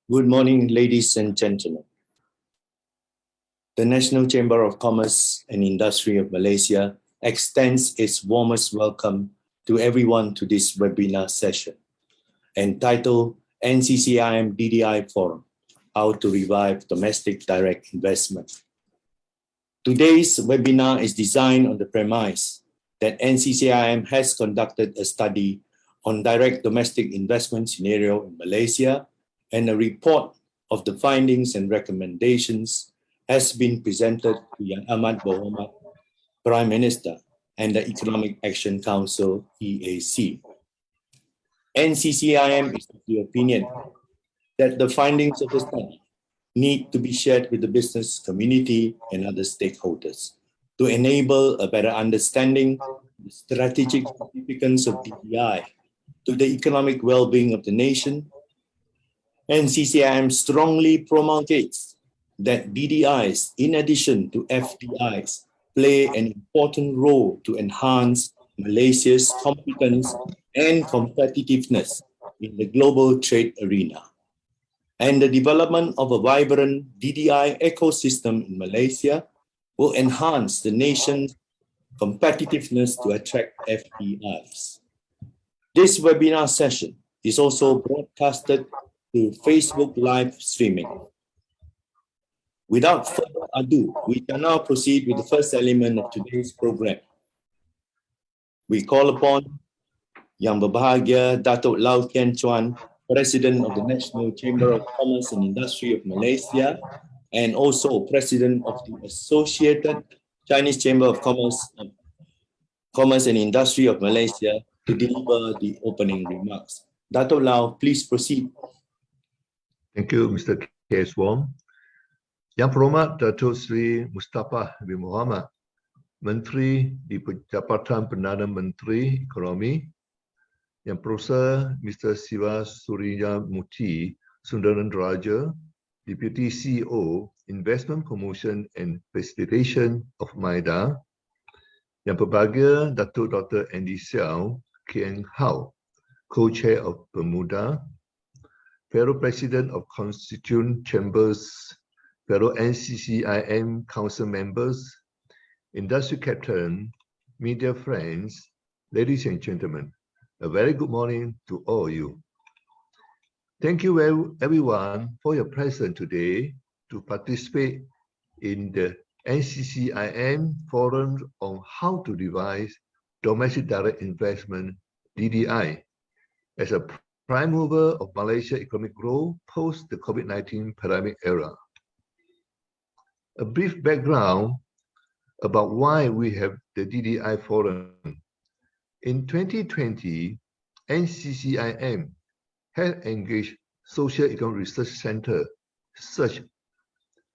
Good morning, ladies and gentlemen. The National Chamber of Commerce and Industry of Malaysia extends its warmest welcome to everyone to this webinar session entitled NCCIM DDI Forum, How to Revive Domestic Direct Investment. Today's webinar is designed on the premise that NCCIM has conducted a study on direct domestic investment scenario in Malaysia, and a report of the findings and recommendations has been presented to Yang Amat Berhormat Prime Minister and the Economic Action Council, EAC. NCCIM is of the opinion that the findings of the study need to be shared with the business community and other stakeholders to enable a better understanding of the strategic significance of DDI to the economic well-being of the nation. NCCIM strongly promulgates that DDIs, in addition to FDIs, play an important role to enhance Malaysia's competence and competitiveness in the global trade arena. And the development of a vibrant DDI ecosystem in Malaysia will enhance the nation's competitiveness to attract FDIs. This webinar session is also broadcasted through Facebook live streaming. Without further ado, we can now proceed with the first element of today's program. We call upon Yang Berbahagia Datuk Lau Kian Chuan, President of the National Chamber of Commerce and Industry of Malaysia, and also President of the Associated Chinese Chamber of Commerce and Industry of Malaysia, to deliver the opening remarks. Datuk Lau, please proceed. Thank you, Mr. K.S. Wong. Yang Berhormat Datuk Seri Mustafa bin Mohamed, Menteri di Jabatan Perdana Menteri Ekonomi, Yang Profesor Mr. Siva Suryamuthi Sundararaja, Deputy CEO, Investment Promotion and Facilitation of MIDA, Yang Berbahagia Datuk Dr. Andy Siao Kian Hao, Co-Chair of Bermuda, Fellow President of Constituent Chambers, fellow NCCIM Council members, industry captain, media friends, ladies and gentlemen, a very good morning to all of you. Thank you everyone for your presence today to participate in the NCCIM Forum on how to revise domestic direct investment, DDI, as a prime mover of Malaysia economic growth post the COVID-19 pandemic era. A brief background about why we have the DDI Forum. In 2020, NCCIM had engaged Social Economic Research Center, such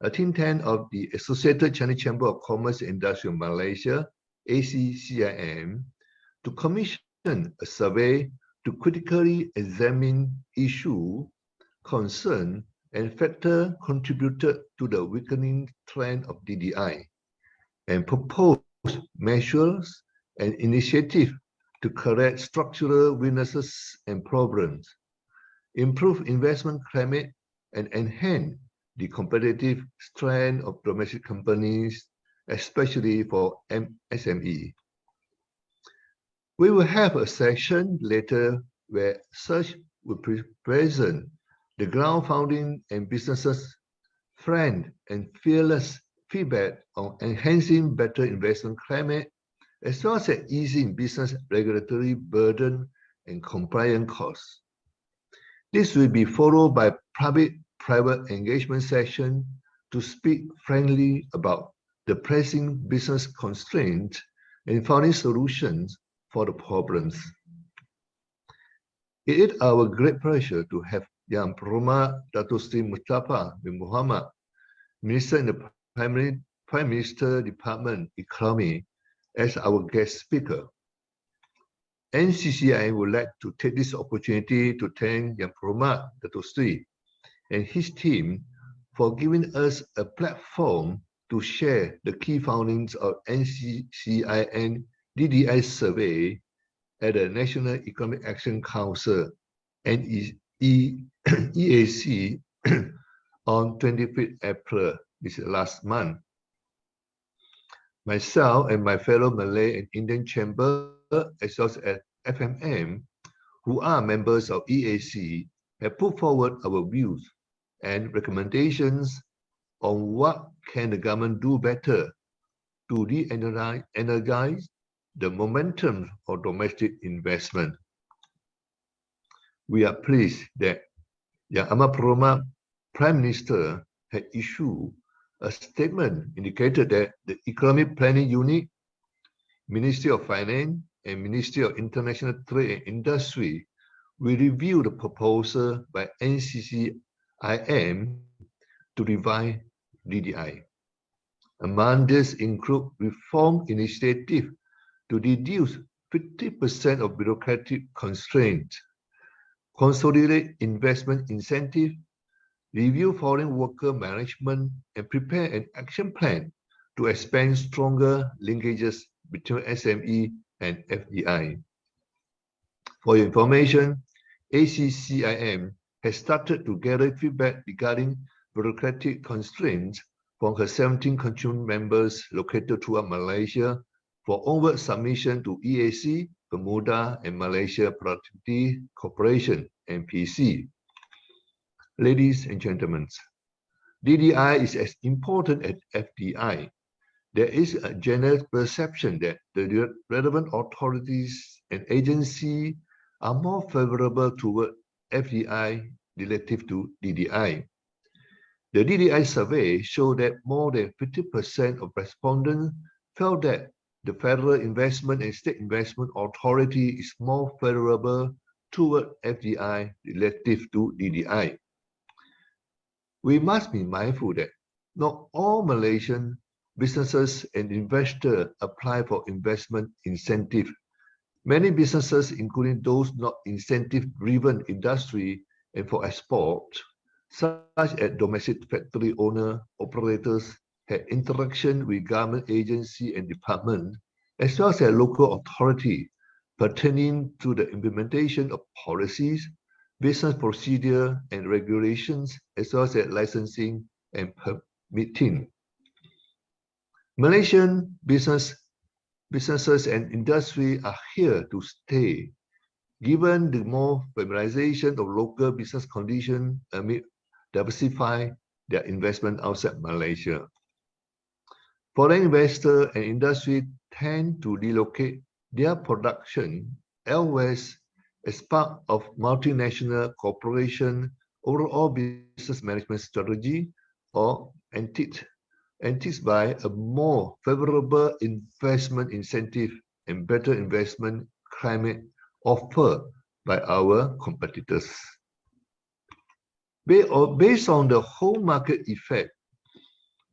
a think tank of the Associated Chinese Chamber of Commerce and Industry of Malaysia, ACCIM, to commission a survey to critically examine issue, concern, and factor contributed to the weakening trend of DDI, and propose measures and initiatives to correct structural weaknesses and problems, improve investment climate, and enhance the competitive strength of domestic companies, especially for SME. We will have a session later where such will present the ground-founding and businesses' frank and fearless feedback on enhancing better investment climate, as well as easing business regulatory burden and compliance costs. This will be followed by public-private engagement session to speak frankly about the pressing business constraints and finding solutions for the problems. It is our great pleasure to have Yang Berhormat Datuk Seri Mustafa bin Mohamed, Minister in the Prime Minister Department Economy, as our guest speaker. NCCI would like to take this opportunity to thank Yang Berhormat Datuk Seri and his team for giving us a platform to share the key findings of NCCIM DDI survey at the National Economic Action Council and EAC on 25th April, this is last month. Myself and my fellow Malay and Indian Chamber, as well as FMM, who are members of EAC, have put forward our views and recommendations on what can the government do better to re-energize the momentum of domestic investment. We are pleased that Yang Amat Perumal Prime Minister had issued a statement indicated that the Economic Planning Unit, Ministry of Finance, and Ministry of International Trade and Industry will review the proposal by NCCIM to revise DDI. Among this include reform initiative to reduce 50% of bureaucratic constraints, consolidate investment incentive, review foreign worker management, and prepare an action plan to expand stronger linkages between SME and FDI. For your information, ACCIM has started to gather feedback regarding bureaucratic constraints from her 17 country members located throughout Malaysia for onward submission to EAC, Bermuda, and Malaysia Productivity Corporation, MPC. Ladies and gentlemen, DDI is as important as FDI. There is a general perception that the relevant authorities and agencies are more favorable toward FDI relative to DDI. The DDI survey showed that more than 50% of respondents felt that the Federal Investment and State Investment Authority is more favorable toward FDI relative to DDI. We must be mindful that not all Malaysian businesses and investors apply for investment incentive. Many businesses, including those not incentive-driven industry and for export, such as domestic factory owner operators, had interaction with government agency and department, as well as a local authority pertaining to the implementation of policies, business procedure and regulations, as well as licensing and permitting. Malaysian businesses and industry are here to stay, given the more familiarization of local business conditions amid diversify their investment outside Malaysia. Foreign investors and industry tend to relocate their production elsewhere as part of multinational corporation overall business management strategy or enticed by a more favorable investment incentive and better investment climate offered by our competitors. Based on the home market effect,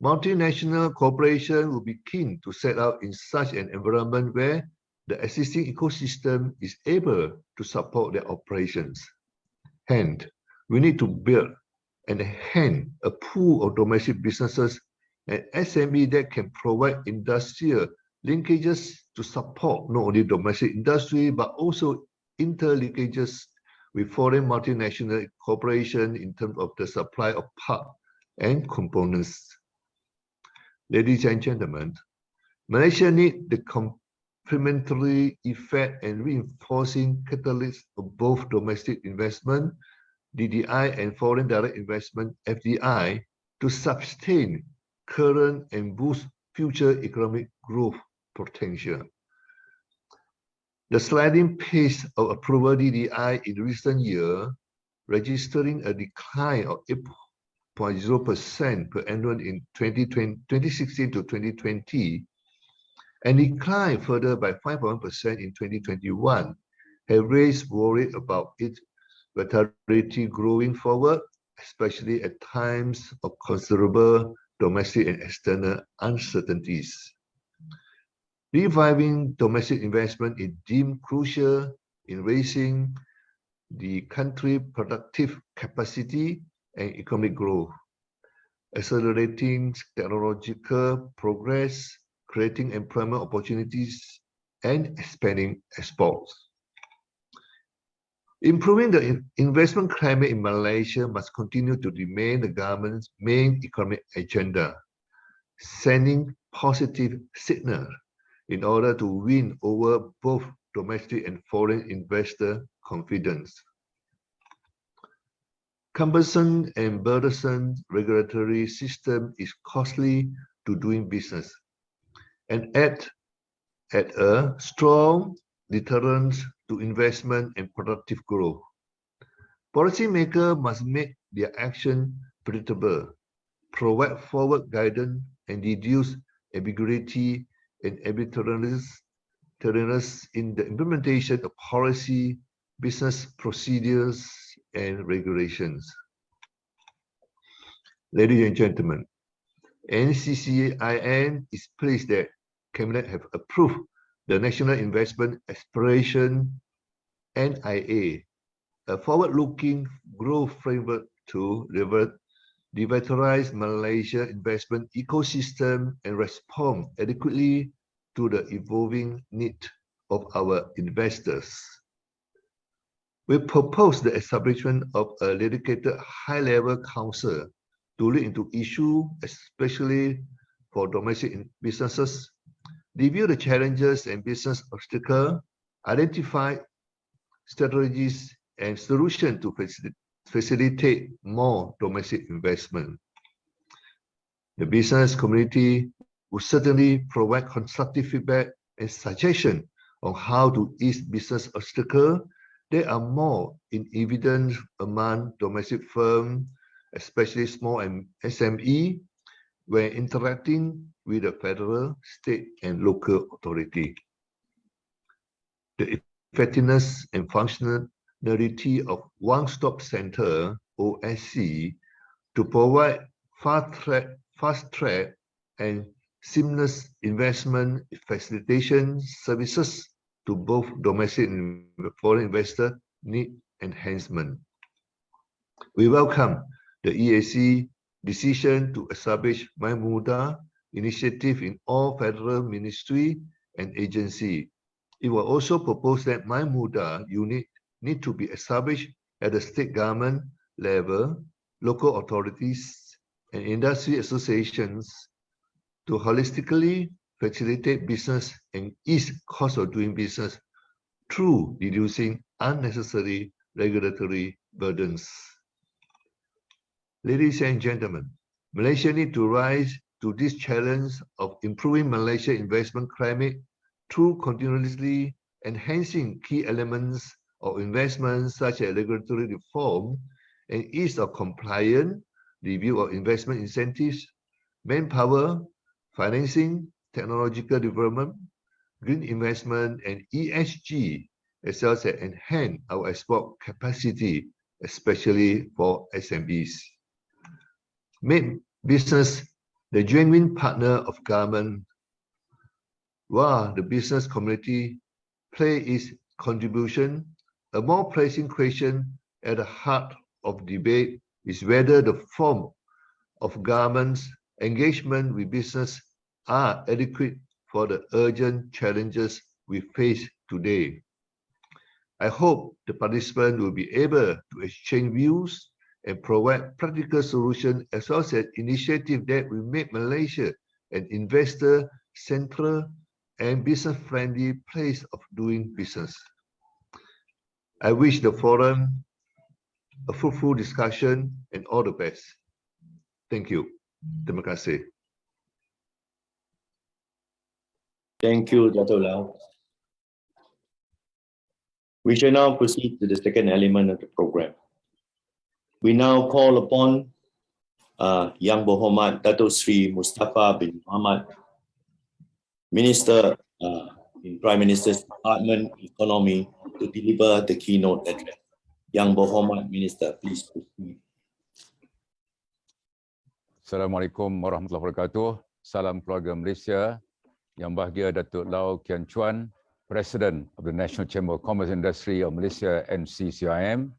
multinational corporations will be keen to set out in such an environment where the existing ecosystem is able to support their operations. Hence, we need to build and enhance a pool of domestic businesses and SME that can provide industrial linkages to support not only domestic industry, but also interlinkages with foreign multinational corporations in terms of the supply of parts and components. Ladies and gentlemen, Malaysia needs the complementary effect and reinforcing catalyst of both domestic investment, DDI, and foreign direct investment, FDI, to sustain current and boost future economic growth potential. The sliding pace of approval DDI in recent years, registering a decline of 8.0% per annum in 2016 to 2020, and decline further by 5.1% in 2021, have raised worry about its vitality growing forward, especially at times of considerable domestic and external uncertainties. Reviving domestic investment is deemed crucial in raising the country's productive capacity and economic growth, accelerating technological progress, creating employment opportunities, and expanding exports. Improving the investment climate in Malaysia must continue to remain the government's main economic agenda, sending positive signal in order to win over both domestic and foreign investor confidence. Cumbersome and burdensome regulatory system is costly to doing business and add a strong deterrence to investment and productive growth. Policymakers must make their action predictable, provide forward guidance, and reduce ambiguity and arbitrariness in the implementation of policy, business procedures, and regulations. Ladies and gentlemen, NCCIN is pleased that Cabinet have approved the National Investment Aspiration NIA, a forward-looking growth framework to revitalize Malaysia investment ecosystem and respond adequately to the evolving need of our investors. We propose the establishment of a dedicated high-level council to look into issues, especially for domestic businesses, review the challenges and business obstacles, identify strategies and solutions to facilitate more domestic investment. The business community will certainly provide constructive feedback and suggestions on how to ease business obstacles that are more in evidence among domestic firms, especially small and SME, when interacting with the federal, state, and local authority. The effectiveness and functionality of One-Stop Center, OSC, to provide fast-track and seamless investment facilitation services to both domestic and foreign investors need enhancement. We welcome the EAC decision to establish My Muda initiative in all federal ministry and agency. It will also propose that My Muda unit need to be established at the state government level, local authorities, and industry associations to holistically facilitate business and ease cost of doing business through reducing unnecessary regulatory burdens. Ladies and gentlemen, Malaysia needs to rise to this challenge of improving Malaysia's investment climate through continuously enhancing key elements of investment such as regulatory reform and ease of compliance, review of investment incentives, manpower, financing, technological development, green investment, and ESG, as well as enhance our export capacity, especially for SMEs. Make business the genuine partner of government, while the business community play its contribution. A more pressing question at the heart of debate is whether the form of government's engagement with business are adequate for the urgent challenges we face today. I hope the participants will be able to exchange views and provide practical solutions as well as initiatives that will make Malaysia an investor-central and business-friendly place of doing business. I wish the forum a fruitful discussion and all the best. Thank you. Terima kasih. Thank you, Dato' Lau. We shall now proceed to the second element of the program. We now call upon Yang Berhormat Dato' Sri Mustafa bin Mohamed, Minister in Prime Minister's Department Economy, to deliver the keynote address. Yang Berhormat Minister, please proceed. Assalamualaikum warahmatullahi wabarakatuh. Salam keluarga Malaysia. Yang bahagia Datuk Lau Kian Chuan, President of the National Chamber of Commerce and Industry of Malaysia, NCCIM,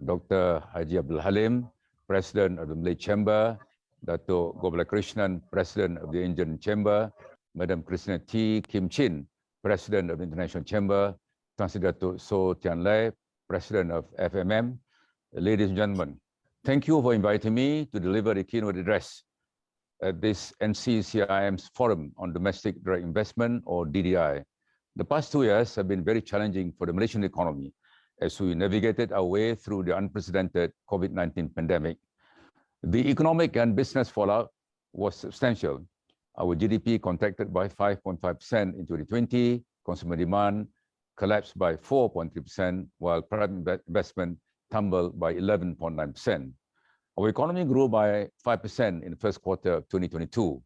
Dr. Haji Abdul Halim, President of the Malay Chamber, Datuk Gopalakrishnan, President of the Indian Chamber, Madam Christina T. Kim Chin, President of the International Chamber, Tan Sri Datuk So Tian Lai, President of FMM. Ladies and gentlemen, thank you for inviting me to deliver the keynote address at this NCCIM's Forum on Domestic Direct Investment, or DDI. The past 2 years have been very challenging for the Malaysian economy as we navigated our way through the unprecedented COVID-19 pandemic. The economic and business fallout was substantial. Our GDP contracted by 5.5% in 2020, consumer demand collapsed by 4.3%, while private investment tumbled by 11.9%. Our economy grew by 5% in the first quarter of 2022.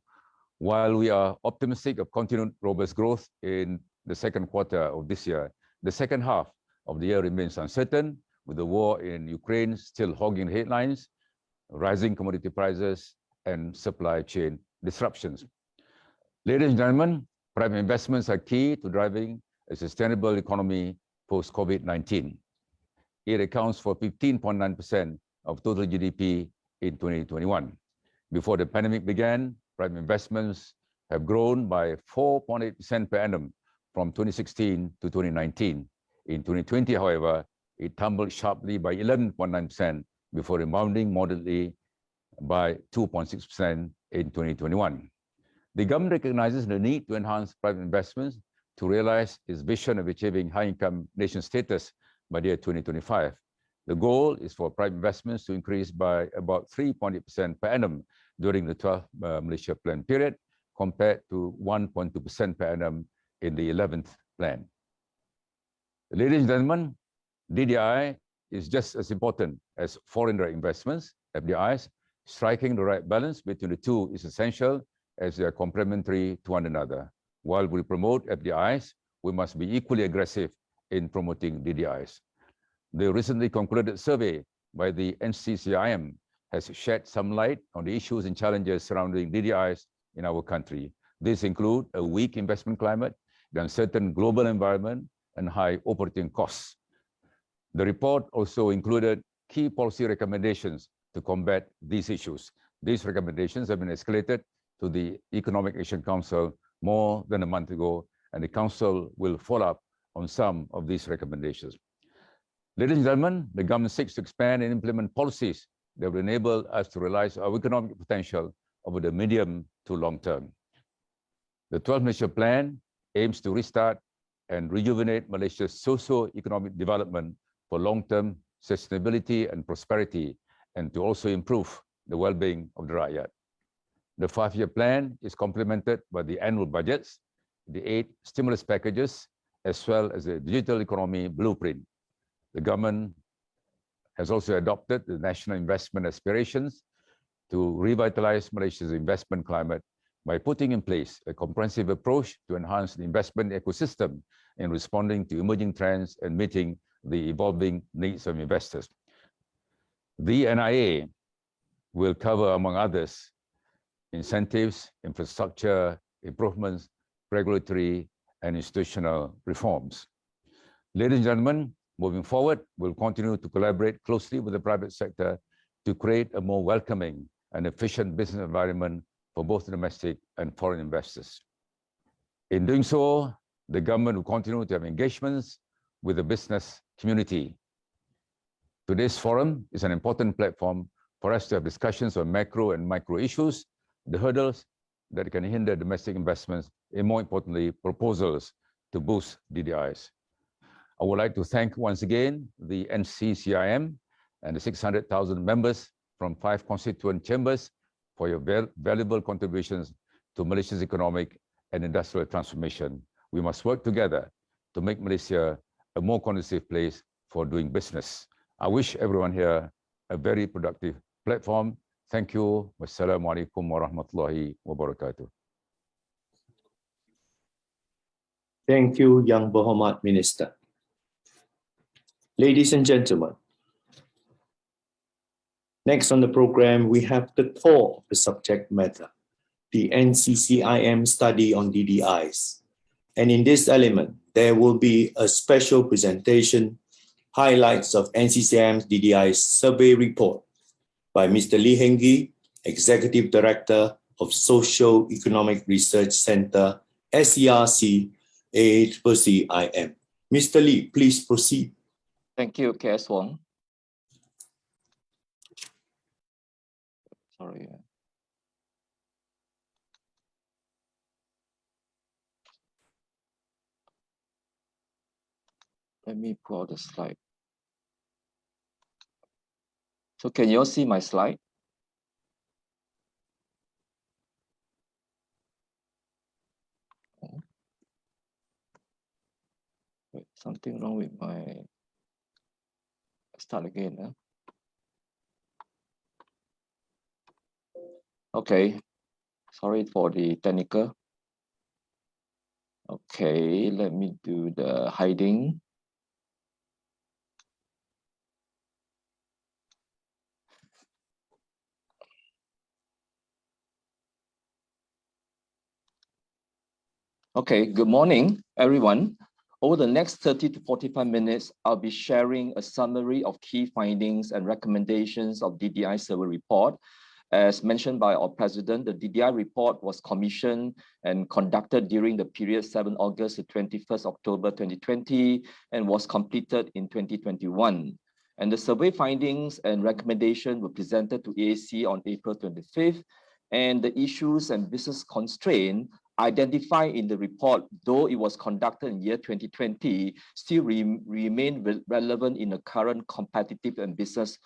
While we are optimistic of continued robust growth in the second quarter of this year, the second half of the year remains uncertain, with the war in Ukraine still hogging the headlines, rising commodity prices, and supply chain disruptions. Ladies and gentlemen, private investments are key to driving a sustainable economy post-COVID-19. It accounts for 15.9% of total GDP in 2021. Before the pandemic began, private investments have grown by 4.8% per annum from 2016 to 2019. In 2020, however, it tumbled sharply by 11.9% before rebounding moderately by 2.6% in 2021. The government recognizes the need to enhance private investments to realize its vision of achieving high-income nation status by the year 2025. The goal is for private investments to increase by about 3.8% per annum during the 12th Malaysia Plan period, compared to 1.2% per annum in the 11th plan. Ladies and gentlemen, DDI is just as important as foreign direct investments, FDIs. Striking the right balance between the two is essential, as they are complementary to one another. While we promote FDIs, we must be equally aggressive in promoting DDIs. The recently concluded survey by the NCCIM has shed some light on the issues and challenges surrounding DDIs in our country. These include a weak investment climate, the uncertain global environment, and high operating costs. The report also included key policy recommendations to combat these issues. These recommendations have been escalated to the Economic Action Council more than a month ago, and the Council will follow up on some of these recommendations. Ladies and gentlemen, the government seeks to expand and implement policies that will enable us to realize our economic potential over the medium to long term. The 12th Malaysia Plan aims to restart and rejuvenate Malaysia's socio-economic development for long-term sustainability and prosperity, and to also improve the well-being of the rakyat. The 5-year plan is complemented by the annual budgets, the 8 stimulus packages, as well as the digital economy blueprint. The government has also adopted the national investment aspirations to revitalize Malaysia's investment climate by putting in place a comprehensive approach to enhance the investment ecosystem in responding to emerging trends and meeting the evolving needs of investors. The NIA will cover, among others, incentives, infrastructure improvements, regulatory and institutional reforms. Ladies and gentlemen, moving forward, we'll continue to collaborate closely with the private sector to create a more welcoming and efficient business environment for both domestic and foreign investors. In doing so, the government will continue to have engagements with the business community. Today's forum is an important platform for us to have discussions on macro and micro issues, the hurdles that can hinder domestic investments, and more importantly, proposals to boost DDIs. I would like to thank once again the NCCIM and the 600,000 members from 5 constituent chambers for your valuable contributions to Malaysia's economic and industrial transformation. We must work together to make Malaysia a more conducive place for doing business. I wish everyone here a very productive platform. Thank you. Wassalamualaikum warahmatullahi wabarakatuh. Thank you, Yang Berhormat Minister. Ladies and gentlemen, next on the program, we have the core of the subject matter, the NCCIM study on DDIs. And in this element, there will be a special presentation, highlights of NCCIM's DDI survey report by Mr. Lee Heng Gee, Executive Director of Socio-Economic Research Center, SERC, ACCIM. Mr. Lee, please proceed. Thank you, KS Wong. Sorry. Let me pull out the slide. So can you all see my slide? Wait, something wrong with my, start again. Huh? Okay, sorry for the technical. Okay, let me do the hiding. Okay, good morning, everyone. Over the next 30 to 45 minutes, I'll be sharing a summary of key findings and recommendations of DDI survey report. As mentioned by our president, the DDI report was commissioned and conducted during the period 7 August to 21st October 2020 and was completed in 2021. And the survey findings and recommendations were presented to EAC on April 25th, and the issues and business constraints identified in the report, though it was conducted in year 2020, still remain relevant in the current competitive and business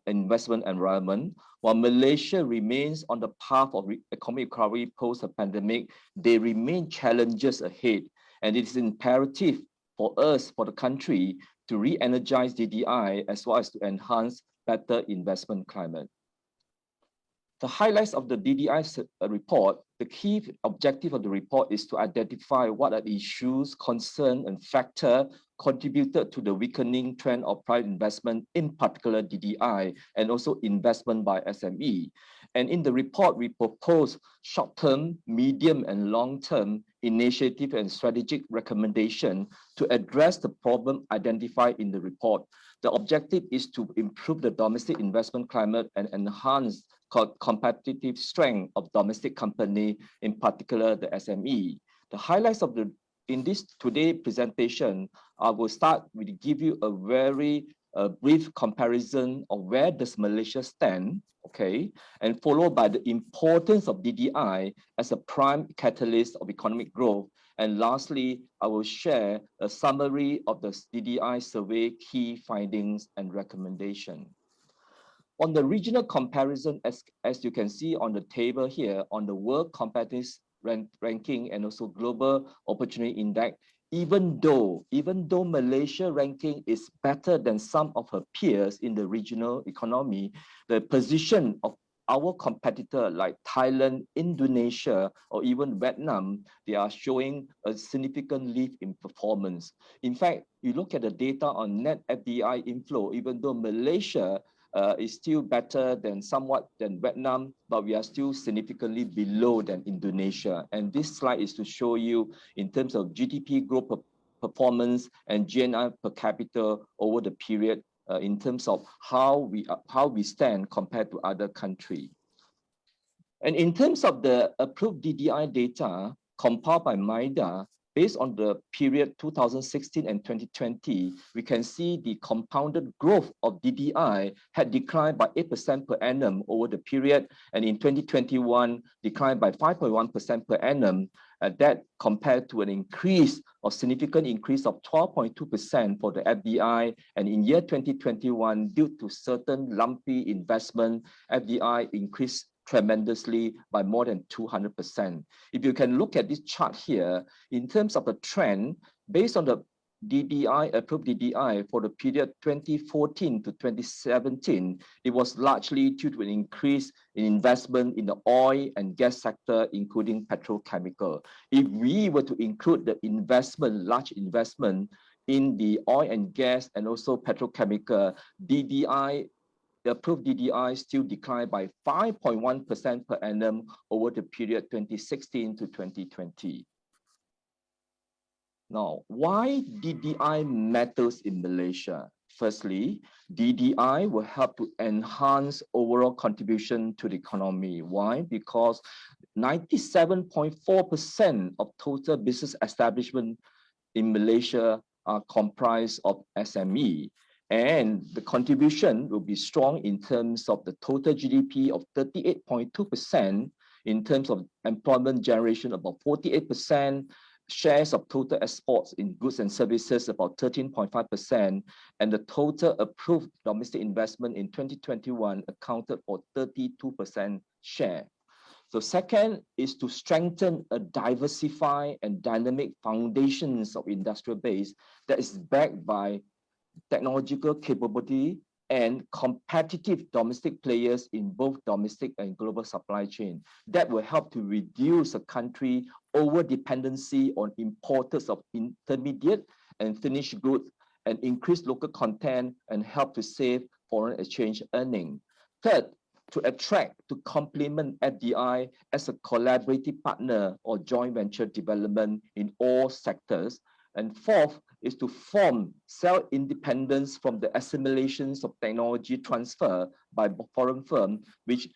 investment environment. While Malaysia remains on the path of economic recovery post the pandemic, there remain challenges ahead, and it is imperative for us, for the country, to re-energize DDI as well as to enhance better investment climate. The highlights of the DDI report, the key objective of the report is to identify what are the issues, concerns, and factors contributed to the weakening trend of private investment, in particular DDI, and also investment by SME. And in the report, we propose short-term, medium, and long-term initiative and strategic recommendation to address the problem identified in the report. The objective is to improve the domestic investment climate and enhance competitive strength of domestic company, in particular the SME. The highlights of in this today presentation, I will start with give you a very brief comparison of where does Malaysia stand, okay, and followed by the importance of DDI as a prime catalyst of economic growth. And lastly, I will share a summary of the DDI survey key findings and recommendation. On the regional comparison, as you can see on the table here, on the World Competitiveness Ranking and also Global Opportunity Index, even though Malaysia ranking is better than some of her peers in the regional economy, the position of our competitor like Thailand, Indonesia, or even Vietnam, they are showing a significant leap in performance. In fact, you look at the data on net FDI inflow, even though Malaysia is still better than somewhat than Vietnam, but we are still significantly below than Indonesia. And this slide is to show you in terms of GDP growth performance and GNI per capita over the period in terms of how we stand compared to other countries. And in terms of the approved DDI data compiled by MIDA, based on the period 2016 and 2020, we can see the compounded growth of DDI had declined by 8% per annum over the period, and in 2021 declined by 5.1% per annum. That compared to an increase or significant increase of 12.2% for the FDI, and in year 2021, due to certain lumpy investment, FDI increased tremendously by more than 200%. If you can look at this chart here, in terms of the trend, based on the DDI, approved DDI for the period 2014 to 2017, it was largely due to an increase in investment in the oil and gas sector, including petrochemical. If we were to include the investment, large investment in the oil and gas and also petrochemical, DDI, the approved DDI still declined by 5.1% per annum over the period 2016 to 2020. Now, why DDI matters in Malaysia? Firstly, DDI will help to enhance overall contribution to the economy. Why? Because 97.4% of total business establishment in Malaysia are comprised of SME. And the contribution will be strong in terms of the total GDP of 38.2%, in terms of employment generation about 48%, shares of total exports in goods and services about 13.5%, and the total approved domestic investment in 2021 accounted for 32% share. So second is to strengthen a diversified and dynamic foundations of industrial base that is backed by technological capability and competitive domestic players in both domestic and global supply chain. That will help to reduce a country over dependency on importers of intermediate and finished goods, and increase local content and help to save foreign exchange earning. Third, to complement FDI as a collaborative partner or joint venture development in all sectors. And fourth is to form self-independence from the assimilations of technology transfer by foreign firms, which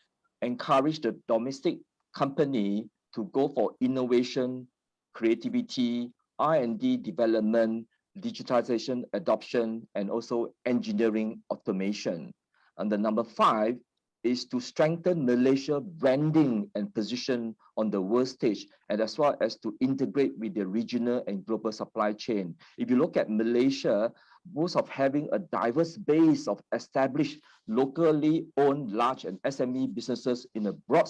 encourage the domestic company to go for innovation, creativity, R&D development, digitalization adoption, and also engineering automation. And the number 5 is to strengthen Malaysia branding and position on the world stage, and as well as to integrate with the regional and global supply chain. If you look at Malaysia, both of having a diverse base of established locally owned large and SME businesses in a broad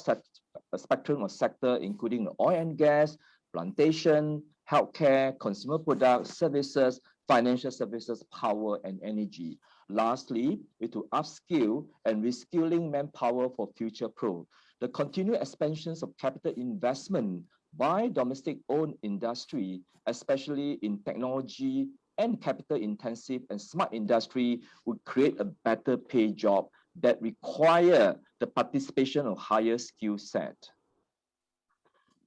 spectrum of sector, including oil and gas, plantation, healthcare, consumer products, services, financial services, power and energy. Lastly, is to upskill and reskilling manpower for future growth. The continued expansions of capital investment by domestic-owned industry, especially in technology and capital-intensive and smart industry, would create a better pay job that require the participation of higher skill set.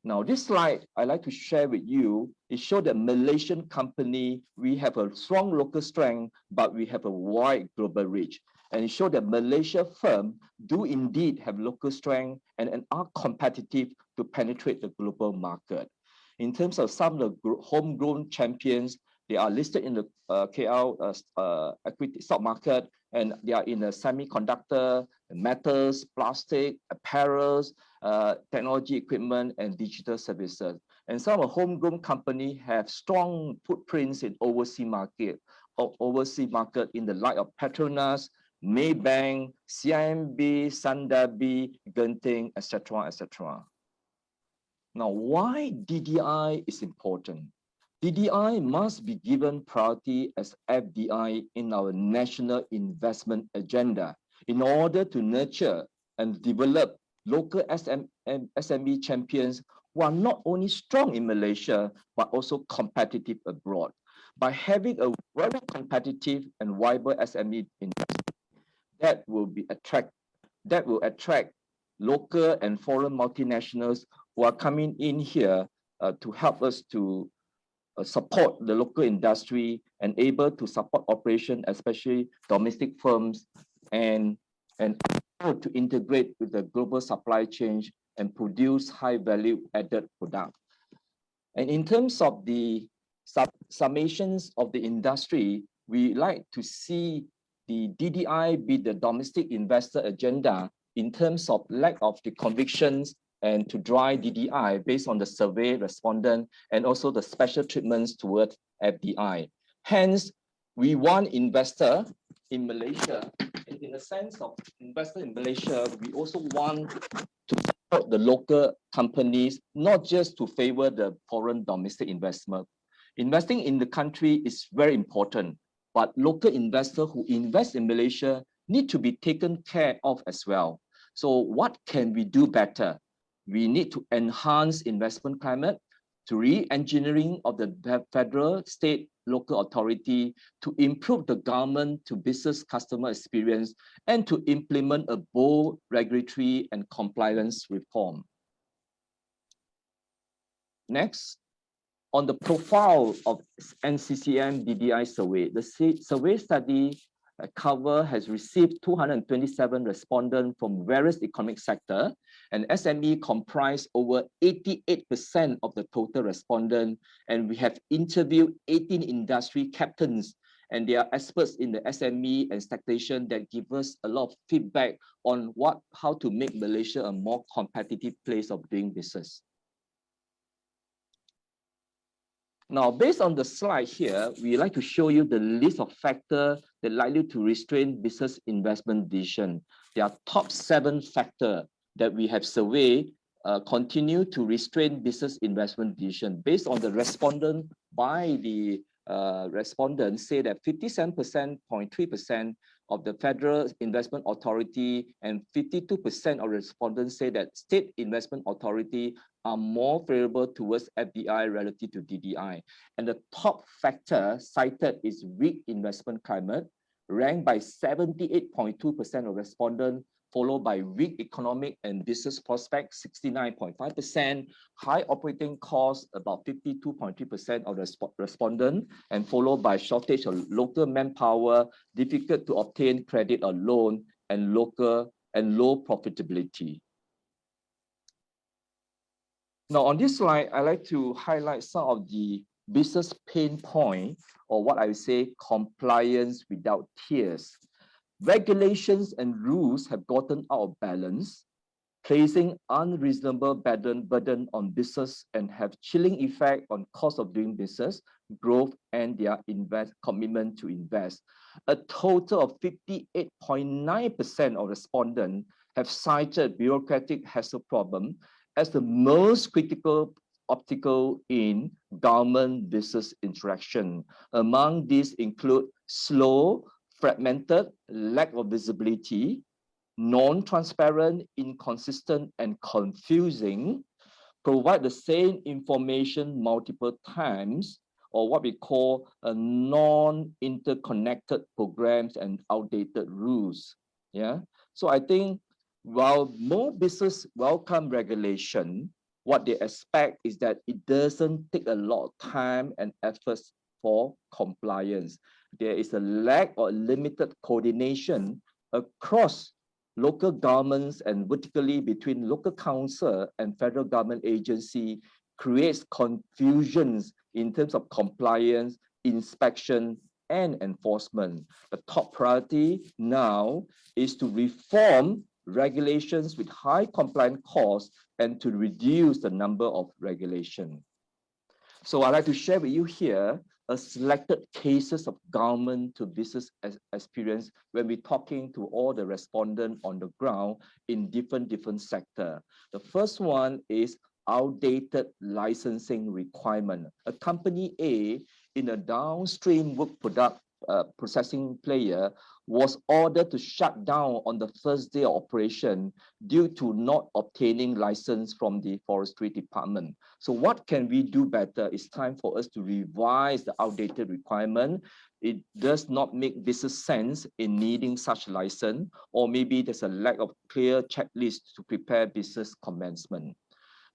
Now, this slide I'd like to share with you, it shows that Malaysian company, we have a strong local strength, but we have a wide global reach. And it shows that Malaysia firms do indeed have local strength and are competitive to penetrate the global market. In terms of some of the homegrown champions, they are listed in the KL equity stock market, and they are in the semiconductor, metals, plastic, apparels, technology equipment, and digital services. And some of homegrown companies have strong footprints in overseas market in the light of Petronas, Maybank, CIMB, Sundabi, Genting, etc., etc. Now, why DDI is important? DDI must be given priority as FDI in our national investment agenda in order to nurture and develop local SME champions who are not only strong in Malaysia, but also competitive abroad. By having a very competitive and vibrant SME industry, that will attract local and foreign multinationals who are coming in here to help us to support the local industry and able to support operation, especially domestic firms, and to integrate with the global supply chain and produce high value added product. And in terms of the summations of the industry, we like to see the DDI be the domestic investor agenda in terms of lack of the convictions and to drive DDI based on the survey respondent and also the special treatments towards FDI. Hence, we want investor in Malaysia, and in the sense of investor in Malaysia, we also want to support the local companies, not just to favor the foreign domestic investment. Investing in the country is very important, but local investors who invest in Malaysia need to be taken care of as well. So what can we do better? We need to enhance investment climate, to re-engineering of the federal, state, local authority, to improve the government to business customer experience, and to implement a bold regulatory and compliance reform. Next, on the profile of NCCM DDI survey, the survey study has received 227 respondents from various economic sectors, and SME comprise over 88% of the total respondents, and we have interviewed 18 industry captains and they are experts in the SME and stagnation that give us a lot of feedback on how to make Malaysia a more competitive place of doing business. Now, based on the slide here, we like to show you the list of factors that likely to restrain business investment decision. There are top 7 factors that we have surveyed continue to restrain business investment decision. Based on the respondent by the respondents say that 57.3% of the Federal Investment Authority and 52% of respondents say that State Investment Authority are more favorable towards FDI relative to DDI. And the top factor cited is weak investment climate, ranked by 78.2% of respondents, followed by weak economic and business prospects, 69.5%, high operating costs, about 52.3% of the respondents, and followed by shortage of local manpower, difficult to obtain credit or loan, and low profitability. Now, on this slide, I like to highlight some of the business pain points, or what I would say, compliance without tears. Regulations and rules have gotten out of balance, placing unreasonable burden on business and have chilling effect on cost of doing business, growth, and their commitment to invest. A total of 58.9% of respondents have cited bureaucratic hassle problem as the most critical obstacle in government business interaction. Among these include slow, fragmented, lack of visibility, non-transparent, inconsistent, and confusing, provide the same information multiple times, or what we call a non-interconnected programs and outdated rules. Yeah. So I think while more business welcome regulation, what they expect is that it doesn't take a lot of time and efforts for compliance. There is a lack or limited coordination across local governments and vertically between local council and federal government agency, creates confusions in terms of compliance, inspection, and enforcement. The top priority now is to reform regulations with high compliance costs and to reduce the number of regulations. So I'd like to share with you here a selected cases of government to business experience when we're talking to all the respondents on the ground in different sectors. The first one is outdated licensing requirement. A company A in a downstream work product processing player was ordered to shut down on the first day of operation due to not obtaining license from the forestry department. So what can we do better? It's time for us to revise the outdated requirement. It does not make business sense in needing such license, or maybe there's a lack of clear checklist to prepare business commencement.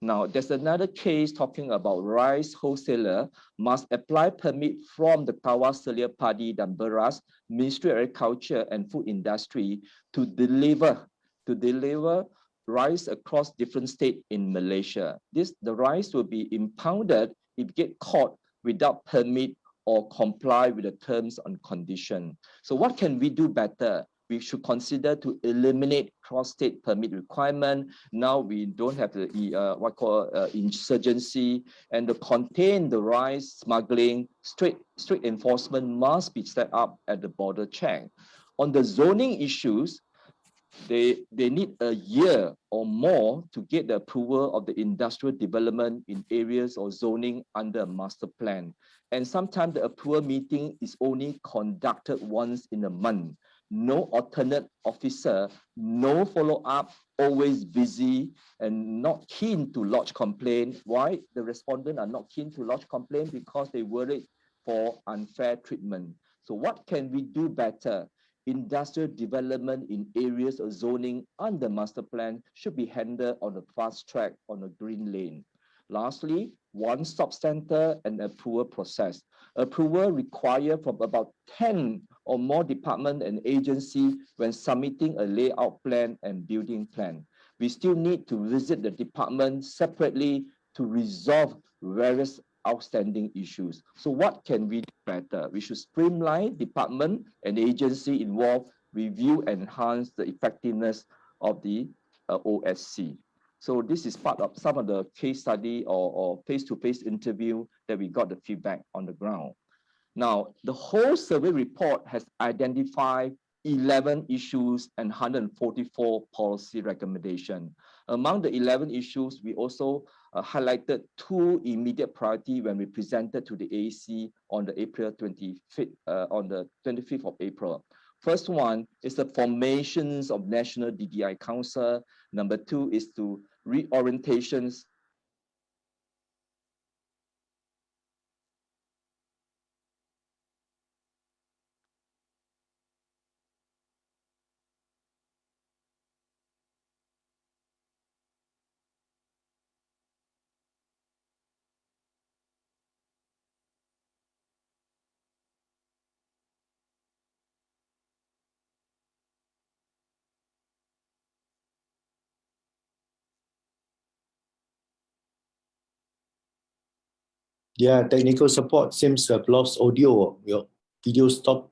Now, there's another case talking about rice wholesaler must apply permit from the Kawaselia Padi dan Beras, Ministry of Agriculture and Food Industry to deliver rice across different states in Malaysia. The rice will be impounded if get caught without permit or comply with the terms and conditions. So what can we do better? We should consider to eliminate cross-state permit requirement. Now we don't have the insurgency, and to contain the rice smuggling, strict enforcement must be set up at the border check. On the zoning issues, they need a year or more to get the approval of the industrial development in areas or zoning under a master plan. And sometimes the approval meeting is only conducted once in a month. No alternate officer, no follow-up, always busy and not keen to lodge complaint. Why? The respondents are not keen to lodge complaint because they worried for unfair treatment. So what can we do better? Industrial development in areas of zoning under master plan should be handled on a fast track on a green lane. Lastly, one-stop center and approval process. Approval required from about 10 or more department and agency when submitting a layout plan and building plan. We still need to visit the department separately to resolve various outstanding issues. So what can we do better? We should streamline department and agency involved, review and enhance the effectiveness of the OSC. So this is part of some of the case study or face-to-face interview that we got the feedback on the ground. Now, the whole survey report has identified 11 issues and 144 policy recommendations. Among the 11 issues, we also highlighted 2 immediate priority when we presented to the AEC on the 25th of April. First one is the formations of National DDI Council. Number 2 is to reorientations. Yeah, technical support seems to have lost audio. Your video stopped.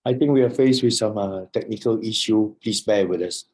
I think we are faced with some technical issue. Please bear with us.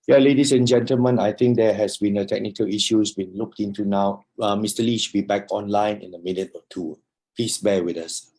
Yeah, ladies and gentlemen, I think there has been a technical issue been looked into now. Mr. Lee should be back online in a minute or two. Please bear with us.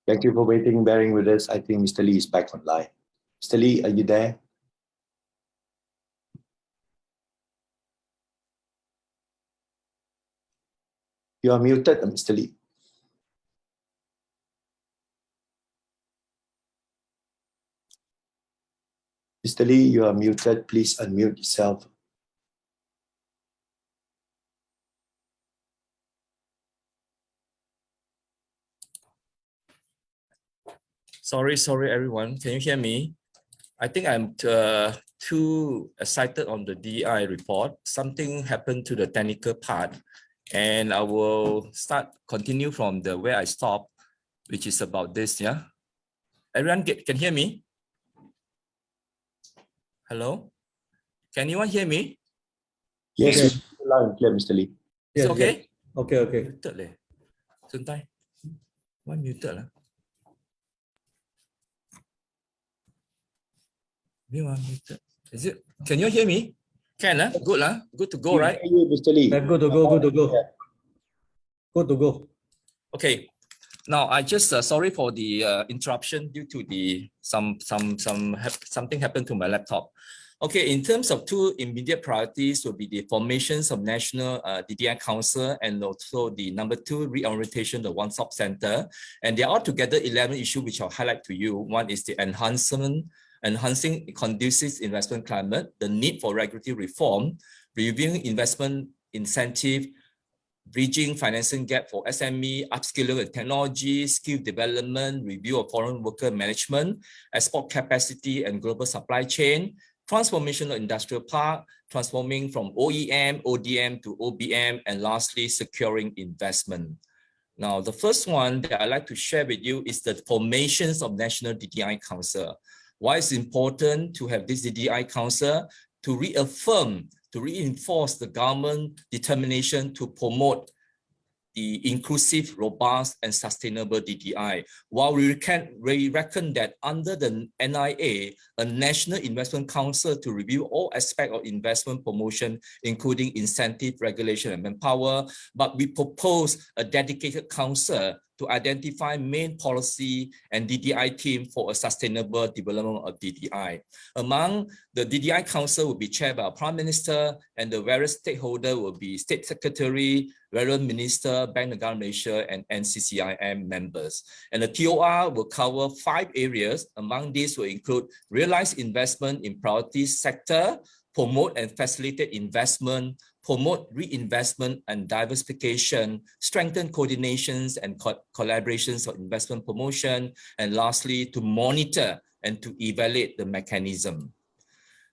Thank you for waiting, bearing with us. I think Mr. Lee is back online. Mr. Lee, are you there? You are muted, Mr. Lee. Mr. Lee, you are muted. Please unmute yourself. Sorry, everyone. Can you hear me? I think I'm too excited on the DEI report. Something happened to the technical part, and I will continue from where I stopped, which is about this. Yeah, everyone can hear me? Hello, can anyone hear me? Yes, Yes. loud and clear, Mr. Lee. It's Yes, okay. yes. Okay. Muted leh. Sebentar. Why muted lah? Muted. Is it? Can you hear me? Can lah. Good lah. Good to go, We right? hear you, Mr. Lee. Good to go. Good to go. Okay. Now I just sorry for the interruption due to something happened to my laptop. Okay, in terms of two immediate priorities will be the formations of National DDI Council and also the number 2 reorientation of one-stop center. And they are altogether 11 issues which I'll highlight to you. One is the enhancing conducive investment climate, the need for regulatory reform, reviewing investment incentive, bridging financing gap for SME, upskilling with technology, skill development, review of foreign worker management, export capacity and global supply chain, transformation of industrial park, transforming from OEM, ODM to OBM, and lastly, securing investment. Now, the first one that I'd like to share with you is the formations of National DDI Council. Why it's important to have this DDI Council? To reaffirm, to reinforce the government determination to promote the inclusive, robust, and sustainable DDI. While we reckon that under the NIA, a National Investment Council to review all aspects of investment promotion, including incentive, regulation, and manpower, but we propose a dedicated council to identify main policy and DDI team for a sustainable development of DDI. Among the DDI Council will be chaired by our Prime Minister, and the various stakeholders will be State Secretary, relevant Minister, Bank of Malaysia, and NCCIM members. And the TOR will cover 5 areas. Among these will include realized investment in priority sector, promote and facilitate investment, promote reinvestment and diversification, strengthen coordinations and collaborations of investment promotion, and lastly, to monitor and to evaluate the mechanism.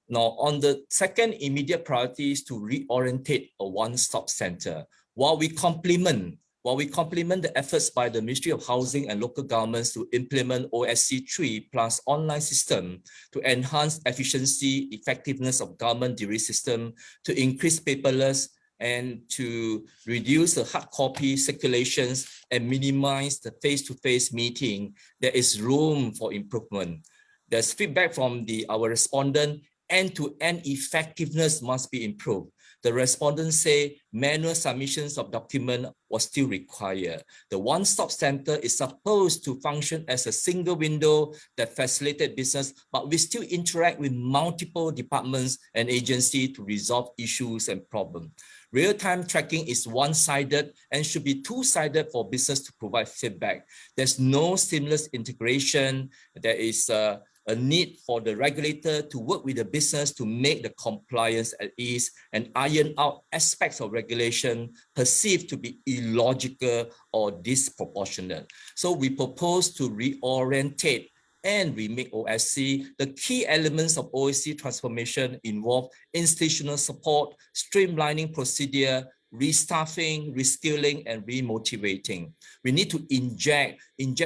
Now, on the second immediate priority is to reorientate a one-stop center. While we complement the efforts by the Ministry of Housing and local governments to implement OSC 3+ online system to enhance efficiency, effectiveness of government delivery system, to increase paperless, and to reduce the hard copy circulations and minimize the face-to-face meeting, there is room for improvement. There's feedback from our respondent, end-to-end effectiveness must be improved. The respondents say manual submissions of document was still required. The one-stop center is supposed to function as a single window that facilitates business, but we still interact with multiple departments and agencies to resolve issues and problems. Real-time tracking is one-sided and should be two-sided for business to provide feedback. There's no seamless integration. There is a need for the regulator to work with the business to make the compliance at ease and iron out aspects of regulation perceived to be illogical or disproportionate. So we propose to reorientate and remake OSC. The key elements of OSC transformation involve institutional support, streamlining procedure, restaffing, reskilling, and remotivating. We need to inject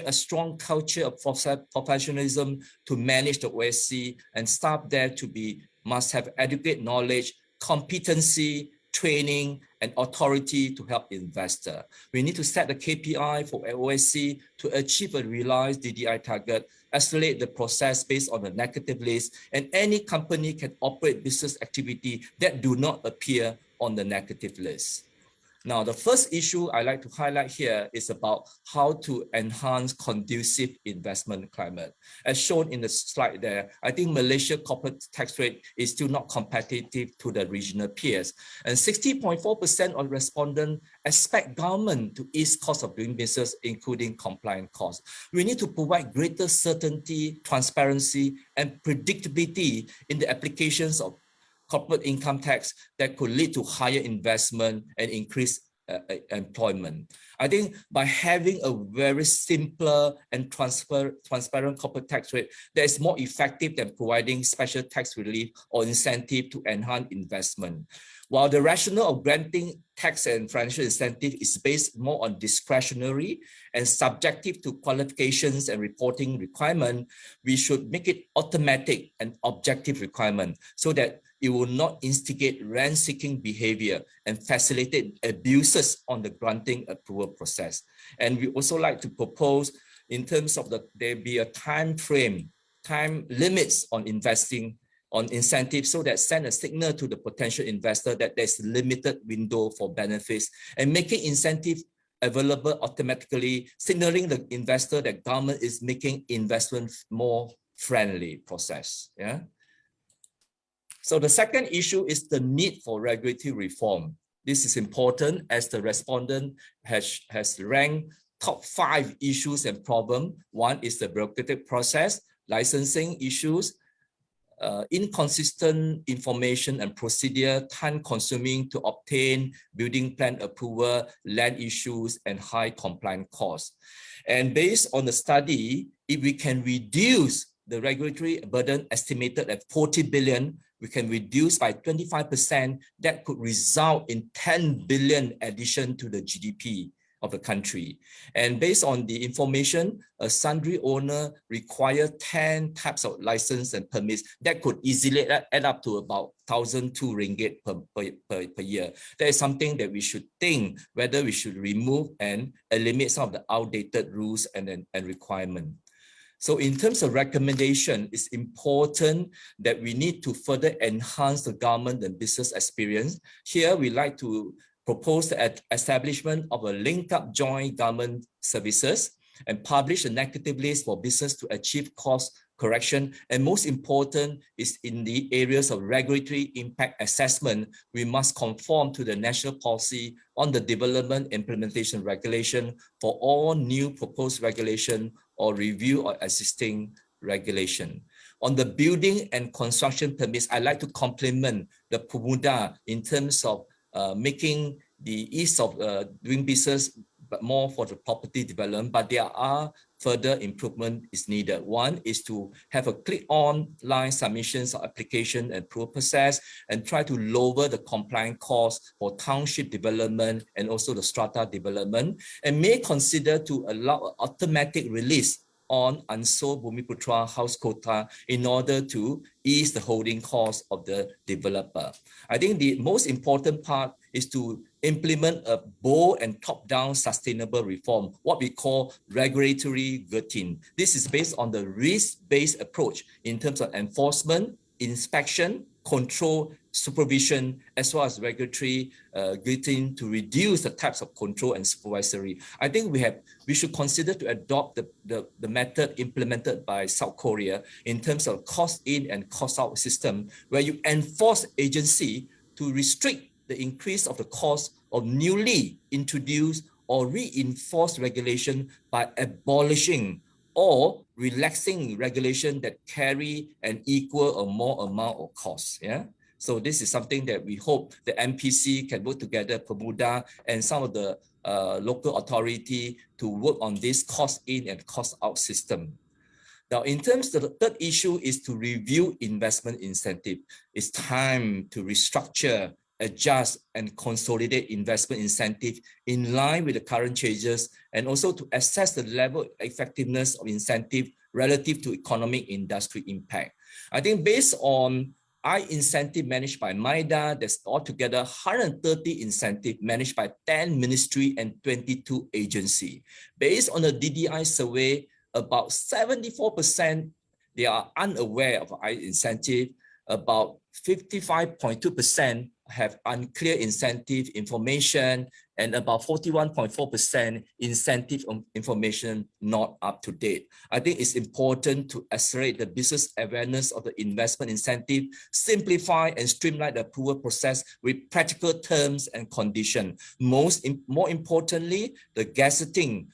a strong culture of professionalism to manage the OSC, and staff there must have adequate knowledge, competency, training, and authority to help investor. We need to set the KPI for OSC to achieve a realized DDI target, accelerate the process based on the negative list, and any company can operate business activity that do not appear on the negative list. Now, the first issue I like to highlight here is about how to enhance conducive investment climate. As shown in the slide there, I think Malaysia corporate tax rate is still not competitive to the regional peers. And 60.4% of respondents expect government to ease cost of doing business, including compliance costs. We need to provide greater certainty, transparency, and predictability in the applications of corporate income tax that could lead to higher investment and increased employment. I think by having a very simpler and transparent corporate tax rate that is more effective than providing special tax relief or incentive to enhance investment. While the rationale of granting tax and financial incentive is based more on discretionary and subjective to qualifications and reporting requirement, we should make it automatic and objective requirement so that it will not instigate rent-seeking behavior and facilitate abuses on the granting approval process. And we also like to propose in terms of there be a time frame, time limits on investing on incentives so that send a signal to the potential investor that there's limited window for benefits and making incentive available automatically, signaling the investor that government is making investment more friendly process. Yeah. So the second issue is the need for regulatory reform. This is important as the respondent has ranked top 5 issues and problems. One is the bureaucratic process, licensing issues, inconsistent information and procedure, time consuming to obtain building plan approval, land issues, and high compliance costs. And based on the study, if we can reduce the regulatory burden estimated at 40 billion, we can reduce by 25%, that could result in 10 billion addition to the GDP of the country. And based on the information, a sundry owner requires 10 types of license and permits that could easily add up to about 1,002 ringgit per year. That is something that we should think whether we should remove and eliminate some of the outdated rules and requirements. So in terms of recommendation, it's important that we need to further enhance the government and business experience. Here, we like to propose the establishment of a linked-up joint government services and publish a negative list for business to achieve cost correction. And most important is in the areas of regulatory impact assessment, we must conform to the national policy on the development implementation regulation for all new proposed regulation or review of existing regulation. On the building and construction permits, I'd like to compliment the Pemuda in terms of making the ease of doing business but more for the property development, but there are further improvement is needed. One is to have a click online submissions of application and approval process and try to lower the compliance costs for township development and also the strata development, and may consider to allow automatic release on unsold Bumiputra house quota in order to ease the holding cost of the developer. I think the most important part is to implement a bold and top-down sustainable reform, what we call regulatory gutting. This is based on the risk-based approach in terms of enforcement, inspection, control, supervision, as well as regulatory gutting to reduce the types of control and supervisory. I think we should consider to adopt the method implemented by South Korea in terms of cost in and cost out system, where you enforce agency to restrict the increase of the cost of newly introduced or reinforced regulation by abolishing or relaxing regulation that carry an equal or more amount of costs. Yeah. So this is something that we hope the MPC can work together, Pemuda and some of the local authority to work on this cost in and cost out system. Now, in terms of the third issue is to review investment incentive. It's time to restructure, adjust and consolidate investment incentive in line with the current changes, and also to assess the level of effectiveness of incentive relative to economic industry impact. I think based on incentive managed by MIDA, there's altogether 130 incentive managed by 10 ministry and 22 agency. Based on the DDI survey, about 74% they are unaware of incentive, about 55.2% have unclear incentive information, and about 41.4% incentive information not up to date. I think it's important to accelerate the business awareness of the investment incentive, simplify and streamline the approval process with practical terms and conditions. More importantly, the gazetting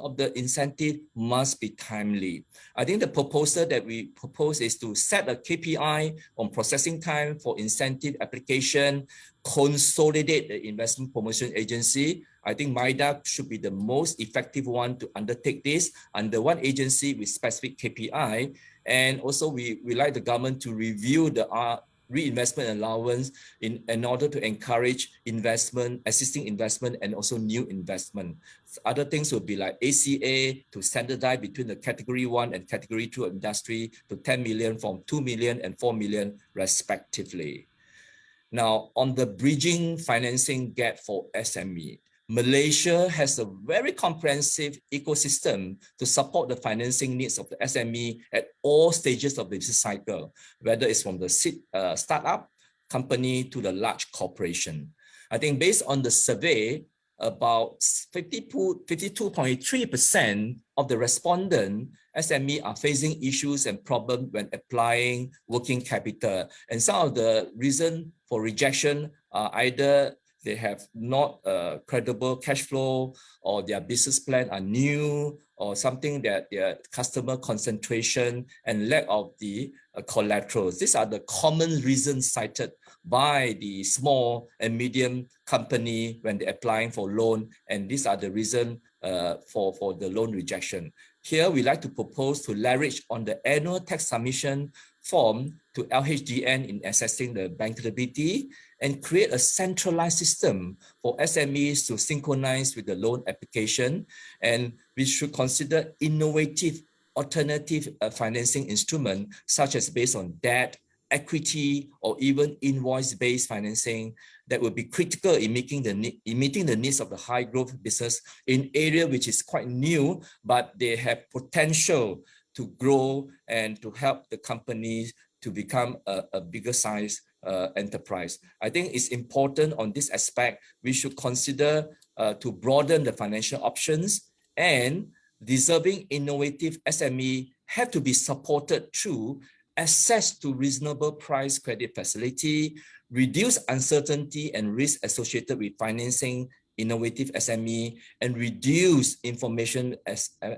of the incentive must be timely. I think the proposal that we propose is to set a KPI on processing time for incentive application, consolidate the investment promotion agency. I think MIDA should be the most effective one to undertake this under one agency with specific KPI. And also we like the government to review the reinvestment allowance in order to encourage investment, existing investment, and also new investment. Other things would be like ACA to standardize between the category 1 and category 2 industry to 10 million from 2 million and 4 million respectively. Now, on the bridging financing gap for SME, Malaysia has a very comprehensive ecosystem to support the financing needs of the SME at all stages of the business cycle, whether it's from the startup company to the large corporation. I think based on the survey, about 52.3% of the respondent SME are facing issues and problems when applying working capital. And some of the reason for rejection are either they have not credible cash flow, or their business plan are new, or something that their customer concentration and lack of the collaterals. These are the common reasons cited by the small and medium company when they're applying for loan, and these are the reason for the loan rejection. Here, we like to propose to leverage on the annual tax submission form to LHDN in assessing the bankability and create a centralized system for SMEs to synchronize with the loan application. And we should consider innovative alternative financing instrument, such as based on debt, equity, or even invoice-based financing that will be critical in meeting the needs of the high growth business in area which is quite new, but they have potential to grow and to help the companies to become a bigger size enterprise. I think it's important on this aspect, we should consider to broaden the financial options, and deserving innovative SME have to be supported through access to reasonable price credit facility, reduce uncertainty and risk associated with financing innovative SME, and reduce information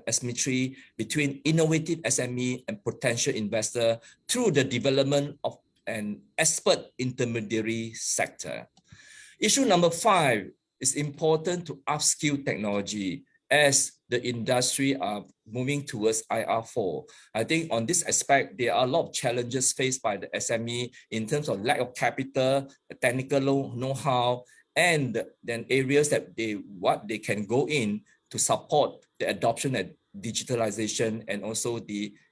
asymmetry between innovative SME and potential investor through the development of an expert intermediary sector. Issue number 5 is important to upskill technology as the industry are moving towards IR4. I think on this aspect, there are a lot of challenges faced by the SME in terms of lack of capital, technical know-how, and then areas that what they can go in to support the adoption and digitalization, and also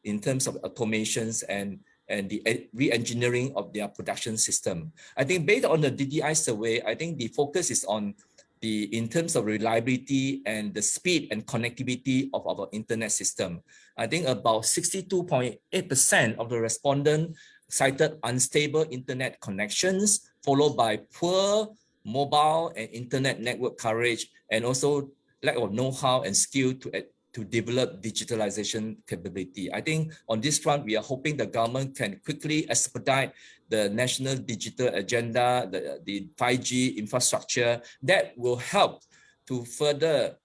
in terms of automations and the re-engineering of their production system. I think based on the DDI survey, I think the focus is on in terms of reliability and the speed and connectivity of our internet system. I think about 62.8% of the respondents cited unstable internet connections, followed by poor mobile and internet network coverage, and also lack of know-how and skill to develop digitalization capability. I think on this front, we are hoping the government can quickly expedite the national digital agenda, the 5G infrastructure that will help to further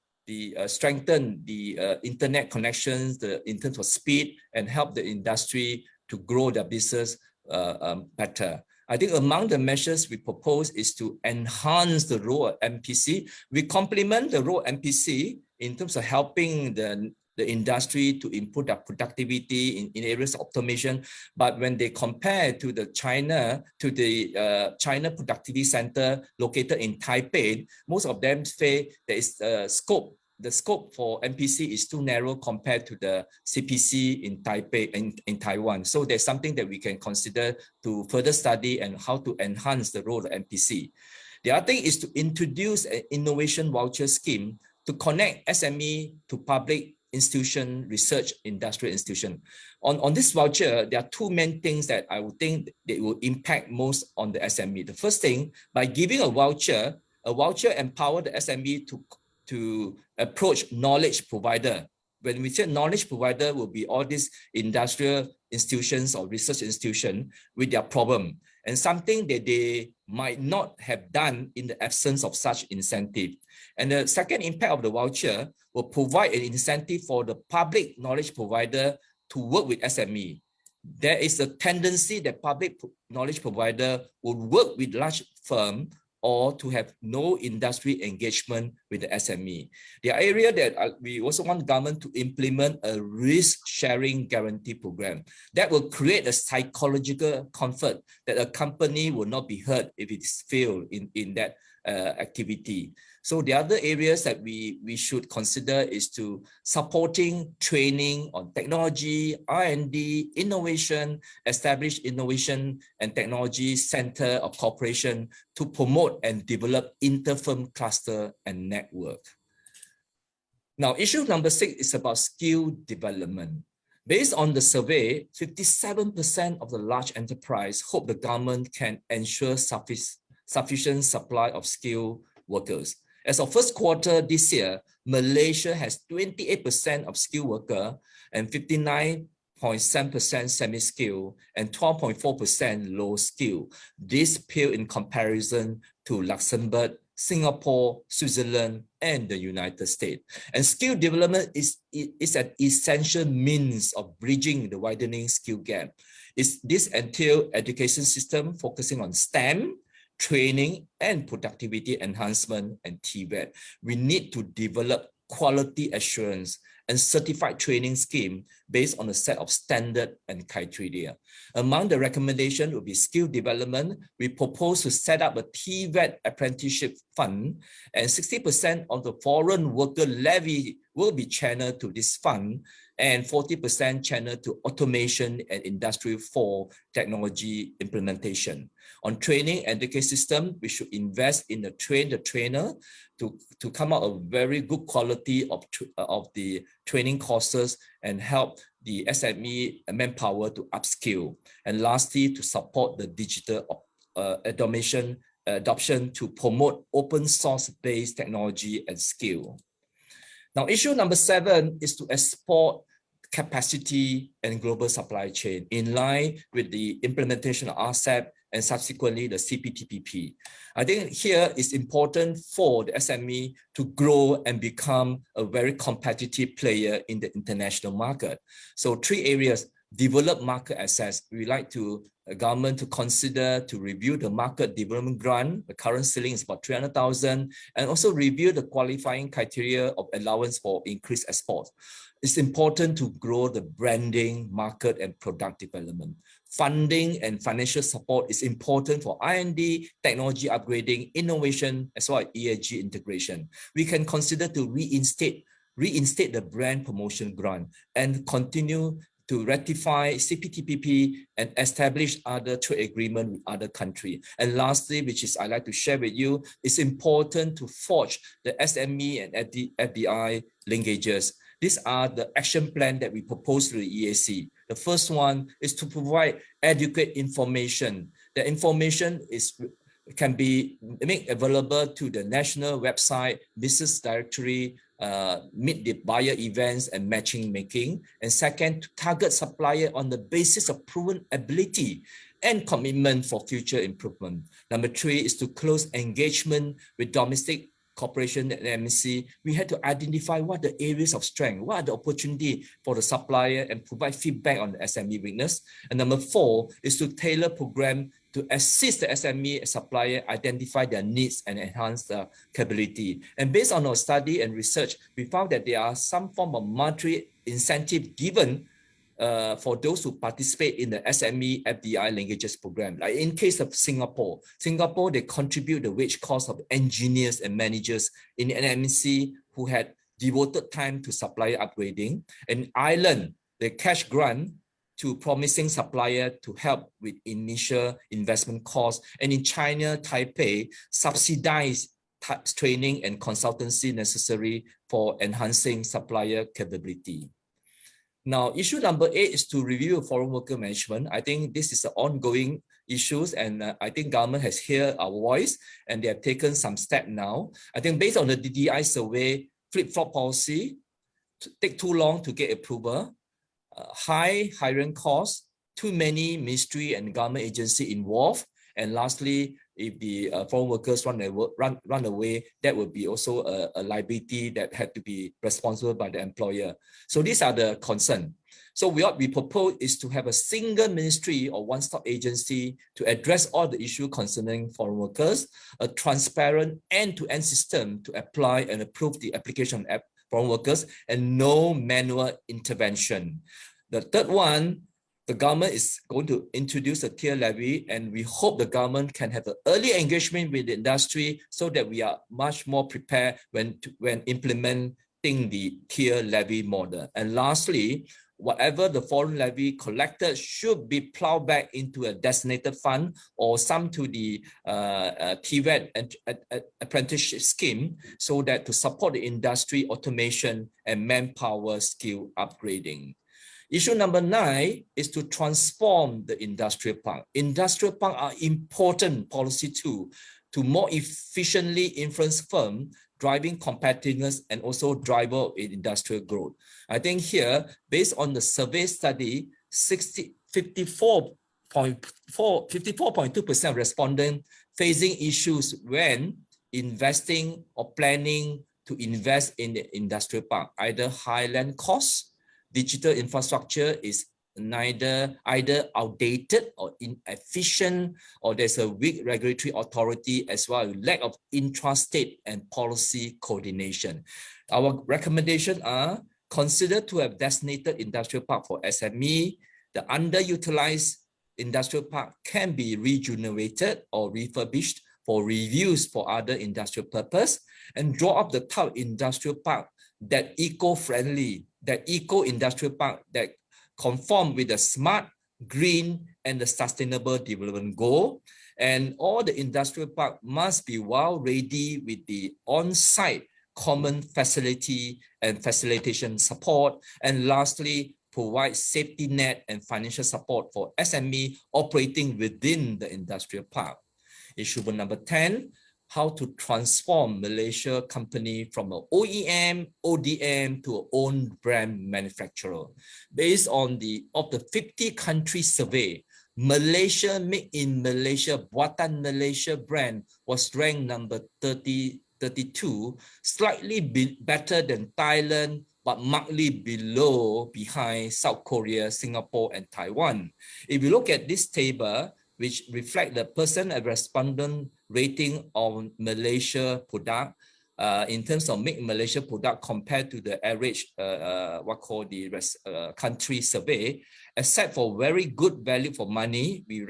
strengthen the internet connections in terms of speed, and help the industry to grow their business better. I think among the measures we propose is to enhance the role of MPC. We complement the role of MPC in terms of helping the industry to improve their productivity in areas of automation. But when they compare to the China Productivity Center located in Taipei, most of them say there is the scope for MPC is too narrow compared to the CPC in Taipei in Taiwan. So there's something that we can consider to further study and how to enhance the role of MPC. The other thing is to introduce an innovation voucher scheme to connect SME to public institution, research, industrial institution. On this voucher, there are two main things that I would think they will impact most on the SME. The first thing, by giving a voucher, A voucher empower the SME to approach knowledge provider. When we say knowledge provider, will be all these industrial institutions or research institutions with their problem, and something that they might not have done in the absence of such incentive. And the second impact of the voucher will provide an incentive for the public knowledge provider to work with SME. There is a tendency that public knowledge provider would work with large firm or to have no industry engagement with the SME. The area that we also want government to implement a risk sharing guarantee program that will create a psychological comfort that a company will not be hurt if it is failed in that activity. So the other areas that we should consider is to supporting training on technology, R&D, innovation, establish innovation and technology center of cooperation to promote and develop inter-firm cluster and network. Now, issue number 6 is about skill development. Based on the survey, 57% of the large enterprise hope the government can ensure sufficient supply of skilled workers. As of first quarter this year, Malaysia has 28% of skilled worker and 59.7% semi-skilled and 12.4% low skill. This pale in comparison to Luxembourg, Singapore, Switzerland, and the United States. And skill development is an essential means of bridging the widening skill gap. This entails education system focusing on STEM, training and productivity enhancement, and TVET. We need to develop quality assurance and certified training scheme based on a set of standard and criteria. Among the recommendations will be skill development. We propose to set up a TVET apprenticeship fund, and 60% of the foreign worker levy will be channeled to this fund, and 40% channeled to automation and Industry 4 technology implementation. On training and education system, we should invest in the trainer to come out a very good quality of the training courses and help the SME manpower to upskill. And lastly, to support the digital adoption to promote open source based technology and skill. Now, issue number 7 is to export capacity and global supply chain in line with the implementation of RCEP and subsequently the CPTPP. I think here it's important for the SME to grow and become a very competitive player in the international market. So 3 areas: develop market access. We like to government to consider to review the market development grant. The current ceiling is about 300,000, and also review the qualifying criteria of allowance for increased export. It's important to grow the branding, market, and product development. Funding and financial support is important for R&D, technology upgrading, innovation, as well as ESG integration. We can consider to reinstate the brand promotion grant and continue to ratify CPTPP and establish other trade agreement with other countries. And lastly, which is I'd like to share with you, it's important to forge the SME and FDI linkages. These are the action plan that we propose to the EAC. The first one is to provide adequate information. The information can be made available to the national website, business directory, meet the buyer events and matching making. And second, to target supplier on the basis of proven ability and commitment for future improvement. Number 3 is to close engagement with domestic corporation and MNC. We had to identify what the areas of strength, what are the opportunity for the supplier, and provide feedback on the SME weakness. And number 4 is to tailor program to assist the SME supplier identify their needs and enhance the capability. And based on our study and research, we found that there are some form of monetary incentive given for those who participate in the SME FDI linkages program. Like in case of Singapore, they contribute the wage cost of engineers and managers in the NMC who had devoted time to supplier upgrading. In Ireland, the cash grant to promising supplier to help with initial investment costs. And in China, Taipei, subsidized training and consultancy necessary for enhancing supplier capability. Now, issue number 8 is to review foreign worker management. I think this is an ongoing issues, and I think government has heard our voice and they have taken some step now. I think based on the DDI survey, flip-flop policy, take too long to get approval, high hiring costs, too many ministry and government agency involved, and lastly, if the foreign workers run away, that would be also a liability that had to be responsible by the employer. So these are the concerns. So what we propose is to have a single ministry or one-stop agency to address all the issues concerning foreign workers, a transparent end-to-end system to apply and approve the application of foreign workers, and no manual intervention. The third one, the government is going to introduce a tier levy, and we hope the government can have an early engagement with the industry so that we are much more prepared when implementing the tier levy model. And lastly, whatever the foreign levy collected should be plowed back into a designated fund or some to the TVET apprenticeship scheme, so that to support the industry automation and manpower skill upgrading. Issue number 9 is to transform the industrial park. Industrial park are important policy tool to more efficiently influence firms, driving competitiveness and also driver in industrial growth. I think here, based on the survey study, 54.2% of respondents facing issues when investing or planning to invest in the industrial park, either high land costs, digital infrastructure is either outdated or inefficient, or there's a weak regulatory authority, as well as lack of intrastate and policy coordination. Our recommendations are consider to have designated industrial park for SME. The underutilized industrial park can be regenerated or refurbished for reuse for other industrial purpose, and draw up the type of industrial park that eco-friendly, that eco-industrial park that conform with the smart, green, and the sustainable development goal. And all the industrial park must be well ready with the on-site common facility and facilitation support. And lastly, provide safety net and financial support for SME operating within the industrial park. Issue number 10, how to transform Malaysia company from an OEM, ODM to an own brand manufacturer. Based on the 50 country survey, Malaysia Made in Malaysia, Buatan Malaysia brand was ranked number 32, slightly better than Thailand, but markedly behind South Korea, Singapore, and Taiwan. If you look at this table, which reflect the person and respondent rating on Malaysia product, in terms of Make Malaysia product compared to the average, country survey, except for very good value for money, we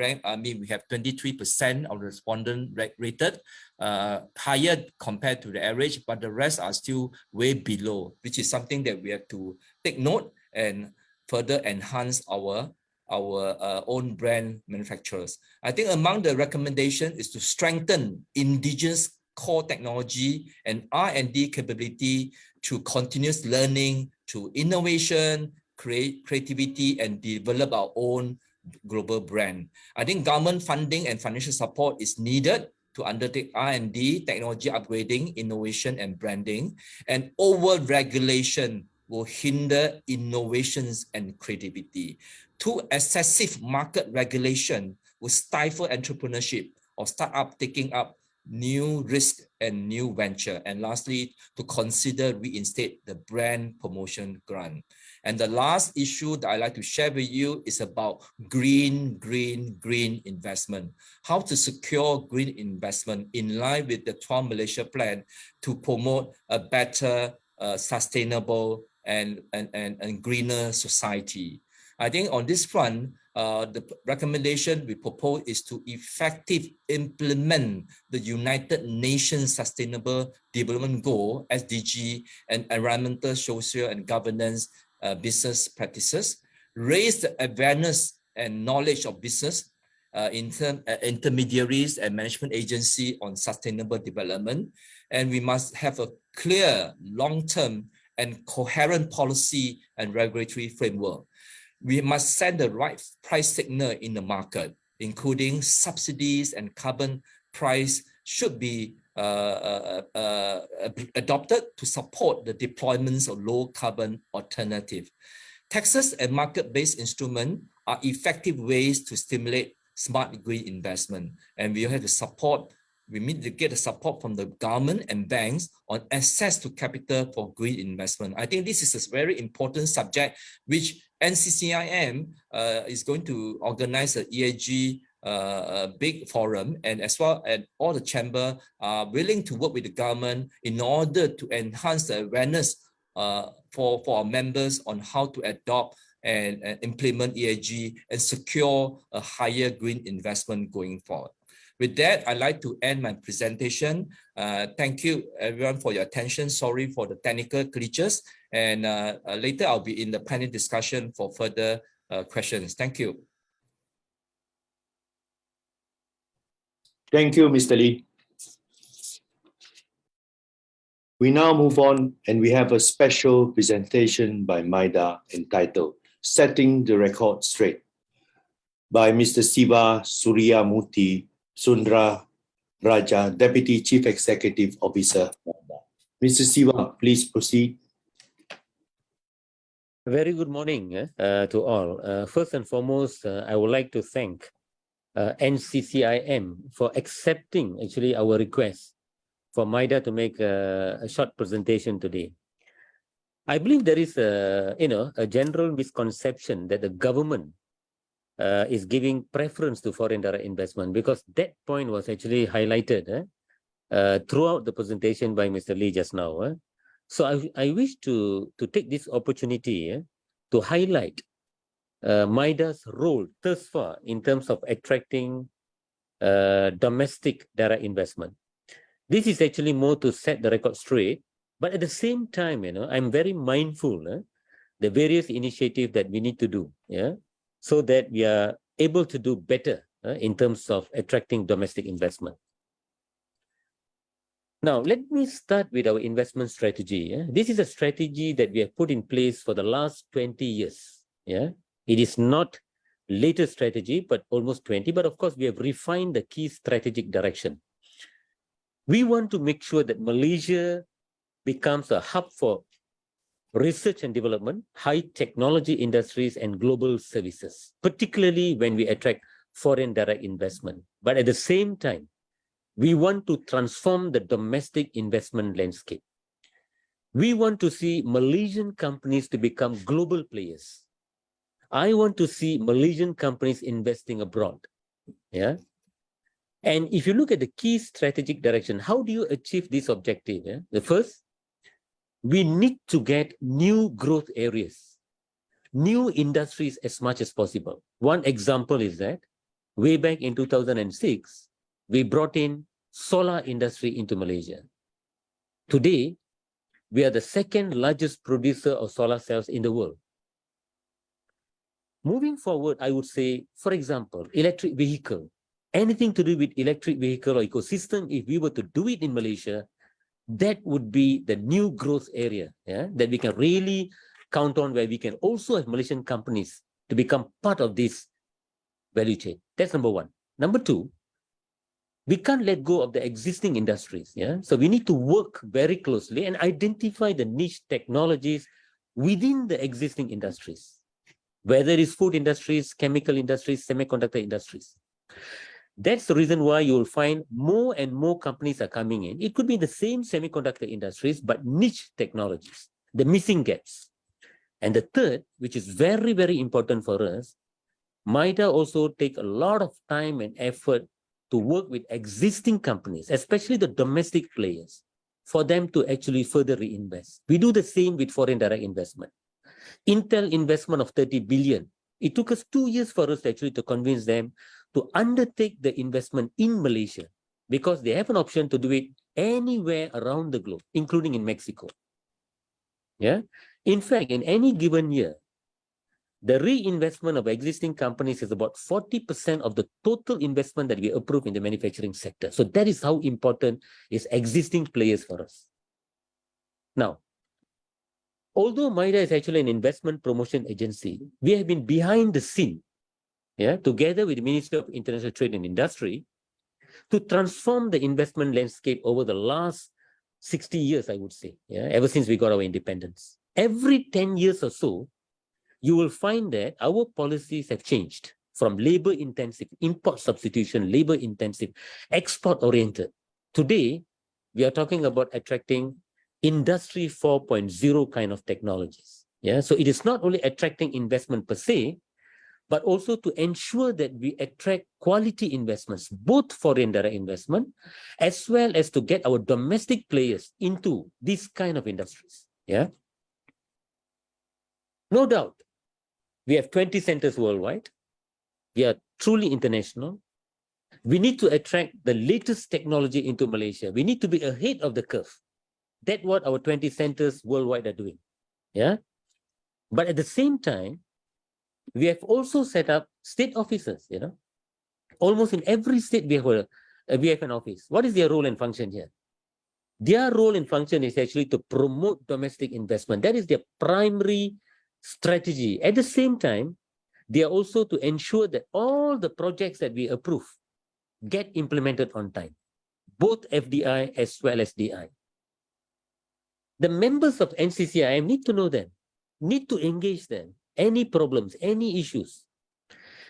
have 23% of the respondent rated, higher compared to the average, but the rest are still way below, which is something that we have to take note and further enhance our own brand manufacturers. I think among the recommendation is to strengthen indigenous core technology and R&D capability to continuous learning, to innovation, creativity, and develop our own global brand. I think government funding and financial support is needed to undertake R&D, technology upgrading, innovation, and branding. And over-regulation will hinder innovations and creativity. Too excessive market regulation will stifle entrepreneurship or startup taking up new risk and new venture. And lastly, to consider reinstate the brand promotion grant. And the last issue that I'd like to share with you is about green investment. How to secure green investment in line with the 12 Malaysia plan to promote a better, sustainable and greener society. I think on this front, the recommendation we propose is to effectively implement the United Nations Sustainable Development Goal, SDG, and environmental, social, and governance business practices, raise the awareness and knowledge of business intermediaries and management agency on sustainable development. And we must have a clear, long-term, and coherent policy and regulatory framework. We must send the right price signal in the market. including subsidies and carbon price, should be adopted to support the deployments of low carbon alternative. Taxes and market-based instruments are effective ways to stimulate smart green investment, and we have to support. We need to get the support from the government and banks on access to capital for green investment. I think this is a very important subject which NCCIM is going to organize an ESG big forum, and as well as all the chamber are willing to work with the government in order to enhance the awareness for our members on how to adopt and implement ESG and secure a higher green investment going forward. With that, I'd like to end my presentation. Thank you everyone for your attention. Sorry for the technical glitches. And later I'll be in the panel discussion for further questions. Thank you. Thank you, Mr. Lee. We now move on, and we have a special presentation by MIDA entitled Setting the Record Straight by Mr. Siva Suryamuthi Sundra Raja, Deputy Chief Executive Officer. Mr. Siva, please proceed. Very good morning to all. First and foremost, I would like to thank NCCIM for accepting actually our request for MIDA to make a short presentation today. I believe there is a general misconception that the government is giving preference to foreign direct investment, because that point was actually highlighted throughout the presentation by Mr. Lee just now. So I wish to take this opportunity to highlight MIDA's role thus far in terms of attracting domestic direct investment. This is actually more to set the record straight, but at the same time, I'm very mindful the various initiatives that we need to do, so that we are able to do better in terms of attracting domestic investment. Now, let me start with our investment strategy. This is a strategy that we have put in place for the last 20 years. It is not latest strategy, but almost 20. But of course, we have refined the key strategic direction. We want to make sure that Malaysia becomes a hub for research and development, high technology industries, and global services, particularly when we attract foreign direct investment. But at the same time, we want to transform the domestic investment landscape. We want to see Malaysian companies to become global players. I want to see Malaysian companies investing abroad. And if you look at the key strategic direction, how do you achieve this objective? The first, we need to get new growth areas, new industries as much as possible. One example is that way back in 2006, we brought in solar industry into Malaysia. Today, we are the second largest producer of solar cells in the world. Moving forward, I would say, for example, electric vehicle, anything to do with electric vehicle or ecosystem, if we were to do it in Malaysia, that would be the new growth area that we can really count on, where we can also have Malaysian companies to become part of this value chain. That's number one. Number two, we can't let go of the existing industries. So we need to work very closely and identify the niche technologies within the existing industries, whether it's food industries, chemical industries, semiconductor industries. That's the reason why you will find more and more companies are coming in. It could be the same semiconductor industries, but niche technologies, the missing gaps. And the third, which is very, very important for us, MIDA also take a lot of time and effort to work with existing companies, especially the domestic players, for them to actually further reinvest. We do the same with foreign direct investment. Intel investment of 30 billion. It took us 2 years for us actually to convince them to undertake the investment in Malaysia, because they have an option to do it anywhere around the globe, including in Mexico. In fact, in any given year, the reinvestment of existing companies is about 40% of the total investment that we approve in the manufacturing sector. So that is how important is existing players for us. Now, although MIDA is actually an investment promotion agency, we have been behind the scene together with the Ministry of International Trade and Industry, to transform the investment landscape over the last 60 years, I would say, ever since we got our independence. Every 10 years or so, you will find that our policies have changed from labor-intensive, import substitution, labor-intensive, export-oriented. Today, we are talking about attracting Industry 4.0 kind of technologies. So it is not only attracting investment per se, but also to ensure that we attract quality investments, both foreign direct investment, as well as to get our domestic players into these kind of industries. No doubt, we have 20 centers worldwide. We are truly international. We need to attract the latest technology into Malaysia. We need to be ahead of the curve. That's what our 20 centers worldwide are doing. But at the same time, we have also set up state offices. Almost in every state we have an office. What is their role and function here? Their role and function is actually to promote domestic investment. That is their primary strategy. At the same time, they are also to ensure that all the projects that we approve get implemented on time, both FDI as well as DI. The members of NCCIM need to know them, need to engage them. Any problems, any issues.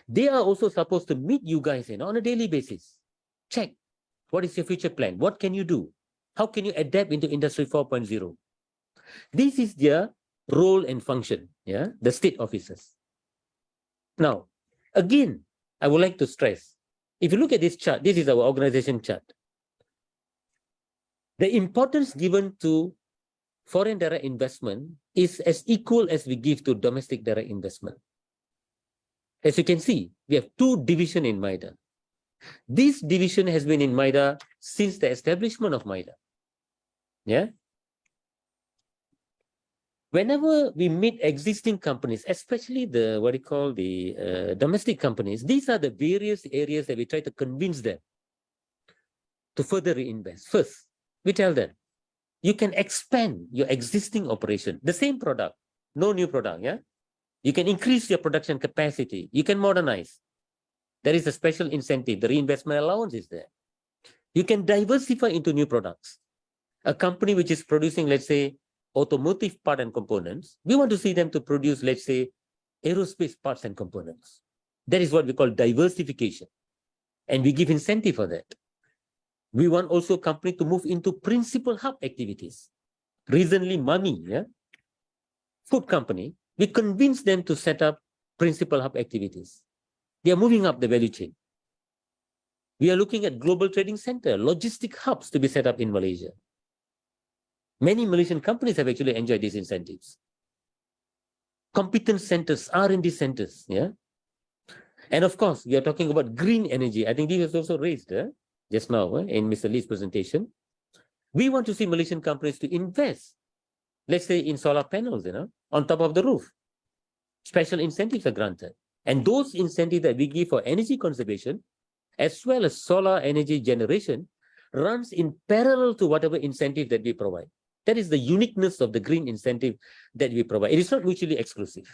They are also supposed to meet you guys on a daily basis. Check, what is your future plan? What can you do? How can you adapt into Industry 4.0? This is their role and function, the state officers. Now, again, I would like to stress, if you look at this chart, this is our organization chart. The importance given to foreign direct investment is as equal as we give to domestic direct investment. As you can see, we have two divisions in MIDA. This division has been in MIDA since the establishment of MIDA. Whenever we meet existing companies, especially the domestic companies, these are the various areas that we try to convince them to further reinvest. First, we tell them, you can expand your existing operation, the same product, no new product. You can increase your production capacity. You can modernize. There is a special incentive. The reinvestment allowance is there. You can diversify into new products. A company which is producing, let's say, automotive part and components, we want to see them to produce, let's say, aerospace parts and components. That is what we call diversification. And we give incentive for that. We want also company to move into principal hub activities. Recently, Mami, food company, we convince them to set up principal hub activities. They are moving up the value chain. We are looking at global trading center, logistic hubs to be set up in Malaysia. Many Malaysian companies have actually enjoyed these incentives. Competence centers, R&D centers, And of course, we are talking about green energy. I think this was also raised just now in Mr. Lee's presentation. We want to see Malaysian companies to invest, let's say, in solar panels, on top of the roof. Special incentives are granted. And those incentives that we give for energy conservation, as well as solar energy generation, runs in parallel to whatever incentive that we provide. That is the uniqueness of the green incentive that we provide. It is not mutually exclusive.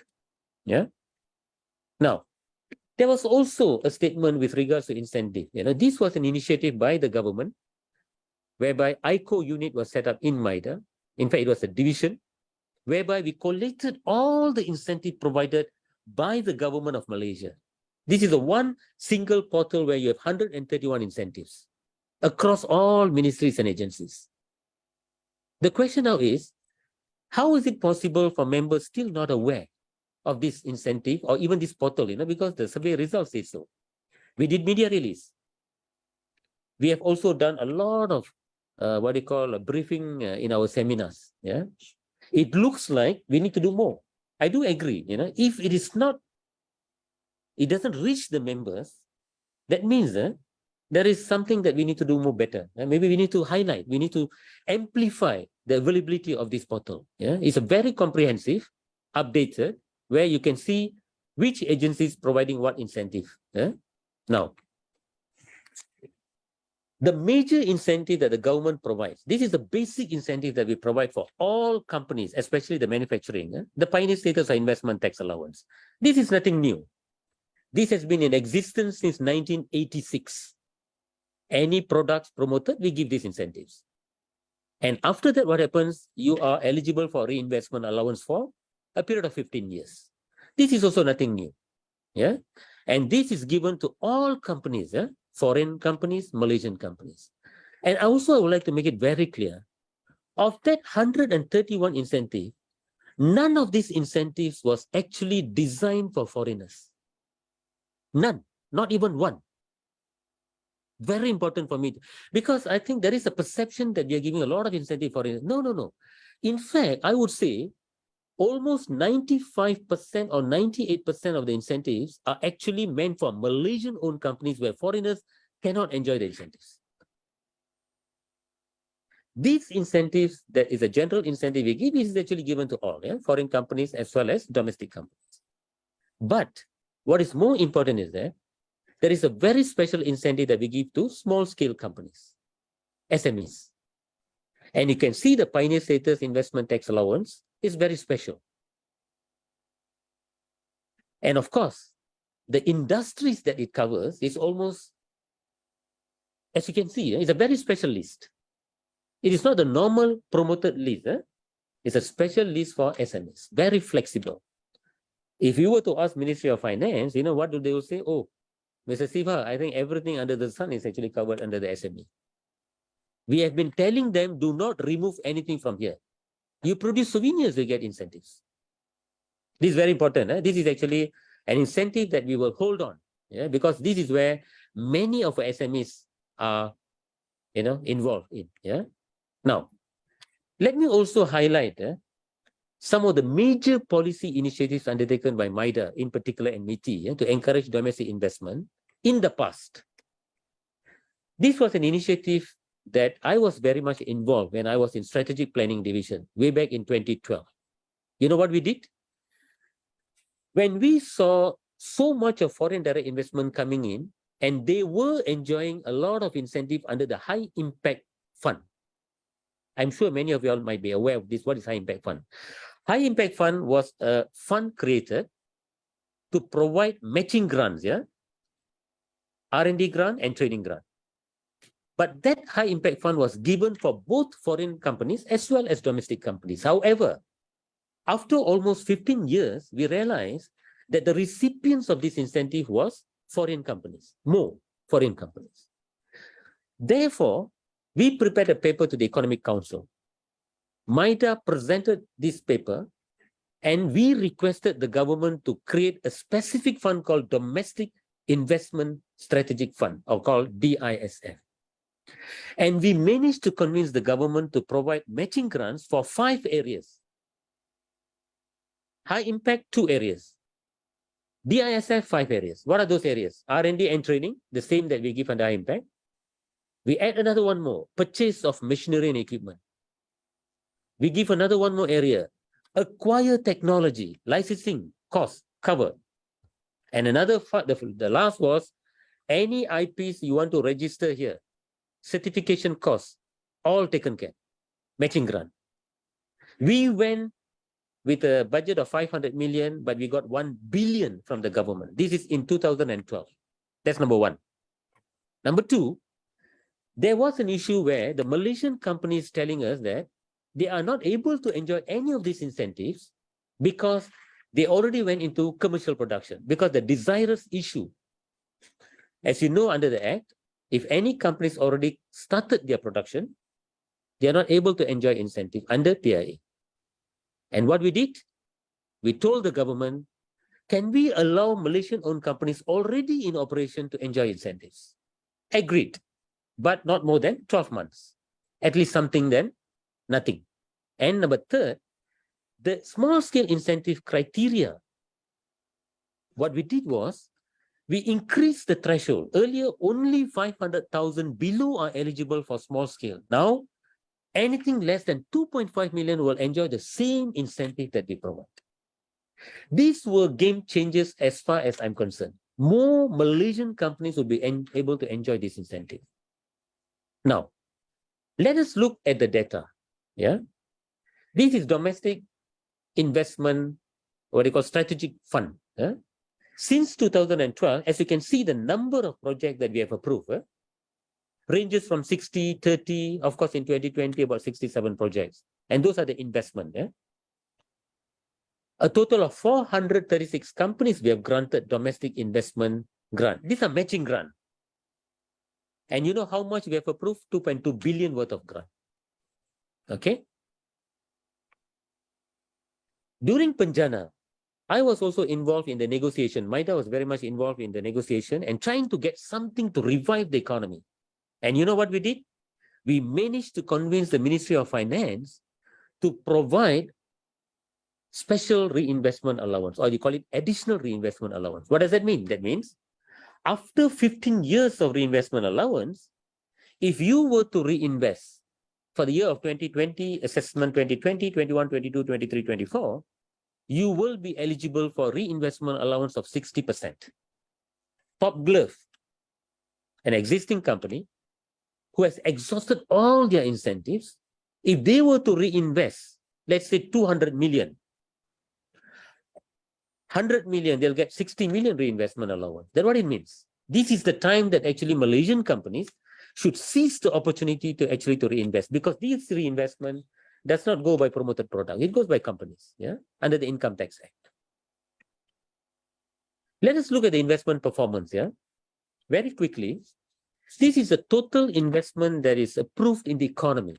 Now, there was also a statement with regards to incentive. This was an initiative by the government, whereby ICO unit was set up in MIDA. In fact, it was a division, whereby we collected all the incentive provided by the government of Malaysia. This is a one single portal where you have 131 incentives across all ministries and agencies. The question now is, how is it possible for members still not aware of this incentive or even this portal, because the survey results say so. We did media release. We have also done a lot of a briefing in our seminars. It looks like we need to do more. I do agree, if it is not, it doesn't reach the members, that means there is something that we need to do more better. Maybe we need to highlight, we need to amplify the availability of this portal. It's a very comprehensive, updated, where you can see which agency is providing what incentive. Now, the major incentive that the government provides, this is the basic incentive that we provide for all companies, especially the manufacturing, the pioneer status or investment tax allowance. This is nothing new. This has been in existence since 1986. Any products promoted, we give these incentives. And after that, what happens? You are eligible for reinvestment allowance for a period of 15 years. This is also nothing new. Yeah. And this is given to all companies, yeah? Foreign companies, Malaysian companies. And also, I would like to make it very clear, of that 131 incentive, none of these incentives was actually designed for foreigners. None, not even one. Very important for me, because I think there is a perception that we are giving a lot of incentive for it. No, no, no. In fact, I would say almost 95% or 98% of the incentives are actually meant for Malaysian-owned companies where foreigners cannot enjoy the incentives. These incentives, that is a general incentive we give, is actually given to all, yeah? Foreign companies as well as domestic companies. But what is more important is that there is a very special incentive that we give to small-scale companies, SMEs. And you can see the Pioneer Status Investment Tax Allowance is very special. And of course, the industries that it covers is almost, as you can see, it's a very special list. It is not the normal promoted list. It's a special list for SMEs, very flexible. If you were to ask Ministry of Finance, you know, what do they will say? Oh, Mr. Siva, I think everything under the sun is actually covered under the SME. We have been telling them, do not remove anything from here. You produce souvenirs, you get incentives. This is very important. This is actually an incentive that we will hold on, yeah? Because this is where many of our SMEs are, you know, involved in. Yeah. Now, let me also highlight some of the major policy initiatives undertaken by MIDA, in particular, and MITI, to encourage domestic investment in the past. This was an initiative that I was very much involved when I was in Strategic Planning Division way back in 2012. You know what we did? When we saw so much of foreign direct investment coming in, and they were enjoying a lot of incentive under the High Impact Fund. I'm sure many of you all might be aware of this. What is High Impact Fund? High Impact Fund was a fund created to provide matching grants, yeah? R&D grant and training grant. But that High Impact Fund was given for both foreign companies as well as domestic companies. However, after almost 15 years, we realized that the recipients of this incentive was foreign companies, more foreign companies. Therefore, we prepared a paper to the Economic Council. MIDA presented this paper, and we requested the government to create a specific fund called Domestic Investment Strategic Fund, or called DISF. And we managed to convince the government to provide matching grants for 5 areas. High impact, 2 areas. DISF, 5 areas. What are those areas? R&D and training, the same that we give under high impact. We add another one more, purchase of machinery and equipment. We give another one more area, acquire technology, licensing, cost, covered. And another, the last was, any IPs you want to register here, certification costs, all taken care, matching grant. We went with a budget of 500 million, but we got 1 billion from the government. This is in 2012. That's number one. Number two, there was an issue where the Malaysian company is telling us that they are not able to enjoy any of these incentives because they already went into commercial production, because the desirous issue. As you know, under the Act, if any companies already started their production, they are not able to enjoy incentive under PIA. And what we did, we told the government, can we allow Malaysian-owned companies already in operation to enjoy incentives? Agreed, but not more than 12 months. At least something then, nothing. And number third, the small-scale incentive criteria. What we did was, we increased the threshold. Earlier, only 500,000 below are eligible for small scale. Now, anything less than 2.5 million will enjoy the same incentive that we provide. These were game changers as far as I'm concerned. More Malaysian companies will be able to enjoy this incentive. Now, let us look at the data. Yeah, this is domestic investment, what they call strategic fund. Since 2012, as you can see, the number of projects that we have approved ranges from 60, 30, of course, in 2020, about 67 projects. And those are the investment. A total of 436 companies we have granted domestic investment grant. These are matching grant. And you know how much we have approved? 2.2 billion worth of grant. Okay. During Penjana, I was also involved in the negotiation. Maida was very much involved in the negotiation and trying to get something to revive the economy. And you know what we did? We managed to convince the Ministry of Finance to provide special reinvestment allowance, or you call it additional reinvestment allowance. What does that mean? That means after 15 years of reinvestment allowance, if you were to reinvest for the year of 2020, assessment 2020, 21, 22, 23, 24, you will be eligible for reinvestment allowance of 60%. Top Glove, an existing company who has exhausted all their incentives, if they were to reinvest, let's say 200 million, 100 million, they'll get 60 million reinvestment allowance. That's what it means. This is the time that actually Malaysian companies should seize the opportunity to actually to reinvest, because this reinvestment does not go by promoted product. It goes by companies, under the Income Tax Act. Let us look at the investment performance, very quickly. This is the total investment that is approved in the economy,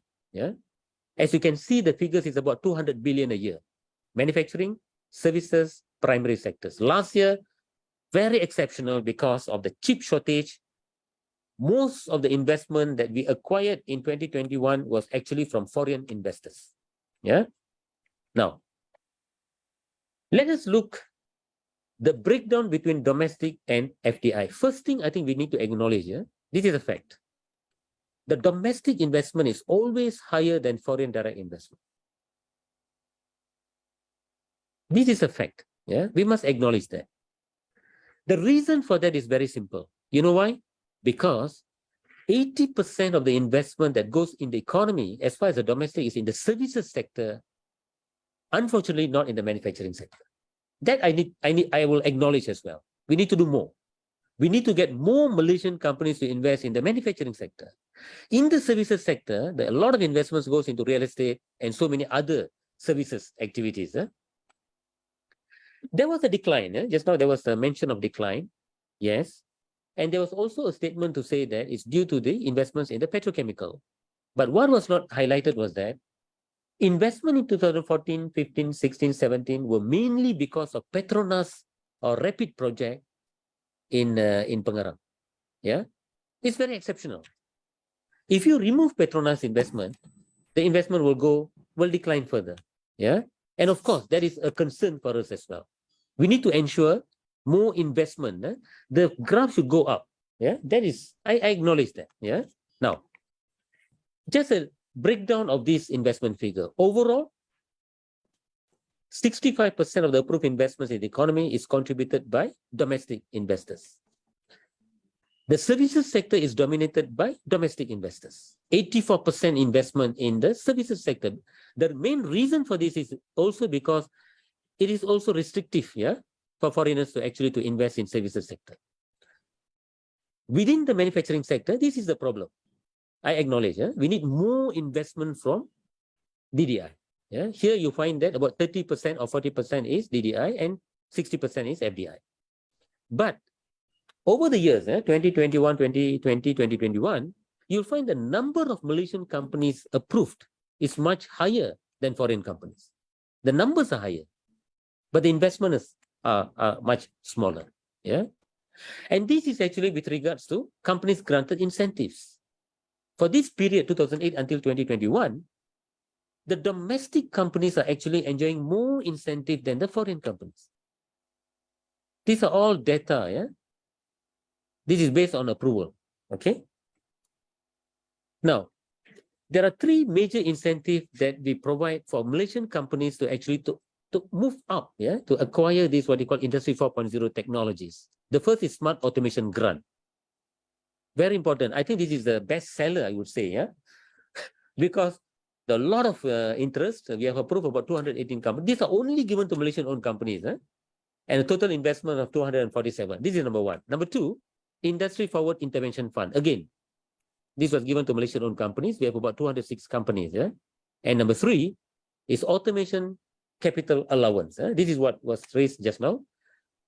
As you can see, the figures is about 200 billion a year. Manufacturing, services, primary sectors. Last year, very exceptional because of the chip shortage. Most of the investment that we acquired in 2021 was actually from foreign investors. Now, let us look the breakdown between domestic and FDI. First thing I think we need to acknowledge, this is a fact. The domestic investment is always higher than foreign direct investment. This is a fact. We must acknowledge that. The reason for that is very simple. You know why? Because 80% of the investment that goes in the economy, as far as the domestic, is in the services sector, unfortunately not in the manufacturing sector. That I will acknowledge as well. We need to do more. We need to get more Malaysian companies to invest in the manufacturing sector. In the services sector, a lot of investments goes into real estate and so many other services activities. There was a decline. Just now there was a mention of decline. Yes. And there was also a statement to say that it's due to the investments in the petrochemical. But what was not highlighted was that investment in 2014, 15, 16, 17 were mainly because of Petronas or Rapid project in Pengerang. It's very exceptional. If you remove Petronas investment, the investment will decline further. And of course, that is a concern for us as well. We need to ensure more investment. The graph should go up. That is, I acknowledge that. Now, just a breakdown of this investment figure. Overall, 65% of the approved investments in the economy is contributed by domestic investors. The services sector is dominated by domestic investors. 84% investment in the services sector. The main reason for this is also because it is also restrictive, for foreigners to actually to invest in services sector. Within the manufacturing sector, this is the problem. I acknowledge, we need more investment from DDI. Here you find that about 30% or 40% is DDI and 60% is FDI. But over the years, 2021, 2020, 2021, you'll find the number of Malaysian companies approved is much higher than foreign companies. The numbers are higher, but the investments are much smaller. And this is actually with regards to companies granted incentives. For this period, 2008 until 2021, the domestic companies are actually enjoying more incentive than the foreign companies. These are all data. This is based on approval. Okay. Now, there are three major incentives that we provide for Malaysian companies to actually to move up, to acquire this what we call Industry 4.0 technologies. The first is Smart Automation Grant. Very important. I think this is the best seller, I would say, because a lot of interest. We have approved about 218 companies. These are only given to Malaysian-owned companies. and a total investment of 247. This is number one. Number two, Industry Forward Intervention Fund. Again, this was given to Malaysian-owned companies. We have about 206 companies. Yeah? And number three is Automation Capital Allowance. This is what was raised just now.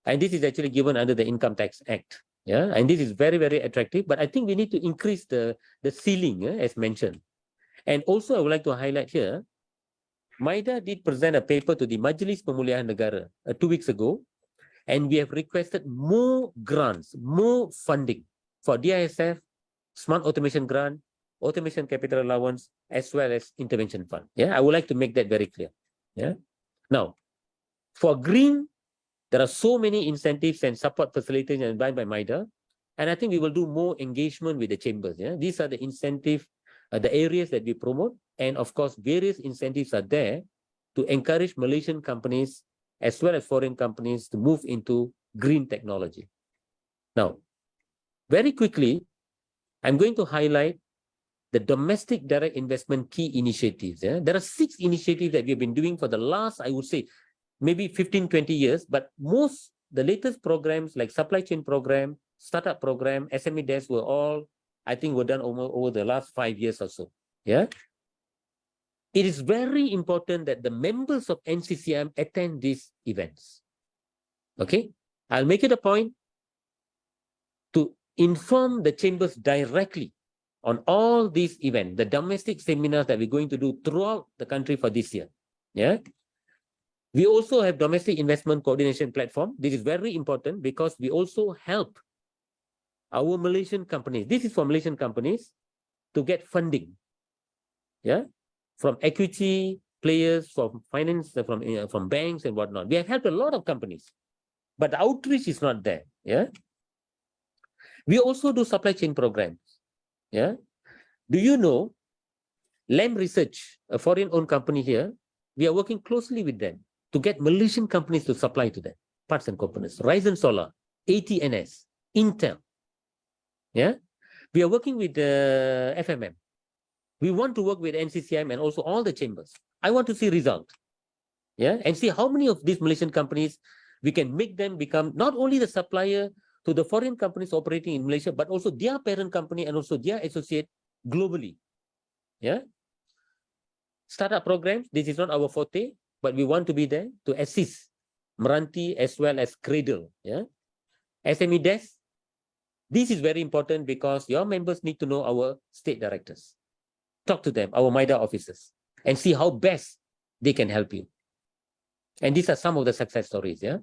And this is actually given under the Income Tax Act. Yeah, and this is very, very attractive. But I think we need to increase the ceiling, as mentioned. And also, I would like to highlight here, MIDA did present a paper to the Majlis Pemulihan Negara 2 weeks ago, and we have requested more grants, more funding for DISF, Smart Automation Grant, Automation Capital Allowance, as well as Intervention Fund. Yeah, I would like to make that very clear. Yeah. Now, for green, there are so many incentives and support facilities and by MIDA, and I think we will do more engagement with the chambers. Yeah, these are the incentive, the areas that we promote, and of course, various incentives are there to encourage Malaysian companies as well as foreign companies to move into green technology. Now, very quickly, I'm going to highlight the domestic direct investment key initiatives. Yeah? There are 6 initiatives that we've been doing for the last, I would say, maybe 15, 20 years, but the latest programs like supply chain program, startup program, SME desk were all, I think, were done over the last 5 years or so. Yeah. It is very important that the members of NCCIM attend these events. Okay. I'll make it a point to inform the chambers directly on all these events, the domestic seminars that we're going to do throughout the country for this year. Yeah. We also have domestic investment coordination platform. This is very important because we also help our Malaysian companies. This is for Malaysian companies to get funding. Yeah, from equity players, from finance, from banks and whatnot. We have helped a lot of companies, but the outreach is not there. Yeah, we also do supply chain programs. Yeah, do you know LAM Research, a foreign-owned company here? We are working closely with them to get Malaysian companies to supply to them parts and components. Ryzen Solar, ATNS, Intel. Yeah, we are working with the FMM. We want to work with NCCIM and also all the chambers. I want to see results. Yeah, and see how many of these Malaysian companies we can make them become not only the supplier to the foreign companies operating in Malaysia, but also their parent company and also their associate globally. Yeah. Startup programs, this is not our forte, but we want to be there to assist Meranti as well as Cradle. Yeah. SME desk, this is very important because your members need to know our state directors. Talk to them, our MIDA officers, and see how best they can help you. And these are some of the success stories. Yeah.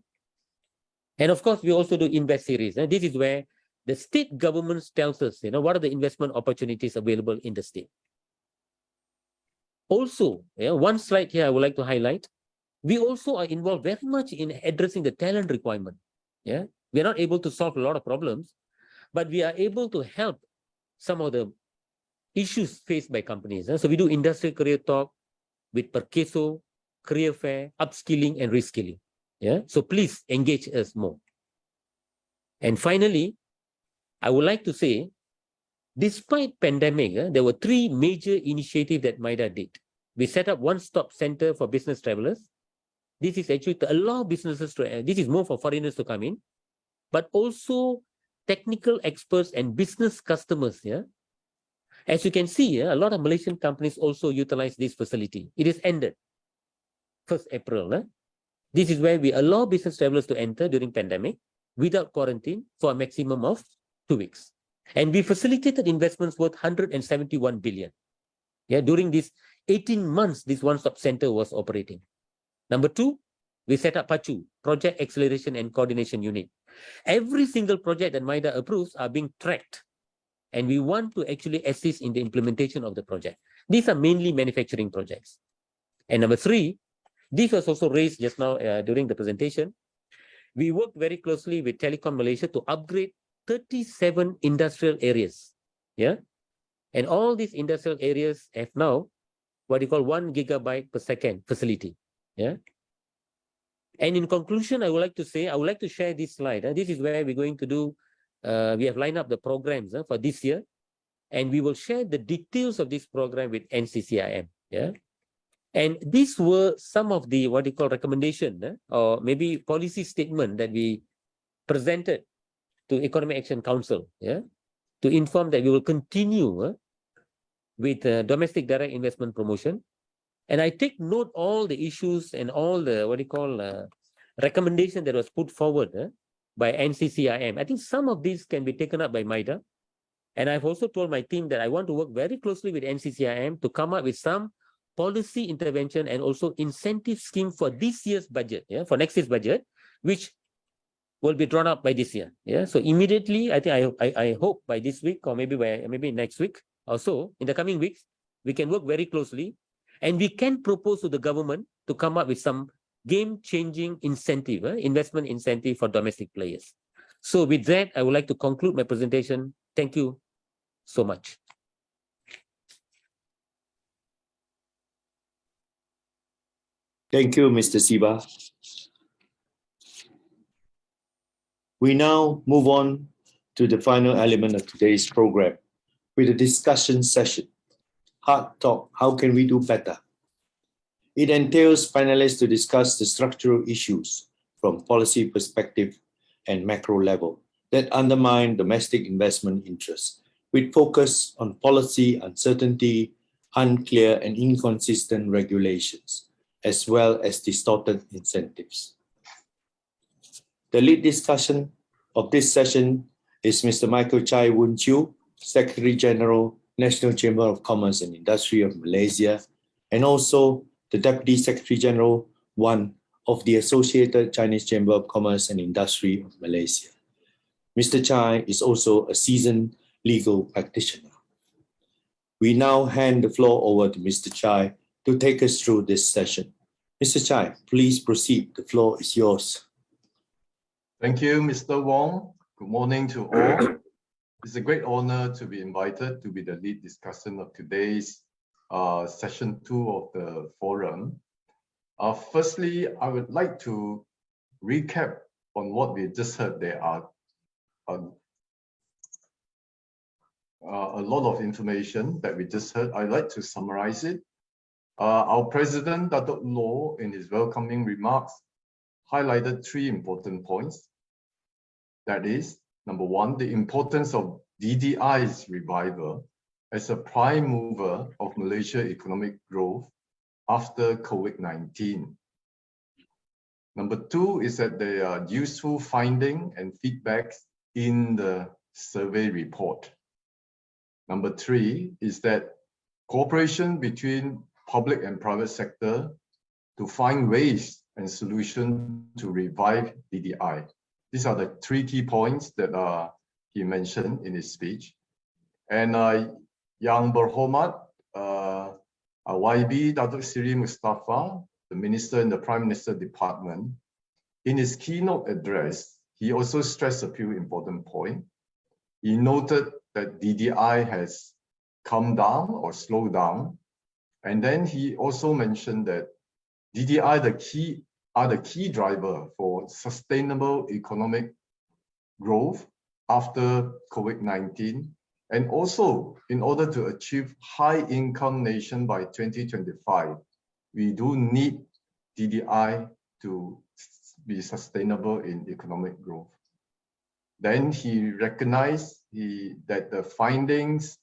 And of course, we also do Invest series. And this is where the state governments tells us, what are the investment opportunities available in the state. Also, one slide here I would like to highlight. We also are involved very much in addressing the talent requirement. Yeah, we are not able to solve a lot of problems, but we are able to help some of the issues faced by companies. So we do industry career talk with Perkeso, career fair, upskilling and reskilling. Yeah, so please engage us more. And finally, I would like to say, despite pandemic, there were 3 major initiatives that MIDA did. We set up one-stop center for business travelers. This is actually to allow businesses to, this is more for foreigners to come in, but also technical experts and business customers. Yeah. As you can see, a lot of Malaysian companies also utilize this facility. It is ended 1st April. This is where we allow business travelers to enter during pandemic without quarantine for a maximum of 2 weeks. And we facilitated investments worth 171 billion. Yeah, during these 18 months, this one-stop center was operating. Number 2, we set up PACU, Project Acceleration and Coordination Unit. Every single project that MIDA approves are being tracked. And we want to actually assist in the implementation of the project. These are mainly manufacturing projects. And number 3, this was also raised just now during the presentation. We work very closely with Telecom Malaysia to upgrade 37 industrial areas. Yeah. And all these industrial areas have now what you call 1 gigabyte per second facility. Yeah. And in conclusion, I would like to say, I would like to share this slide. This is where we're going to do, we have lined up the programs for this year, and we will share the details of this program with NCCIM. Yeah. And these were some of the what you call recommendation or maybe policy statement that we presented to Economic Action Council, to inform that we will continue with domestic direct investment promotion. And I take note all the issues and all the what you call recommendation that was put forward by NCCIM. I think some of these can be taken up by MIDA. And I've also told my team that I want to work very closely with NCCIM to come up with some policy intervention and also incentive scheme for this year's budget, for next year's budget, which will be drawn up by this year. So immediately, I think I hope by this week or maybe next week or so, in the coming weeks, we can work very closely and we can propose to the government to come up with some game-changing incentive, investment incentive for domestic players. So with that, I would like to conclude my presentation. Thank you so much. Thank you, Mr. Siva. We now move on to the final element of today's program with a discussion session. Hard Talk, how can we do better? It entails panelists to discuss the structural issues from policy perspective and macro level that undermine domestic investment interests, with focus on policy uncertainty, unclear and inconsistent regulations, as well as distorted incentives. The lead discussion of this session is Mr. Michael Chai Woon Chew, Secretary General, National Chamber of Commerce and Industry of Malaysia, and also the Deputy Secretary General, one of the Associated Chinese Chamber of Commerce and Industry of Malaysia. Mr. Chai is also a seasoned legal practitioner. We now hand the floor over to Mr. Chai to take us through this session. Mr. Chai, please proceed. The floor is yours. Thank you, Mr. Wong. Good morning to all. It's a great honor to be invited to be the lead discussant of today's session 2 of the forum. Firstly, I would like to recap on what we just heard. There are a lot of information that we just heard. I'd like to summarize it. Our President, Datuk Loh, in his welcoming remarks, highlighted 3 important points. That is, number 1, the importance of DDI's revival as a prime mover of Malaysia economic growth after COVID-19. Number 2 is that there are useful findings and feedbacks in the survey report. Number 3 is that cooperation between public and private sector to find ways and solutions to revive DDI. These are the 3 key points that he mentioned in his speech. And Yang Berhormat YB Datuk Seri Mustafa, the Minister in the Prime Minister Department, in his keynote address, he also stressed a few important points. He noted that DDI has come down or slowed down. And then he also mentioned that DDI are the key driver for sustainable economic growth after COVID-19. And also, in order to achieve high-income nation by 2025, we do need DDI to be sustainable in economic growth. Then he recognized that the findings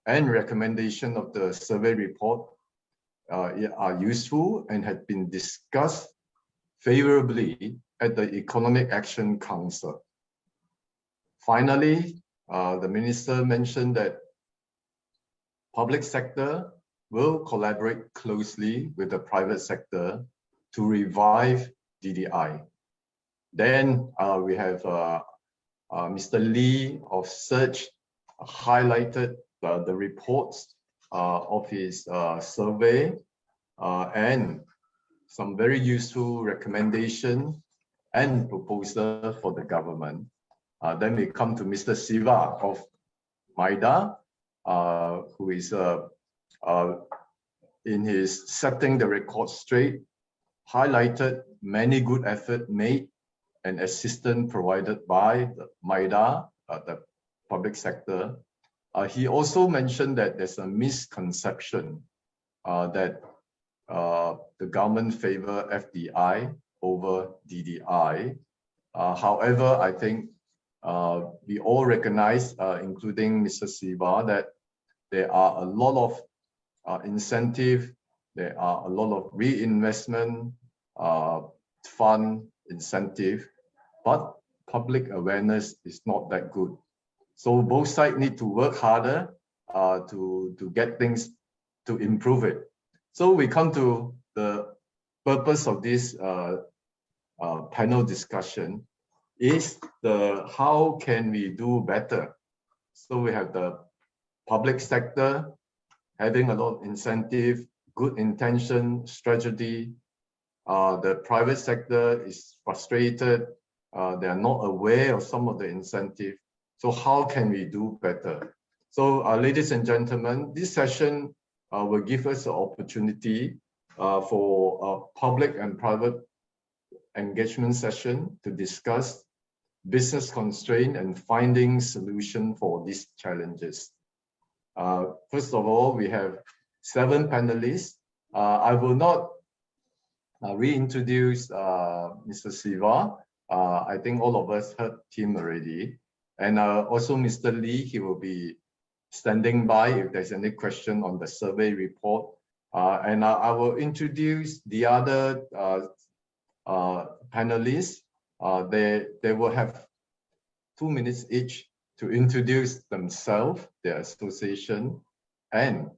and recommendation of the survey report are useful and had been discussed favorably at the Economic Action Council. Finally, the minister mentioned that public sector will collaborate closely with the private sector to revive DDI. Then we have Mr. Lee of Search highlighted the reports of his survey and some very useful recommendation and proposal for the government. Then we come to Mr. Siva of MIDA, who is in his setting the record straight, highlighted many good efforts made and assistance provided by the MIDA, the public sector. He also mentioned that there's a misconception that the government favor FDI over DDI. However, I think we all recognize, including Mr. Siva, that there are a lot of incentive, there are a lot of reinvestment fund incentive, but public awareness is not that good. So both sides need to work harder to get things to improve it. So we come to the purpose of this panel discussion is how can we do better? So we have the public sector having a lot of incentive, good intention, strategy. The private sector is frustrated. They are not aware of some of the incentive. So how can we do better? So ladies and gentlemen, this session will give us an opportunity for a public and private engagement session to discuss business constraint and finding solution for these challenges. First of all, we have 7 panelists. I will not reintroduce Mr. Siva. I think all of us heard him already. And also Mr. Lee, he will be standing by if there's any question on the survey report. And I will introduce the other panelists. They will have 2 minutes each to introduce themselves, their association, and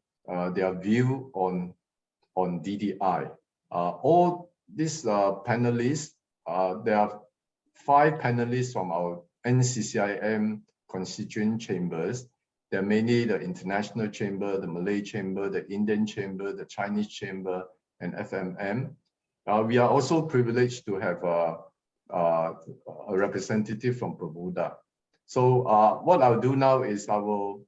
their view on DDI. All these panelists, there are 5 panelists from our NCCIM constituent chambers. They're mainly the International Chamber, the Malay Chamber, the Indian Chamber, the Chinese Chamber, and FMM. We are also privileged to have a representative from Bermuda. So what I'll do now is I will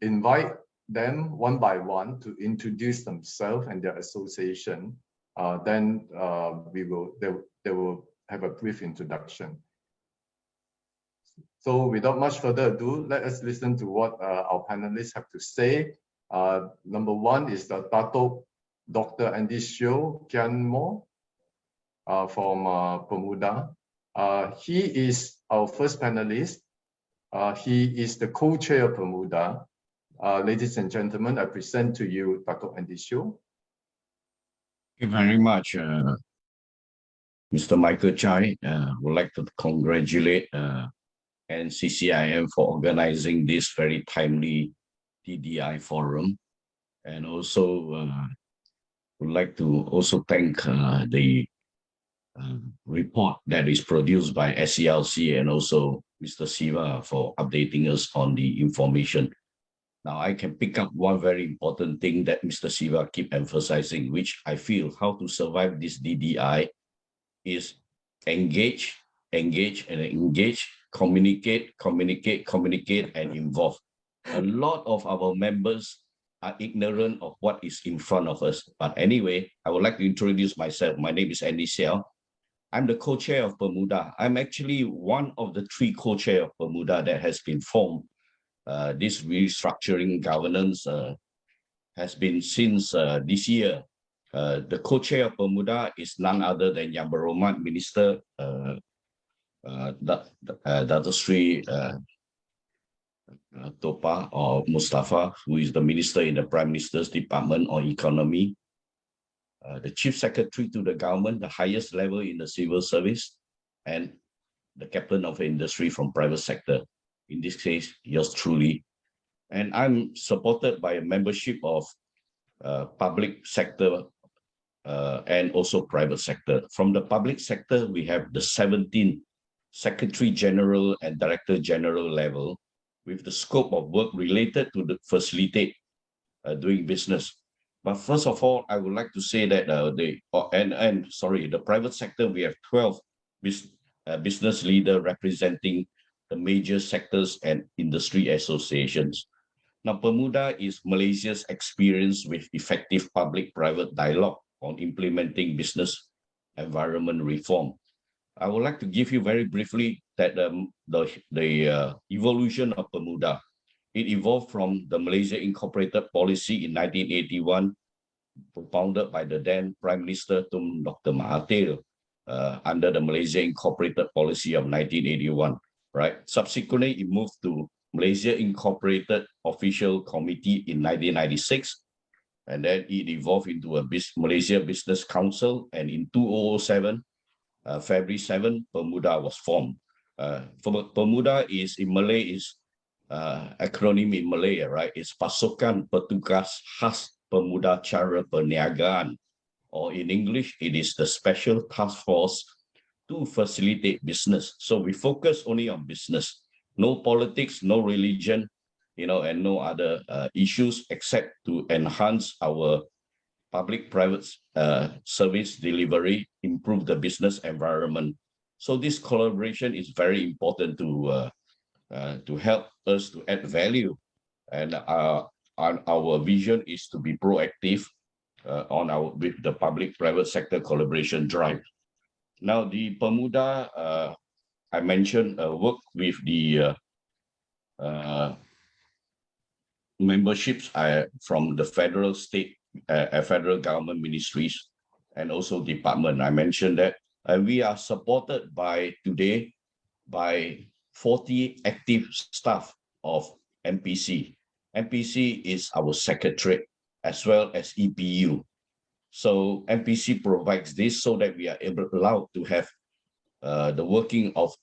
invite them one by one to introduce themselves and their association. Then they will have a brief introduction. So without much further ado, let us listen to what our panelists have to say. Number 1 is the Dato' Dr. Andisio Kianmo from Bermuda. He is our first panelist. He is the co-chair of Bermuda. Ladies and gentlemen, I present to you Dato' Andisio. Thank you very much, Mr. Michael Chai. Would like to congratulate NCCIM for organizing this very timely DDI forum, and also would like to also thank the report that is produced by SCLC and also Mr. Siva for updating us on the information. Now I can pick up one very important thing that Mr. Siva keep emphasizing, which I feel how to survive this DDI is engage, communicate, and involve. A lot of our members are ignorant of what is in front of us. But anyway, I would like to introduce myself. My name is Andy Siao. I'm the co-chair of Bermuda. I'm actually one of the 3 co-chair of Bermuda that has been formed. This restructuring governance has been since this year. The co-chair of Bermuda is none other than Yang Berhormat Minister Dato' Sri Topa or Mustafa, who is the minister in the Prime Minister's Department on Economy, the Chief Secretary to the government, the highest level in the civil service, and the captain of industry from private sector. In this case, yours truly. And I'm supported by a membership of public sector and also private sector. From the public sector, we have the 17 Secretary General and Director General level with the scope of work related to the facilitate doing business. But first of all, I would like to say that the private sector, we have 12 business leaders representing the major sectors and industry associations. Now, Bermuda is Malaysia's experience with effective public-private dialogue on implementing business environment reform. I would like to give you very briefly that the evolution of Bermuda. It evolved from the Malaysia Incorporated policy in 1981 propounded by the then Prime Minister Tun Dr. Mahathir under the Malaysia Incorporated policy of 1981, right? Subsequently, it moved to Malaysia Incorporated Official Committee in 1996, and then it evolved into a Malaysia Business Council, and in 2007, February 7, Pemuda was formed. Pemuda is in Malay, is acronym in Malay, right? It's Pasukan Petugas Khas Pemuda Cara Perniagaan, or in English, it is the Special Task Force to facilitate business. So we focus only on business, no politics, no religion, and no other issues except to enhance our public-private service delivery, improve the business environment. So this collaboration is very important to help us to add value, and our vision is to be proactive with the public-private sector collaboration drive. Now, the Pemuda, I mentioned, work with the memberships from the federal, state, federal government ministries, and also department. I mentioned that we are supported today by 40 active staff of MPC. MPC is our secretariat as well as EPU. So MPC provides this so that we are allowed to have the working of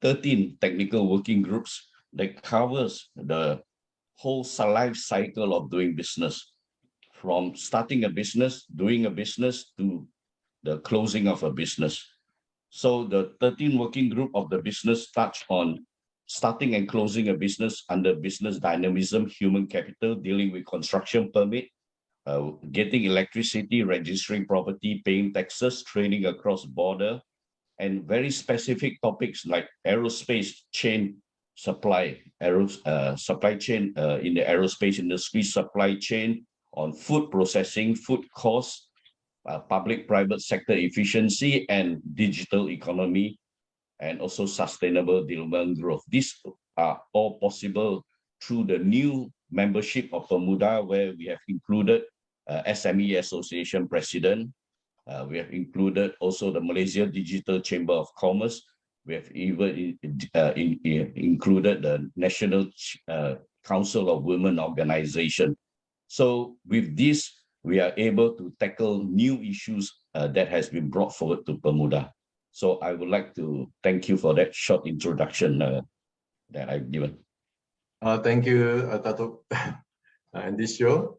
13 technical working groups that covers the whole life cycle of doing business, from starting a business, doing a business, to the closing of a business. So the 13 working group of the business touch on starting and closing a business under business dynamism, human capital, dealing with construction permit, getting electricity, registering property, paying taxes, trading across border, and very specific topics like aerospace chain supply, supply chain in the aerospace industry, supply chain on food processing, food costs, public-private sector efficiency, and digital economy, and also sustainable development growth. These are all possible through the new membership of Pemuda, where we have included SME Association President. We have included also the Malaysia Digital Chamber of Commerce. We have even included the National Council of Women Organization. So with this, we are able to tackle new issues that has been brought forward to Pemuda. So I would like to thank you for that short introduction that I've given. Thank you, Dato' Andisyo.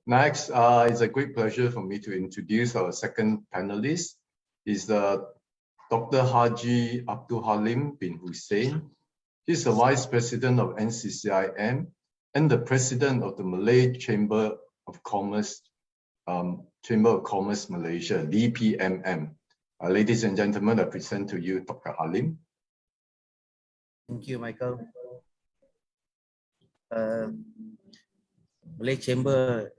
Next, it's a great pleasure for me to introduce our second panelist. Is Dr. Haji Abdul Halim bin Hussein. He's the Vice President of NCCIM and the President of the Malay Chamber of Commerce, Malaysia, DPMM. Ladies and gentlemen, I present to you Dr. Halim. Thank you, Michael. Malay Chamber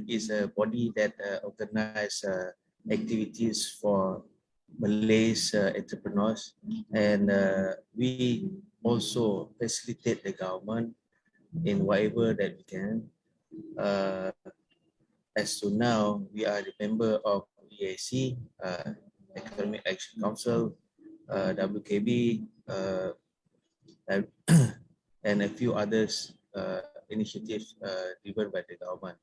is a body that organizes activities for Malay's entrepreneurs, and we also facilitate the government in whatever that we can. As to now, we are the member of EAC, Economic Action Council, WKB, and a few others initiatives driven by the government.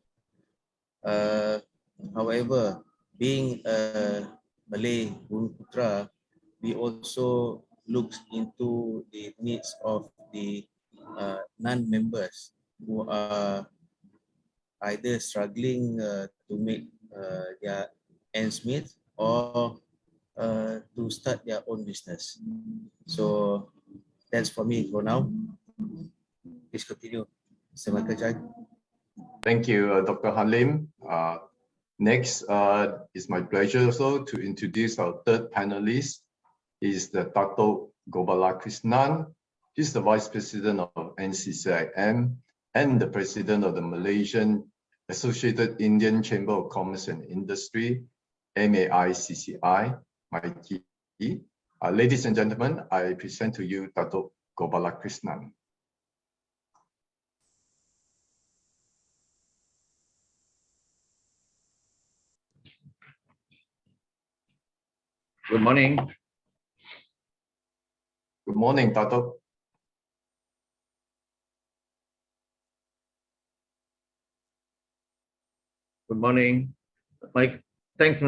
However, being a Malay Bumiputera, we also look into the needs of the non-members who are either struggling to make their ends meet or to start their own business. So that's for me for now. Please continue, Mr. Michael Chai. Thank you, Dr. Halim. Next, it's my pleasure also to introduce our third panelist. Is the Dato' Gopalakrishnan. He's the Vice President of NCCIM and the President of the Malaysian Associated Indian Chamber of Commerce and Industry, MAICCI, MAICI. Ladies and gentlemen, I present to you Dato' Gopalakrishnan. Good morning. Good morning, Dato'. Good morning. Mike, thanks.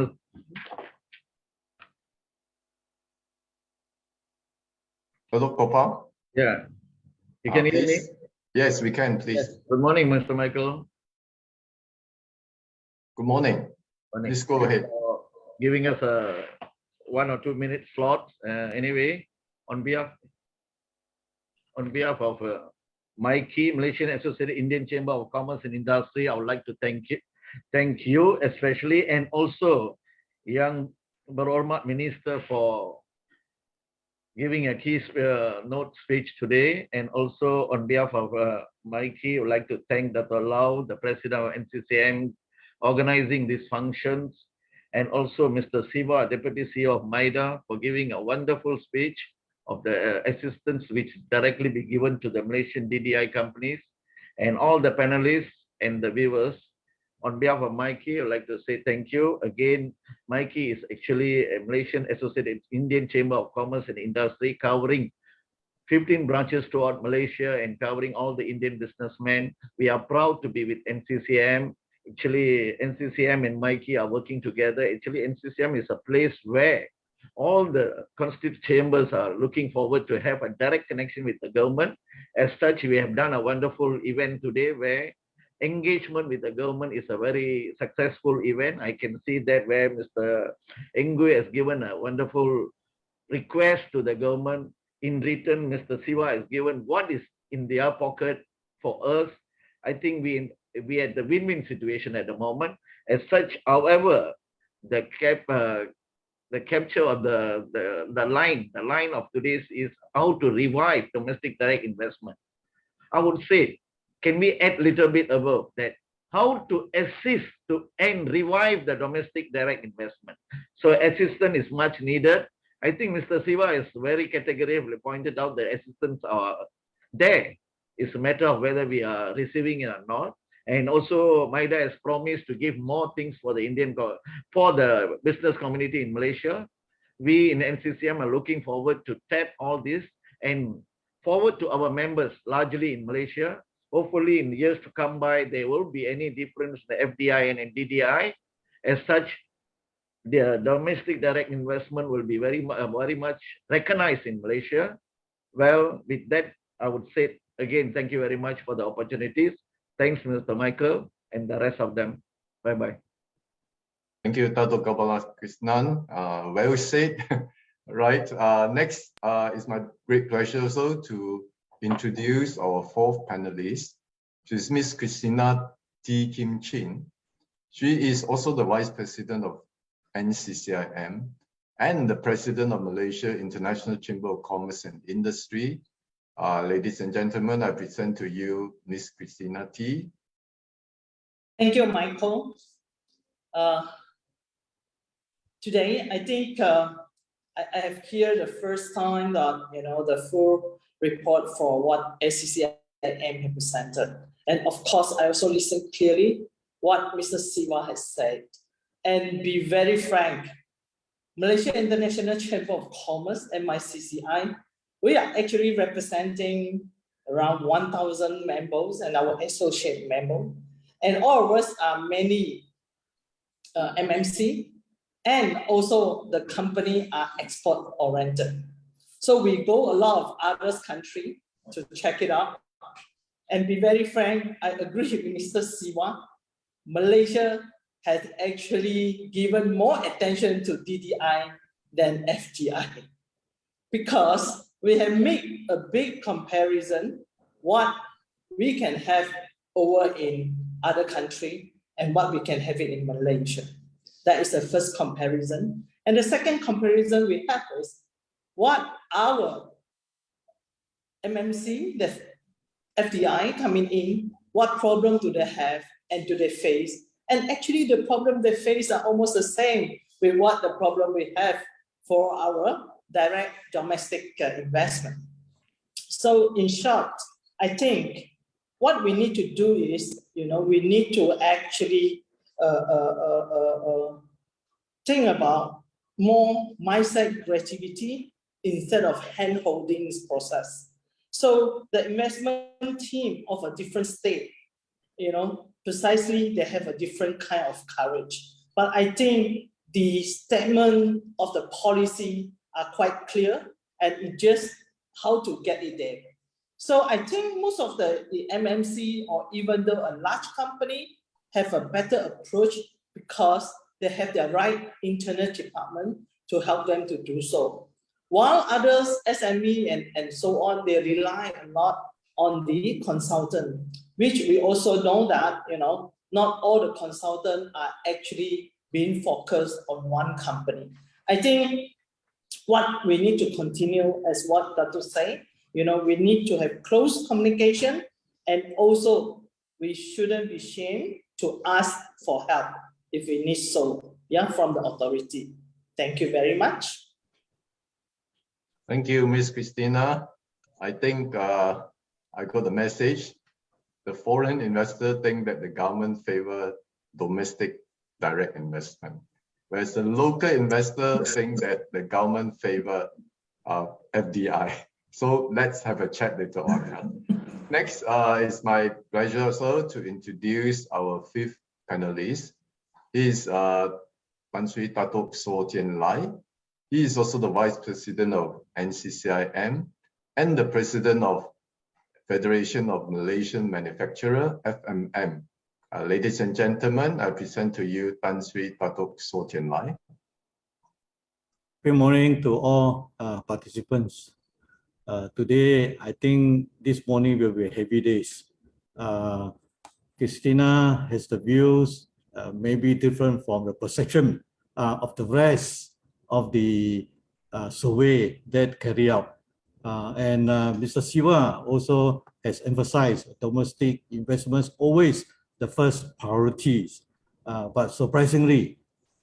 Dato' Gopal? Yeah. You can hear me? Please. Yes, we can, please. Yes. Good morning, Mr. Michael. Good morning. Morning. Please go ahead. For giving us a 1 or 2 minute slot. Anyway, on behalf of MIKI, Malaysian Associated Indian Chamber of Commerce and Industry, I would like to thank you especially, and also Yang Berhormat Minister for giving a key note speech today. And also on behalf of MIKI, I would like to thank Dr. Lau, the President of NCCM, organizing these functions, and also Mr. Siva, Deputy CEO of MIDA, for giving a wonderful speech of the assistance which directly be given to the Malaysian DDI companies, and all the panelists and the viewers. On behalf of MIKI, I'd like to say thank you. Again, MIKI is actually a Malaysian Associated Indian Chamber of Commerce and Industry, covering 15 branches throughout Malaysia and covering all the Indian businessmen. We are proud to be with NCCM. Actually, NCCM and MIKI are working together. Actually, NCCM is a place where all the constituent chambers are looking forward to have a direct connection with the government. As such, we have done a wonderful event today where engagement with the government is a very successful event. I can see that where Mr. Engui has given a wonderful request to the government. In return, Mr. Siva has given what is in their pocket for us. I think we at the win-win situation at the moment. As such, however, the capture of the line of today's is how to revive domestic direct investment. I would say, can we add a little bit above that? How to assist to and revive the domestic direct investment. So assistance is much needed. I think Mr. Siva is very categorically pointed out the assistance are there. It's a matter of whether we are receiving it or not. And also, MIDA has promised to give more things for the business community in Malaysia. We in NCCM are looking forward to tap all this and forward to our members, largely in Malaysia. Hopefully, in years to come by, there won't be any difference in the FDI and DDI. As such, the domestic direct investment will be very much recognized in Malaysia. Well, with that, I would say again, thank you very much for the opportunities. Thanks, Mr. Michael, and the rest of them. Bye-bye. Thank you, Dato' Gopala Krishnan. Well said. Right. Next, it's my great pleasure also to introduce our fourth panelist. She is Ms. Christina T. Kim Chin. She is also the Vice President of NCCIM and the President of Malaysia International Chamber of Commerce and Industry. Ladies and gentlemen, I present to you Ms. Christina T. Thank you, Michael. Today, I think I have here the first time that the full report for what NCCIM have presented, and of course, I also listened clearly what Mr. Siva has said, and be very frank. Malaysia International Chamber of Commerce, MICCI, we are actually representing around 1,000 members and our associate members. And all of us are many MMC, and also the company are export oriented. So we go a lot of other countries to check it out. And be very frank, I agree with Mr. Siva. Malaysia has actually given more attention to DDI than FDI, because we have made a big comparison what we can have over in other countries and what we can have it in Malaysia. That is the first comparison. And the second comparison we have is what our MMC, the FDI coming in, what problem do they have and do they face? And actually the problem they face are almost the same with what the problem we have for our direct domestic investment. So in short, I think what we need to do is, we need to actually think about more mindset creativity instead of hand-holding this process. So the investment team of a different state, precisely they have a different kind of courage. But I think the statement of the policy are quite clear, and it's just how to get it there. So I think most of the MNC or even though a large company have a better approach because they have their right internal department to help them to do so. While others, SME and so on, they rely a lot on the consultant, which we also know that, not all the consultants are actually being focused on one company. I think what we need to continue, as what Dr. say, we need to have close communication, and also we shouldn't be ashamed to ask for help if we need so, from the authority. Thank you very much. Thank you, Ms. Christina. I think I got the message. The foreign investor think that the government favor domestic direct investment, whereas the local investor think that the government favor FDI. So let's have a chat later on. Next, it's my pleasure also to introduce our fifth panelist. He is Tan Sri Datuk So Tien Lai. He is also the Vice President of NCCIM and the President of Federation of Malaysian Manufacturer, FMM. Ladies and gentlemen, I present to you Tan Sri Datuk So Tien Lai. Good morning to all participants. Today, I think this morning will be a heavy days. Christina has the views maybe different from the perception of the rest of the survey that carry out. And Mr. Siva also has emphasized domestic investments always the first priorities. But surprisingly,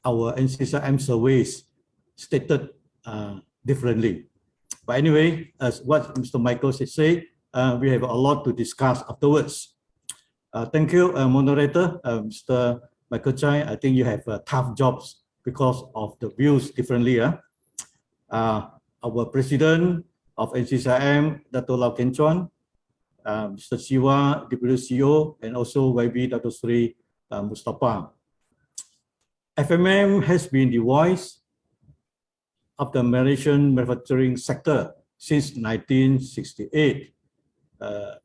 our NCCIM surveys stated differently. But anyway, as what Mr. Michael said, we have a lot to discuss afterwards. Thank you, moderator, Mr. Michael Chai. I think you have tough jobs because of the views differently. Our president of NCCIM, Dr. Lau Kian Chuan, Mr. Siwa, Deputy CEO, and also YB Dr. Sri Mustafa. FMM has been the voice of the Malaysian manufacturing sector since 1968.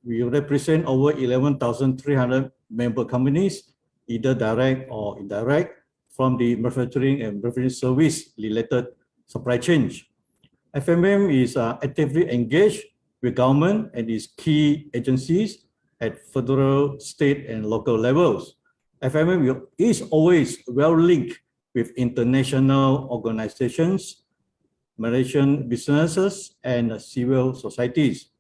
We represent over 11,300 member companies, either direct or indirect, from the manufacturing and manufacturing service related supply chain. FMM is actively engaged with government and its key agencies at federal, state, and local levels. FMM is always well linked with international organizations, Malaysian businesses, and civil societies.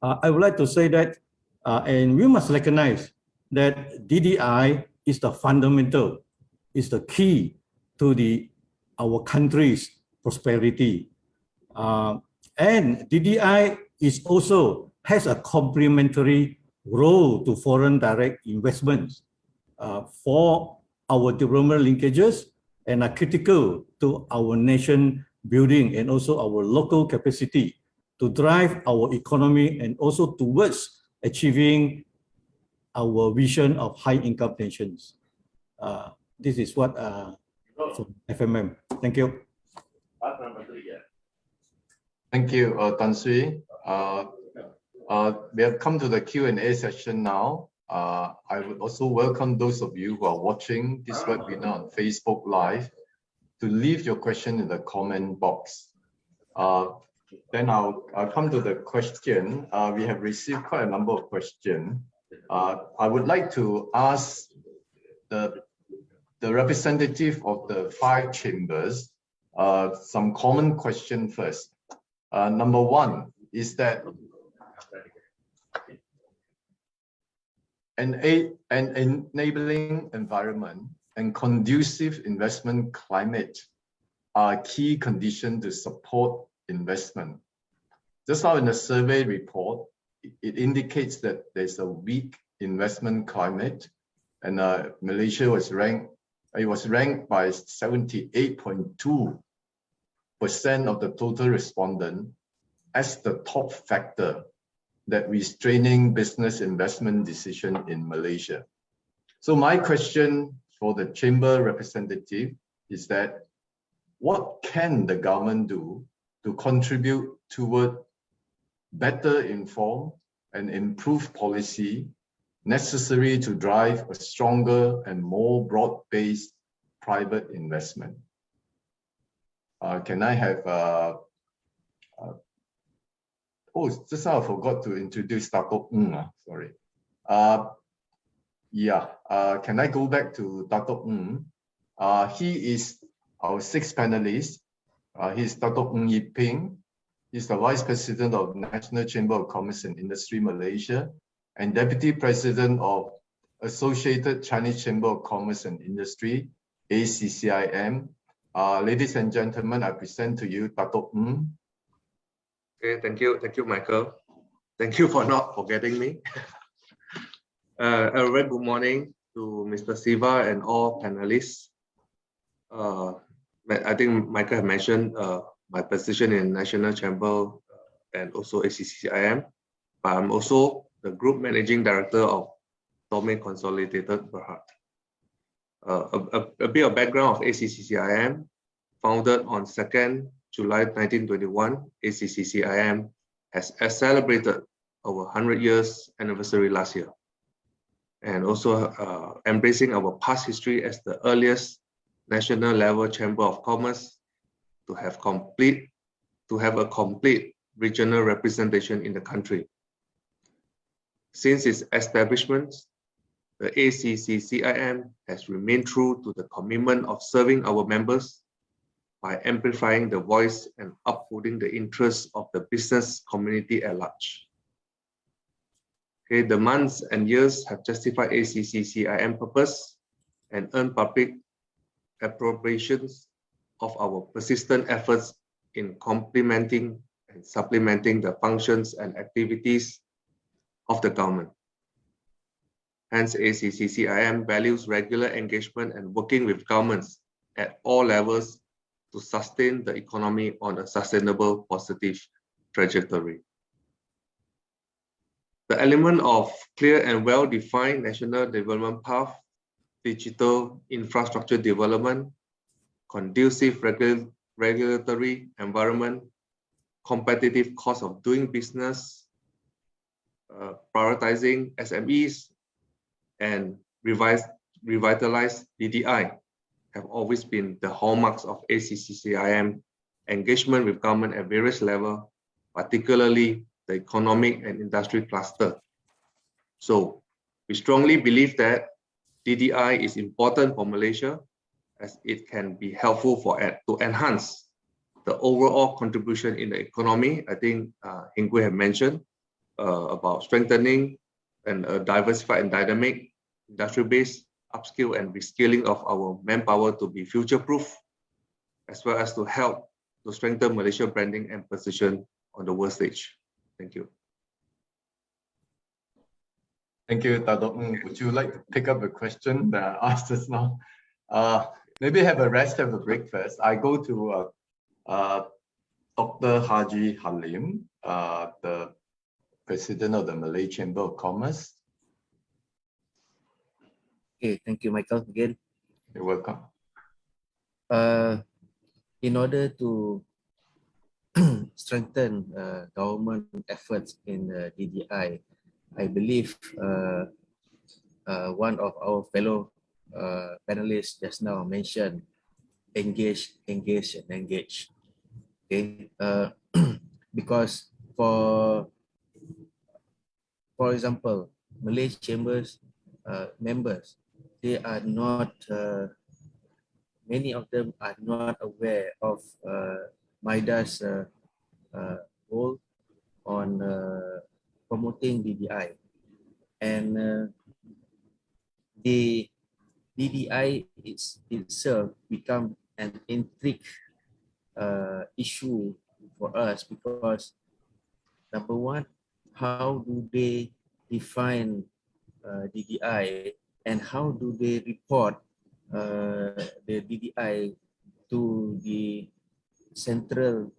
I would like to say that, and we must recognize that DDI is the fundamental, is the key to our country's prosperity. And DDI is also has a complementary role to foreign direct investments for our development linkages and are critical to our nation building and also our local capacity to drive our economy and also towards achieving our vision of high income nations. This is what from FMM. Thank you. Thank you, Tan Sri. We have come to the Q&A session now. I would also welcome those of you who are watching this webinar on Facebook Live to leave your question in the comment box. Then I'll come to the question. We have received quite a number of questions. I would like to ask the representative of the 5 chambers some common question first. Number one is that an enabling environment and conducive investment climate are key conditions to support investment. Just now in the survey report, it indicates that there's a weak investment climate, and Malaysia was ranked it was ranked by 78.2% of the total respondent as the top factor that restraining business investment decision in Malaysia. So my question for the chamber representative is that what can the government do to contribute toward better informed and improved policy necessary to drive a stronger and more broad-based private investment? Can I have oh, just now I forgot to introduce Dato' Ng. Sorry. Can I go back to Dato' Ng? He is our sixth panelist. He's Dato' Ng Yip Ping. He's the Vice President of National Chamber of Commerce and Industry Malaysia and Deputy President of Associated Chinese Chamber of Commerce and Industry, ACCIM. Ladies and gentlemen, I present to you Dato' Ng. Okay, thank you, Michael. Thank you for not forgetting me. A very good morning to Mr. Siva and all panelists. I think Michael had mentioned my position in National Chamber and also ACCIM, but I'm also the Group Managing Director of Tome Consolidated Berhad. A bit of background of ACCIM, founded on 2nd July 1921, ACCIM has celebrated our 100 years anniversary last year, and also embracing our past history as the earliest national level chamber of commerce to have a complete regional representation in the country. Since its establishment, the ACCIM has remained true to the commitment of serving our members by amplifying the voice and upholding the interests of the business community at large. Okay, the months and years have justified ACCIM purpose and earned public appropriations of our persistent efforts in complementing and supplementing the functions and activities of the government. Hence, ACCIM values regular engagement and working with governments at all levels to sustain the economy on a sustainable, positive trajectory. The element of clear and well-defined national development path, digital infrastructure development, conducive regulatory environment, competitive cost of doing business, prioritizing SMEs, and revitalize DDI have always been the hallmarks of ACCIM engagement with government at various levels, particularly the economic and industry cluster. So we strongly believe that DDI is important for Malaysia as it can be helpful to enhance the overall contribution in the economy. I think Heng Kueh have mentioned about strengthening and a diversified and dynamic industry base, upskill and reskilling of our manpower to be future-proof, as well as to help to strengthen Malaysia branding and position on the world stage. Thank you. Thank you, Dato' Ng. Would you like to pick up a question that I asked just now? Maybe have a rest, have a break first. I go to Dr. Haji Halim, the President of the Malay Chamber of Commerce. Okay, thank you, Michael, again. You're welcome. In order to strengthen government efforts in DDI, I believe one of our fellow panelists just now mentioned engage, engage, and engage. Okay, because for example, Malay Chambers members, they are not, many of them are not aware of MIDA's goal on promoting DDI. And the DDI itself become an intrigued issue for us because, number one, how do they define DDI and how do they report the DDI to the central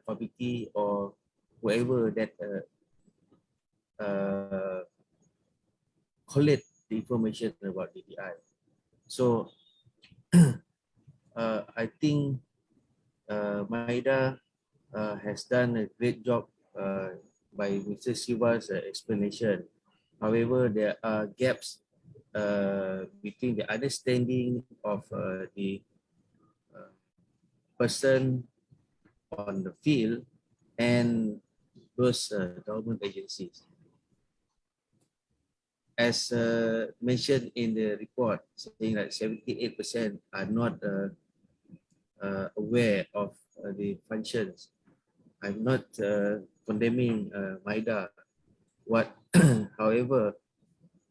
committee or whoever that collect the information about DDI. So I think Maida has done a great job by Mr. Siva's explanation. However, there are gaps between the understanding of the person on the field and those government agencies. As mentioned in the report, saying that 78% are not aware of the functions. I'm not condemning Maida. However,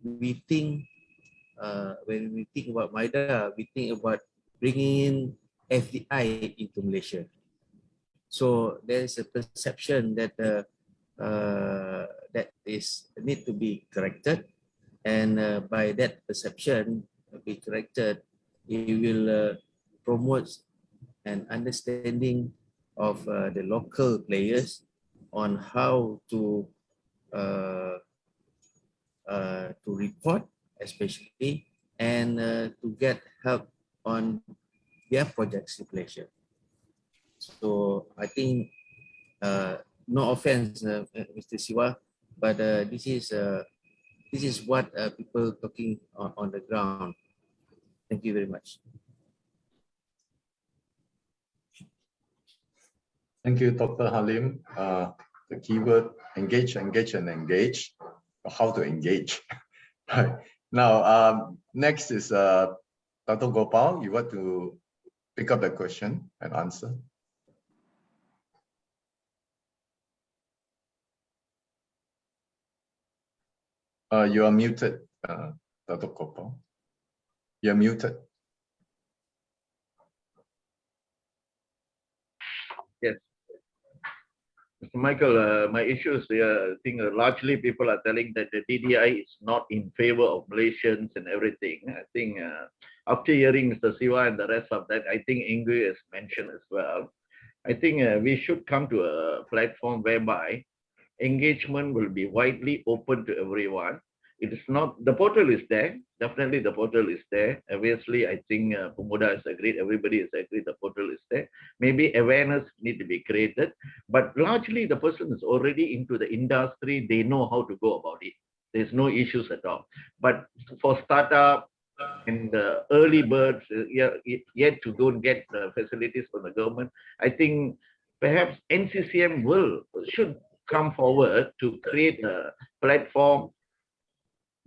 we think when we think about Maida, we think about bringing in FDI into Malaysia. So there is a perception that that is need to be corrected, and by that perception be corrected, it will promote an understanding of the local players on how to report, especially, and to get help on their project stipulation. So I think, no offense, Mr. Siva, but this is what people talking on the ground. Thank you very much. Thank you, Dr. Halim. The keyword engage, engage, and engage. How to engage? Right. Now, next is Dr. Gopal. You want to pick up the question and answer? You are muted, Dr. Gopal. You are muted. Yes. Mr. Michael, my issue is, I think largely people are telling that the DDI is not in favor of Malaysians and everything. I think after hearing Mr. Siva and the rest of that, I think Ingrid has mentioned as well. I think we should come to a platform whereby engagement will be widely open to everyone. It is not, the portal is there. Definitely the portal is there. Obviously, I think Pemuda has agreed, everybody has agreed the portal is there. Maybe awareness need to be created, but largely the person is already into the industry. They know how to go about it. There's no issues at all. But for startup and the early birds yet to go and get the facilities from the government, I think perhaps NCCM should come forward to create a platform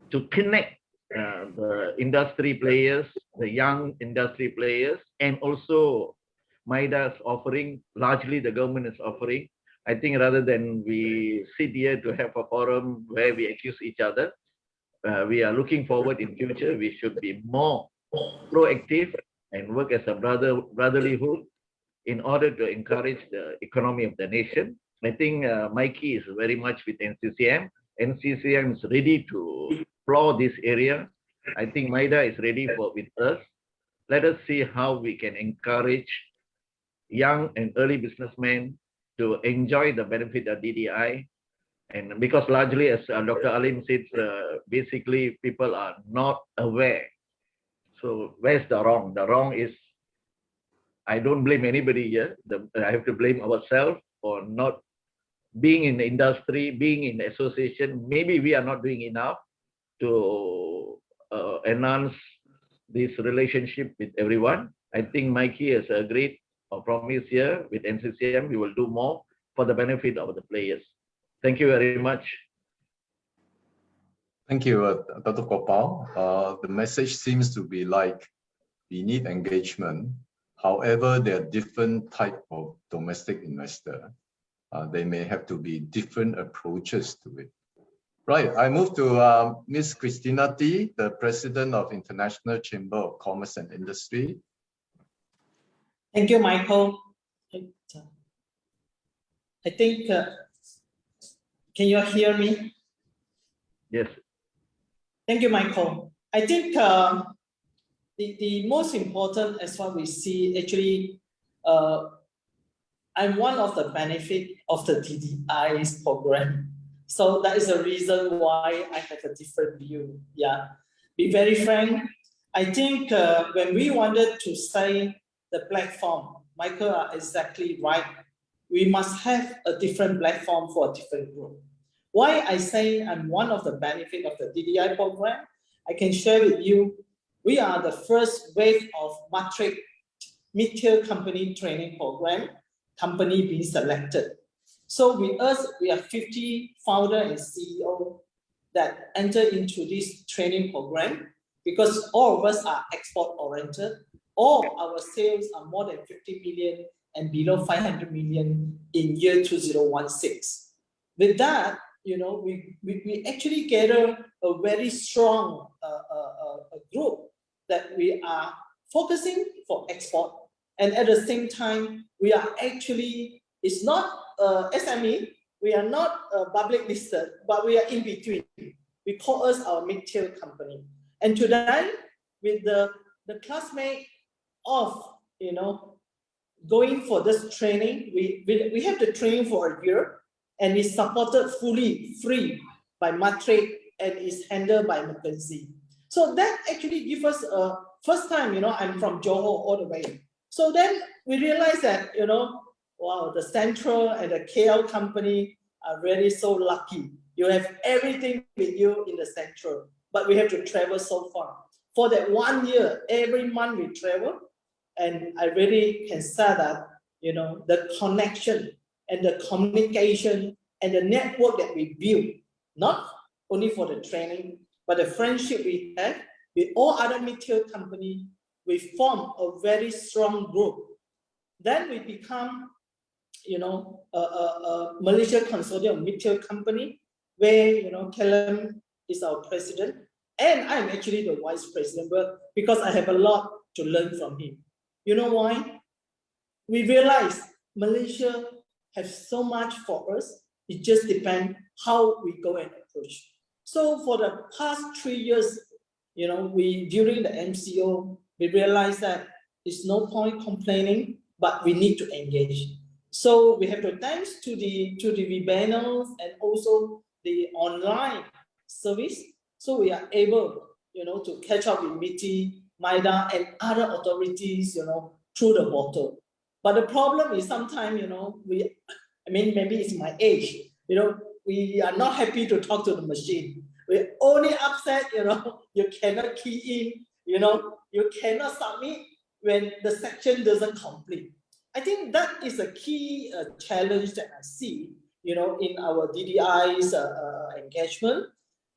to connect the industry players, the young industry players, and also Maida's offering, largely the government is offering. I think rather than we sit here to have a forum where we accuse each other, we are looking forward in future, we should be more proactive and work as a brotherlyhood in order to encourage the economy of the nation. I think Mikey is very much with NCCM. NCCM is ready to explore this area. I think Maida is ready with us. Let us see how we can encourage young and early businessmen to enjoy the benefit of DDI. And because largely, as Dr. Alim said, basically people are not aware. So where's the wrong? The wrong is, I don't blame anybody here. I have to blame ourselves for not being in the industry, being in the association. Maybe we are not doing enough to enhance this relationship with everyone. I think Mikey has agreed or promised here with NCCM, we will do more for the benefit of the players. Thank you very much. Thank you, Dr. Gopal. The message seems to be like, we need engagement. However, there are different type of domestic investor. They may have to be different approaches to it. Right, I move to Ms. Christina T, the President of International Chamber of Commerce and Industry. Thank you, Michael. I think, can you hear me? Yes. Thank you, Michael. I think the most important as what we see actually, I'm one of the benefit of the DDI's program. So that is the reason why I have a different view. Yeah, be very frank. I think when we wanted to say the platform, Michael are exactly right. We must have a different platform for a different group. Why I say I'm one of the benefit of the DDI program, I can share with you, we are the first wave of matrix mid-tier company training program, company being selected. So with us, we are 50 founder and CEO that enter into this training program because all of us are export oriented. All our sales are more than 50 million and below 500 million in year 2016. With that, you know, we actually gather a very strong group that we are focusing for export. And at the same time, we are actually, it's not SME, we are not public listed, but we are in between. We call us our mid-tier company. And today, with the classmate of, you know, going for this training, we have the training for a year, and it's supported fully free by Matrix and is handled by McKinsey. So that actually gives us a first time, you know, I'm from Johor all the way. So then we realized that, you know, wow, the Central and the KL company are really so lucky. You have everything with you in the Central, but we have to travel so far. For that 1 year, every month we travel, and I really can say that, you know, the connection and the communication and the network that we build, not only for the training, but the friendship we have with all other mid-tier companies, we form a very strong group. Then we become, you know, a Malaysia Consortium mid-tier company, where, you know, Callum is our president, and I'm actually the vice president, but because I have a lot to learn from him. You know why? We realize Malaysia has so much for us. It just depends how we go and approach. So for the past 3 years, you know, during the MCO, we realized that it's no point complaining, but we need to engage. So we have to thanks to the webinars and also the online service. So we are able, you know, to catch up with MITI, MIDA, and other authorities, you know, through the portal. But the problem is sometimes, you know, maybe it's my age, you know, we are not happy to talk to the machine. We're only upset, you know, you cannot key in, you know, you cannot submit when the section doesn't complete. I think that is a key challenge that I see, you know, in our DDI's engagement.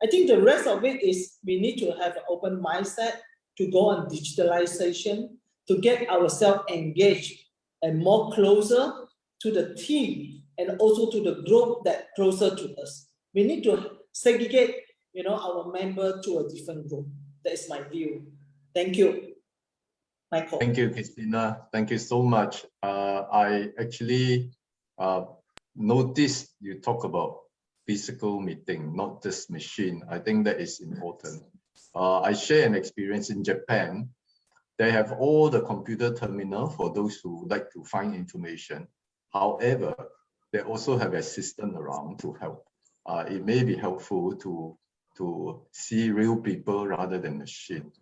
I think the rest of it is we need to have an open mindset to go on digitalization, to get ourselves engaged and more closer to the team and also to the group that closer to us. We need to segregate, you know, our member to a different group. That is my view. Thank you, Michael. Thank you, Christina. Thank you so much. I actually noticed you talk about physical meeting, not just machine. I think that is important. I share an experience in Japan. They have all the computer terminal for those who like to find information. However, they also have assistant around to help. It may be helpful to see real people rather than machine.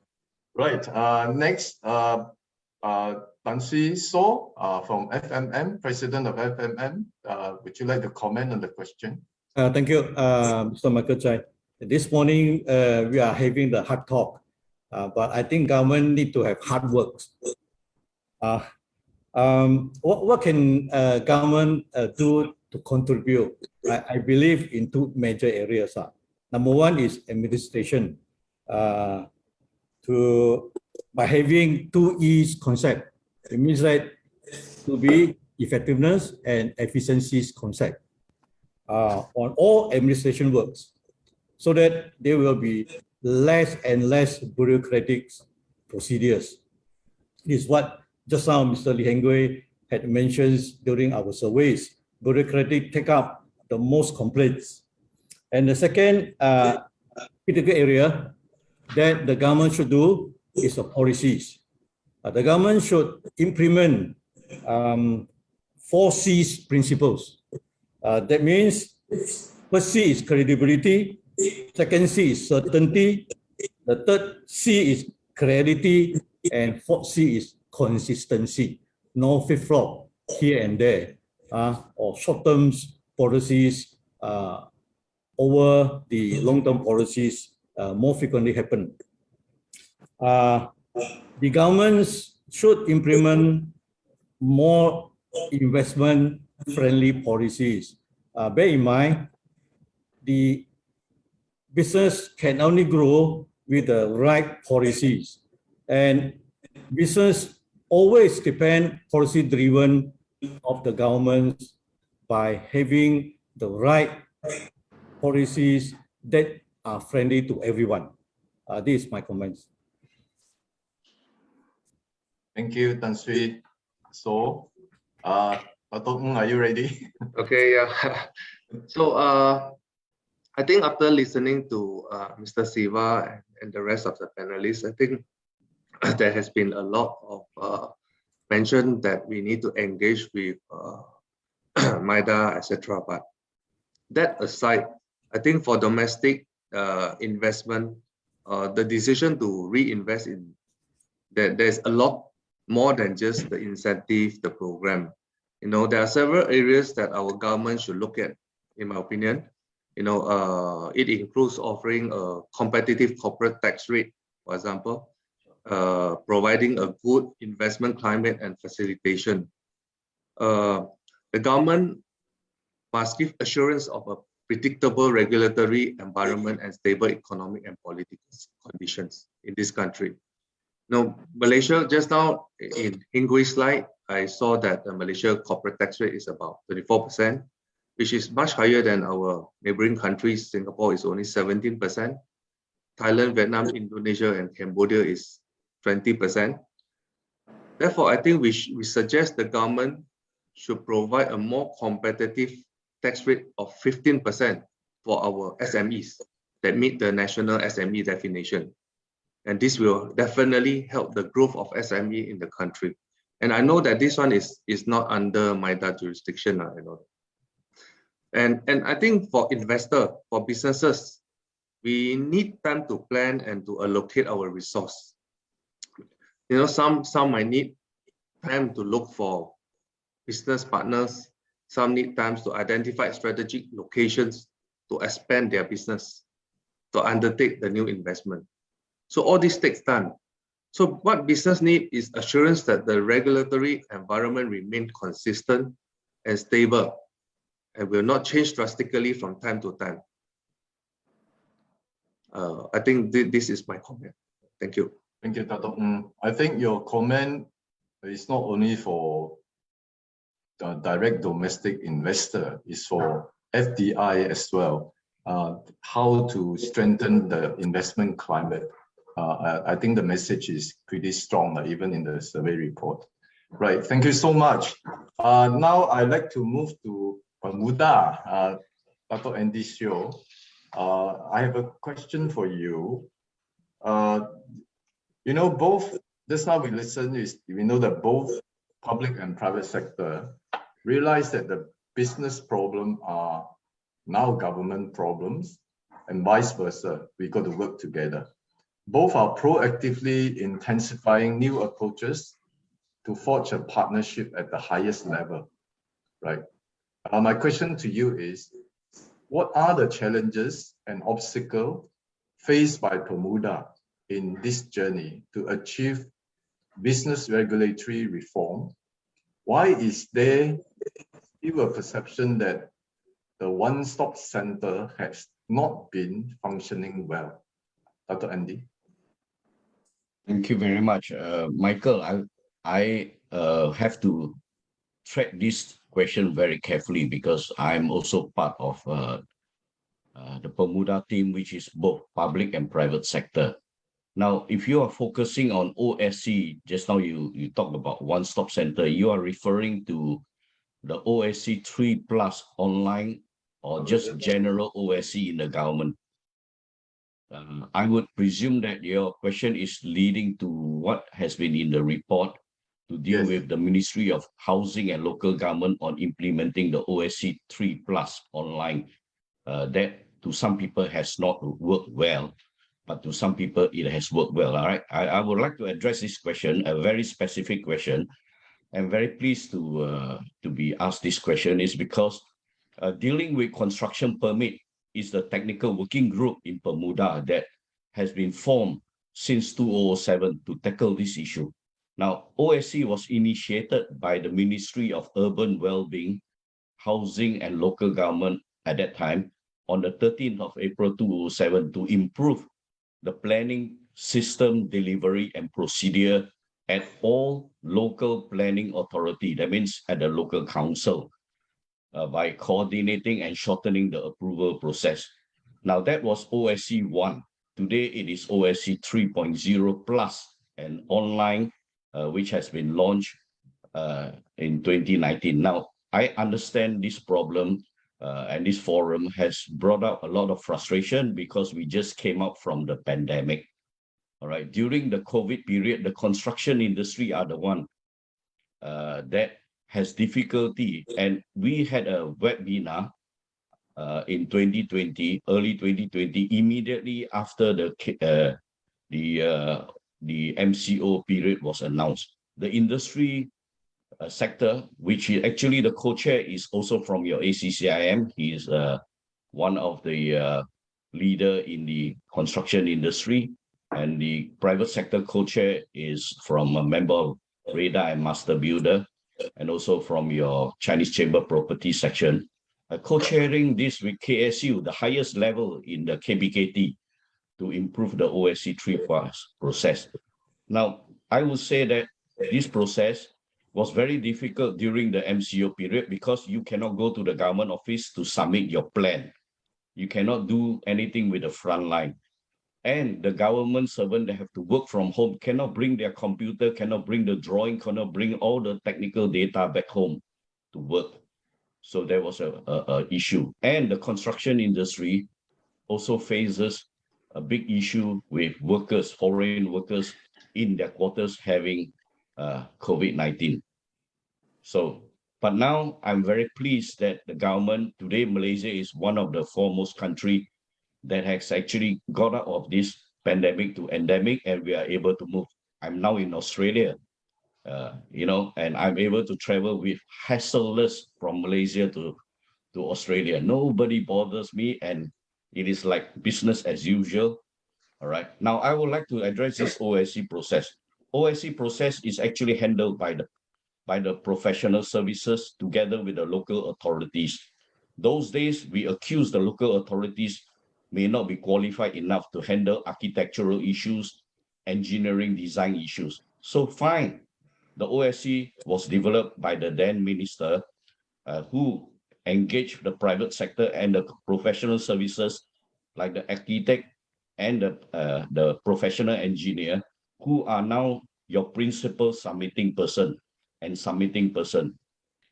Right, next, Tan Sri So from FMM, President of FMM. Would you like to comment on the question? Thank you, Mr. Michael Chai. This morning, we are having the hard talk, but I think government need to have hard work. What can government do to contribute? I believe in two major areas. Number one is administration. By having 2 E's concept, it means that to be effectiveness and efficiencies concept on all administration works, so that there will be less and less bureaucratic procedures. This is what just now Mr. Lee Heng-Gui had mentioned during our surveys. Bureaucratic take up the most complaints. And the second critical area that the government should do is the policies. The government should implement 4 C's principles. That means first C is credibility, second C is certainty, the third C is clarity, and fourth C is consistency. No flip-flop here and there, or short-term policies over the long-term policies more frequently happen. The governments should implement more investment-friendly policies. Bear in mind, the business can only grow with the right policies, and business always depend policy-driven of the government by having the right policies that are friendly to everyone. This is my comments. Thank you, Tan Sri. So, Dato' Ng, are you ready? Okay, yeah. So I think after listening to Mr. Siva and the rest of the panelists, I think there has been a lot of mention that we need to engage with MIDA, etc. But that aside, I think for domestic investment, the decision to reinvest in that there's a lot more than just the incentive, the program. You know, there are several areas that our government should look at, in my opinion. You know, it includes offering a competitive corporate tax rate, for example, providing a good investment climate and facilitation. The government must give assurance of a predictable regulatory environment and stable economic and political conditions in this country. Now, Malaysia, just now in Hingwi's slide, I saw that the Malaysia corporate tax rate is about 24%, which is much higher than our neighboring countries. Singapore is only 17%. Thailand, Vietnam, Indonesia, and Cambodia is 20%. Therefore, I think we suggest the government should provide a more competitive tax rate of 15% for our SMEs that meet the national SME definition. And this will definitely help the growth of SME in the country. And I know that this one is not under MIDA jurisdiction. I know. And I think for investor, for businesses, we need time to plan and to allocate our resource. You know, some might need time to look for business partners. Some need time to identify strategic locations to expand their business, to undertake the new investment. So all this takes time. So what business need is assurance that the regulatory environment remains consistent and stable and will not change drastically from time to time. I think this is my comment. Thank you. Thank you, Dato' Ng. I think your comment is not only for the direct domestic investor, it's for FDI as well. How to strengthen the investment climate. I think the message is pretty strong, even in the survey report. Right, thank you so much. Now I'd like to move to Bermuda, Dato' Andy Sio. I have a question for you. You know, both, just now we know that both public and private sector realize that the business problem are now government problems and vice versa. We got to work together. Both are proactively intensifying new approaches to forge a partnership at the highest level, right? My question to you is, what are the challenges and obstacles faced by Bermuda in this journey to achieve business regulatory reform? Why is there still a perception that the one-stop center has not been functioning well? Dr. Andy. Thank you very much, Michael. I have to track this question very carefully because I'm also part of the Bermuda team, which is both public and private sector. Now, if you are focusing on OSC, just now you talked about one-stop center, you are referring to the OSC 3+ online or just general OSC in the government? I would presume that your question is leading to what has been in the report to deal Yes. with the Ministry of Housing and Local Government on implementing the OSC 3+ online. That to some people has not worked well, but to some people it has worked well. All right, I would like to address this question, a very specific question. I'm very pleased to be asked this question is because dealing with construction permit is the technical working group in Bermuda that has been formed since 2007 to tackle this issue. Now, OSC was initiated by the Ministry of Urban Wellbeing, Housing and Local Government at that time on the 13th of April 2007 to improve the planning system delivery and procedure at all local planning authority, that means at the local council, by coordinating and shortening the approval process. Now that was OSC 1. Today it is OSC 3.0 plus and online, which has been launched in 2019. Now, I understand this problem and this forum has brought up a lot of frustration because we just came out from the pandemic. All right, during the COVID period, the construction industry are the one that has difficulty. And we had a webinar in 2020, early 2020, immediately after the MCO period was announced. The industry sector, which is actually the co-chair is also from your ACCIM. He is one of the leader in the construction industry, and the private sector co-chair is from a member of REDA and Master Builder, and also from your Chinese Chamber Property section. Co-chairing this with KSU, the highest level in the KBKT, to improve the OSC 3+ process. Now, I would say that this process was very difficult during the MCO period because you cannot go to the government office to submit your plan. You cannot do anything with the front line. And the government servant that have to work from home cannot bring their computer, cannot bring the drawing, cannot bring all the technical data back home to work. So there was a issue. And the construction industry also faces a big issue with workers, foreign workers in their quarters having COVID-19. So, but now I'm very pleased that the government, today Malaysia is one of the foremost countries that has actually got out of this pandemic to endemic, and we are able to move. I'm now in Australia, and I'm able to travel with hassleless from Malaysia to Australia. Nobody bothers me, and it is like business as usual. All right. Now I would like to address this OSC process. OSC process is actually handled by the professional services together with the local authorities. Those days, we accused the local authorities may not be qualified enough to handle architectural issues, engineering design issues. So fine, the OSC was developed by the then minister who engaged the private sector and the professional services like the architect and the professional engineer who are now your principal submitting person and submitting person.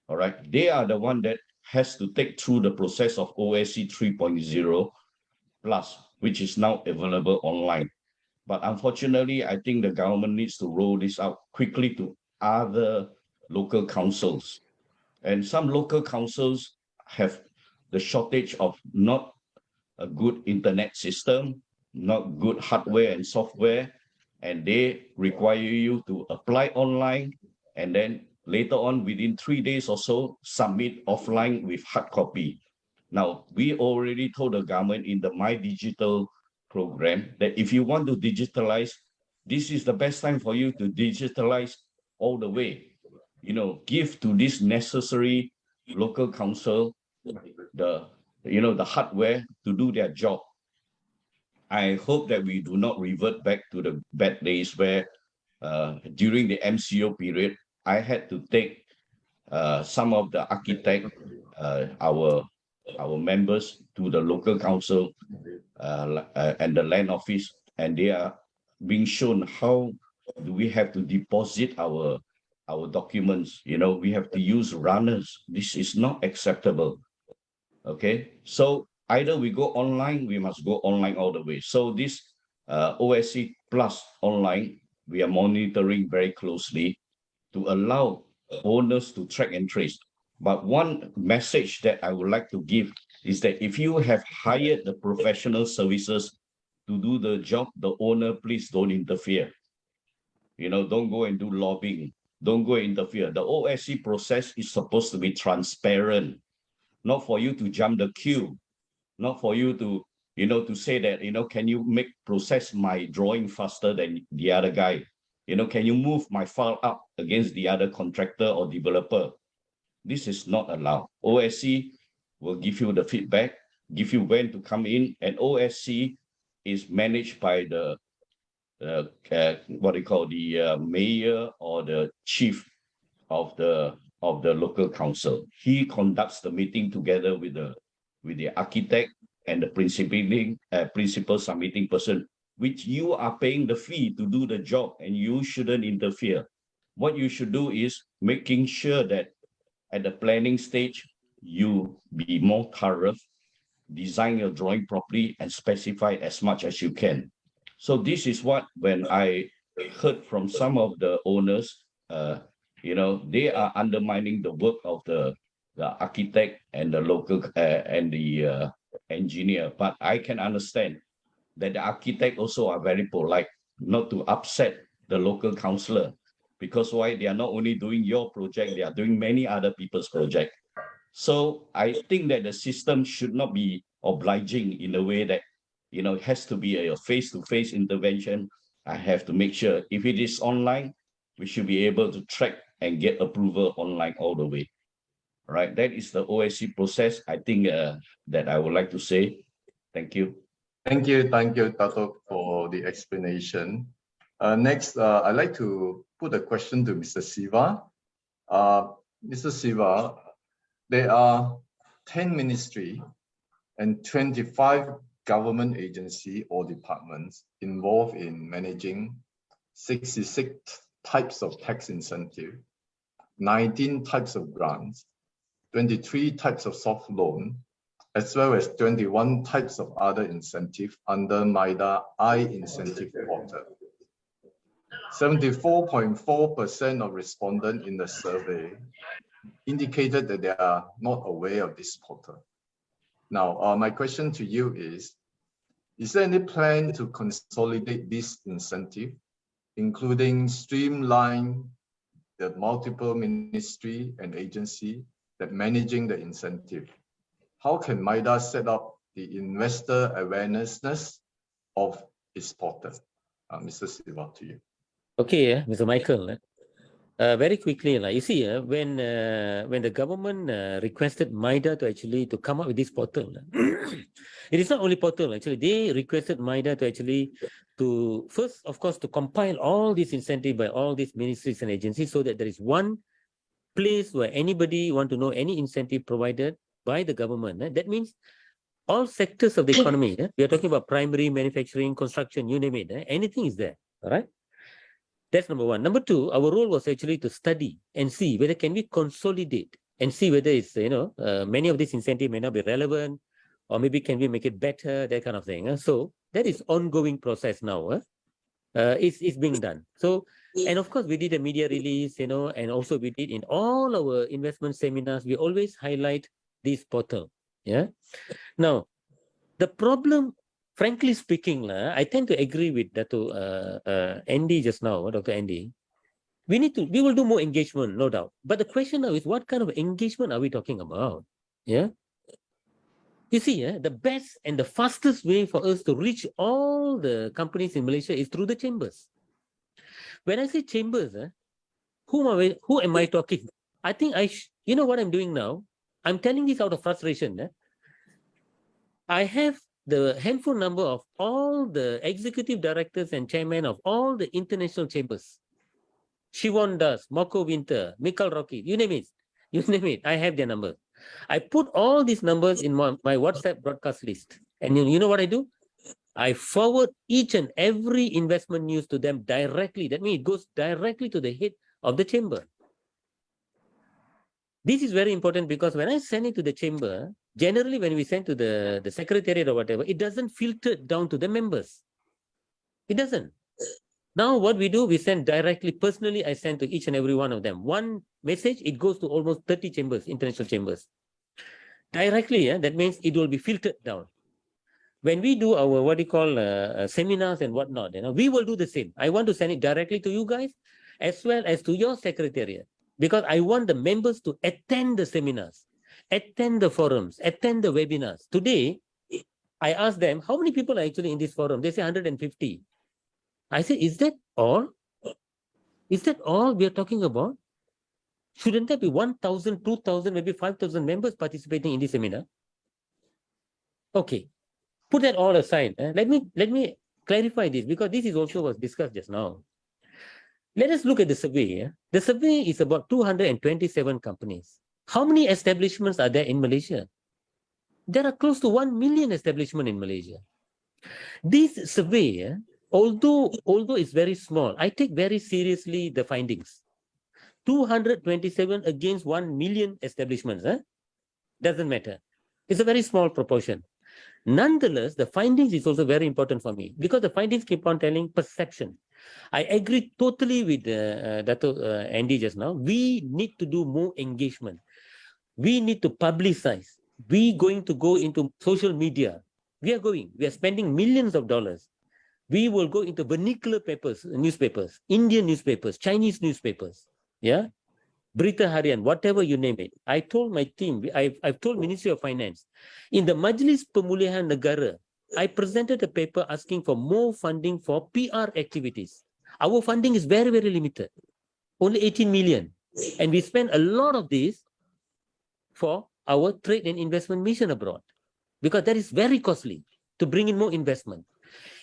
All right, they are the one that has to take through the process of OSC 3.0 plus, which is now available online. But unfortunately, I think the government needs to roll this out quickly to other local councils. And some local councils have the shortage of not a good internet system, not good hardware and software, and they require you to apply online and then later on within 3 days or so, submit offline with hard copy. Now, we already told the government in the My Digital program that if you want to digitalize, this is the best time for you to digitalize all the way. Give to this necessary local council the hardware to do their job. I hope that we do not revert back to the bad days where during the MCO period, I had to take some of the architect, our members to the local council and the land office, and they are being shown how do we have to deposit our documents. We have to use runners. This is not acceptable. Okay, so either we go online, we must go online all the way. So this OSC Plus online, we are monitoring very closely to allow owners to track and trace. But one message that I would like to give is that if you have hired the professional services to do the job, the owner, please don't interfere. Don't go and do lobbying. Don't go and interfere. The OSC process is supposed to be transparent, not for you to jump the queue, not for you to, to say that, can you process my drawing faster than the other guy? Can you move my file up against the other contractor or developer? This is not allowed. OSC will give you the feedback, give you when to come in, and OSC is managed by the mayor or the chief of the local council. He conducts the meeting together with the architect and the principal submitting person, which you are paying the fee to do the job, and you shouldn't interfere. What you should do is making sure that at the planning stage, you be more thorough, design your drawing properly, and specify as much as you can. So this is what, when I heard from some of the owners, they are undermining the work of the architect and the local and the engineer. But I can understand that the architect also are very polite, not to upset the local councillor, because why? They are not only doing your project, they are doing many other people's project. So I think that the system should not be obliging in a way that, it has to be a face-to-face intervention. I have to make sure if it is online, we should be able to track and get approval online all the way. Right? That is the OSC process. I think that I would like to say. Thank you. Thank you, Dato', for the explanation. Next, I'd like to put a question to Mr. Siva. Mr. Siva, there are 10 ministries and 25 government agencies or departments involved in managing 66 types of tax incentive, 19 types of grants, 23 types of soft loan, as well as 21 types of other incentive under MIDA I-Incentive Portal. 74.4% of respondents in the survey indicated that they are not aware of this portal. Now, my question to you is there any plan to consolidate this incentive, including streamline the multiple ministry and agency that managing the incentive? How can MIDA set up the investor awareness of its portal? Mr. Siva, to you. Okay, Mr. Michael. Very quickly, you see, when the government requested MIDA to come up with this portal, it is not only portal, actually. They requested MIDA to first, of course, to compile all these incentives by all these ministries and agencies so that there is one place where anybody want to know any incentive provided by the government. That means all sectors of the economy. We are talking about primary, manufacturing, construction, you name it. Anything is there, all right? That's number one. Number two, our role was actually to study and see whether can we consolidate and see whether it's, many of these incentives may not be relevant, or maybe can we make it better, that kind of thing. So that is ongoing process now. It's being done. So, and of course, we did a media release, and also we did in all our investment seminars, we always highlight this portal. Yeah. Now, the problem, frankly speaking, I tend to agree with Andy just now, Dr. Andy. We will do more engagement, no doubt. But the question now is, what kind of engagement are we talking about? Yeah. You see, the best and the fastest way for us to reach all the companies in Malaysia is through the chambers. When I say chambers, who am I talking? I think you know what I'm doing now? I'm telling this out of frustration. I have the handphone number of all the executive directors and chairmen of all the international chambers. Siwon Das, Moko Winter, Mikal Rocky, you name it. You name it, I have their number. I put all these numbers in my WhatsApp broadcast list. And you know what I do? I forward each and every investment news to them directly. That means it goes directly to the head of the chamber. This is very important because when I send it to the chamber, generally when we send to the secretariat or whatever, it doesn't filter down to the members. It doesn't. Now what we do, we send directly, personally, I send to each and every one of them. One message, it goes to almost 30 chambers, international chambers. Directly, that means it will be filtered down. When we do our, what do you call, seminars and whatnot, we will do the same. I want to send it directly to you guys, as well as to your secretariat, because I want the members to attend the seminars, attend the forums, attend the webinars. Today, I asked them, how many people are actually in this forum? They say 150. I said, is that all? Is that all we are talking about? Shouldn't there be 1,000, 2,000, maybe 5,000 members participating in this seminar? Okay, put that all aside. Let me clarify this, because this is also was discussed just now. Let us look at the survey. The survey is about 227 companies. How many establishments are there in Malaysia? There are close to 1 million establishments in Malaysia. This survey, although it's very small, I take very seriously the findings. 227 against 1 million establishments. Doesn't matter. It's a very small proportion. Nonetheless, the findings is also very important for me, because the findings keep on telling perception. I agree totally with Dato' Andy just now. We need to do more engagement. We need to publicize. We going to go into social media. We are spending millions of dollars. We will go into vernacular papers, newspapers, Indian newspapers, Chinese newspapers, Berita Harian, whatever you name it. I told my team, I've told Ministry of Finance, in the Majlis Pemulihan Negara, I presented a paper asking for more funding for PR activities. Our funding is very, very limited, only 18 million. And we spend a lot of this for our trade and investment mission abroad, because that is very costly to bring in more investment.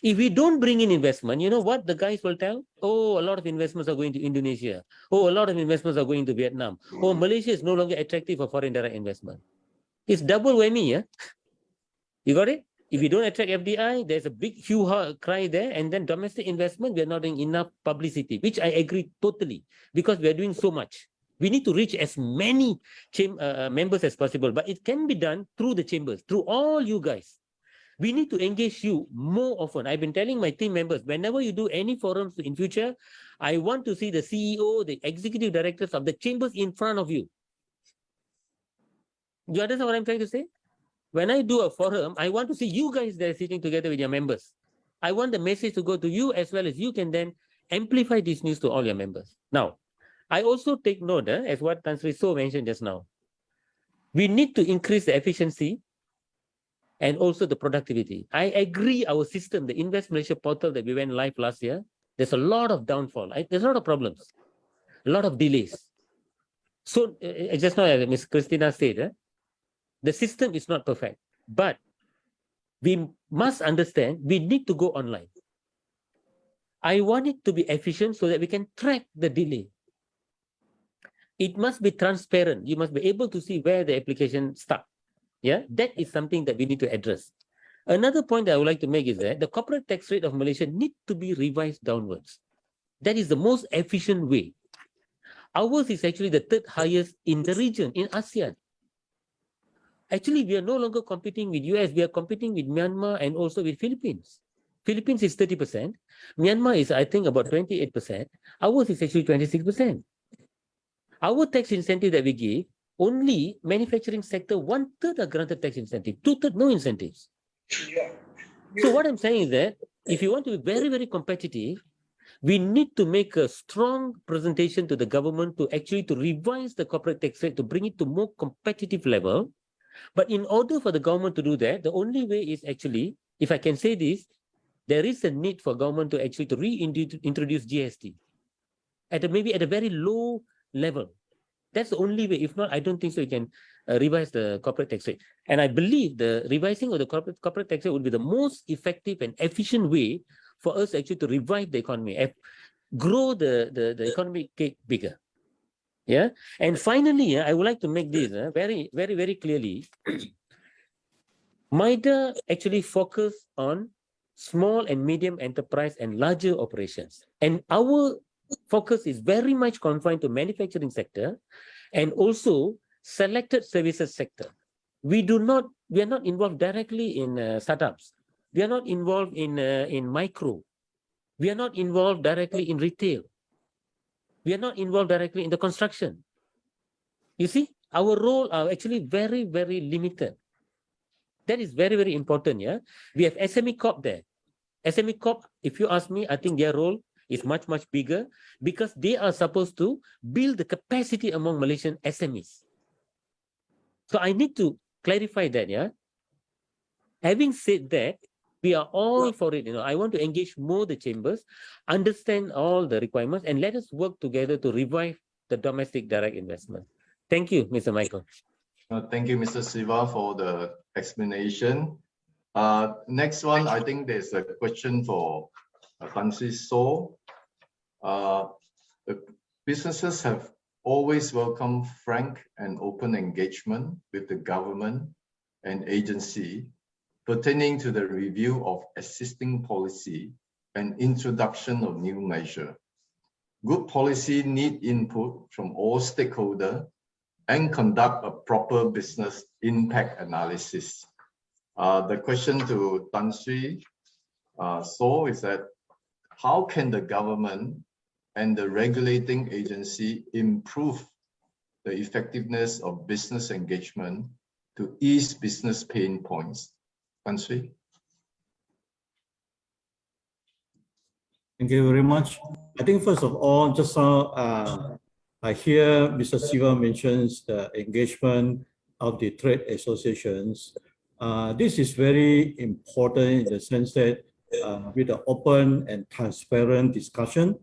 If we don't bring in investment, you know what the guys will tell? Oh, a lot of investments are going to Indonesia. Oh, a lot of investments are going to Vietnam. Oh, Malaysia is no longer attractive for foreign direct investment. It's double whammy, You got it? If we don't attract FDI, there's a big hue-ha cry there, and then domestic investment, we're not doing enough publicity, which I agree totally, because we're doing so much. We need to reach as many members as possible, but it can be done through the chambers, through all you guys. We need to engage you more often. I've been telling my team members, whenever you do any forums in future, I want to see the CEO, the executive directors of the chambers in front of you. Do you understand what I'm trying to say? When I do a forum, I want to see you guys there sitting together with your members. I want the message to go to you, as well as you can then amplify this news to all your members. Now, I also take note, as what Tan Sri So mentioned just now. We need to increase the efficiency and also the productivity. I agree our system, the Invest Malaysia portal that we went live last year, there's a lot of downfall. There's a lot of problems, a lot of delays. So just now, as Ms. Christina said, the system is not perfect, but we must understand we need to go online. I want it to be efficient so that we can track the delay. It must be transparent. You must be able to see where the application starts. That is something that we need to address. Another point that I would like to make is that the corporate tax rate of Malaysia needs to be revised downwards. That is the most efficient way. Ours is actually the third highest in the region, in ASEAN. Actually, we are no longer competing with US, we are competing with Myanmar and also with Philippines. Philippines is 30%, Myanmar is, I think, about 28%. Ours is actually 26%. Our tax incentive that we give, only manufacturing sector, 1/3 are granted tax incentive, 2/3 no incentives. So what I'm saying is that if you want to be very, very competitive, we need to make a strong presentation to the government to actually to revise the corporate tax rate to bring it to more competitive level. But in order for the government to do that, the only way is actually, if I can say this, there is a need for government to actually to reintroduce GST maybe at a very low level. That's the only way. If not, I don't think so you can revise the corporate tax rate. And I believe the revising of the corporate tax rate would be the most effective and efficient way for us actually to revive the economy, grow the economy bigger. And finally, I would like to make this very, very, very clearly. MIDA actually focus on small and medium enterprise and larger operations. And our focus is very much confined to manufacturing sector and also selected services sector. We are not involved directly in startups. We are not involved in micro. We are not involved directly in retail. We are not involved directly in the construction. You see, our role are actually very, very limited. That is very, very important. Yeah, we have SME Corp there. SME Corp, if you ask me, I think their role is much, much bigger because they are supposed to build the capacity among Malaysian SMEs. So I need to clarify that. Yeah. Having said that, we are all for it. I want to engage more the chambers, understand all the requirements, and let us work together to revive the domestic direct investment. Thank you, Mr. Michael. Thank you, Mr. Siva, for the explanation. Next one, I think there's a question for Tan Sri So. The businesses have always welcomed frank and open engagement with the government and agency pertaining to the review of existing policy and introduction of new measure. Good policy need input from all stakeholders and conduct a proper business impact analysis. The question to Tan Sri So is that, how can the government and the regulating agency improve the effectiveness of business engagement to ease business pain points? Tan Sri. Thank you very much. I think first of all, just now I hear Mr. Siva mentions the engagement of the trade associations. This is very important in the sense that with the open and transparent discussion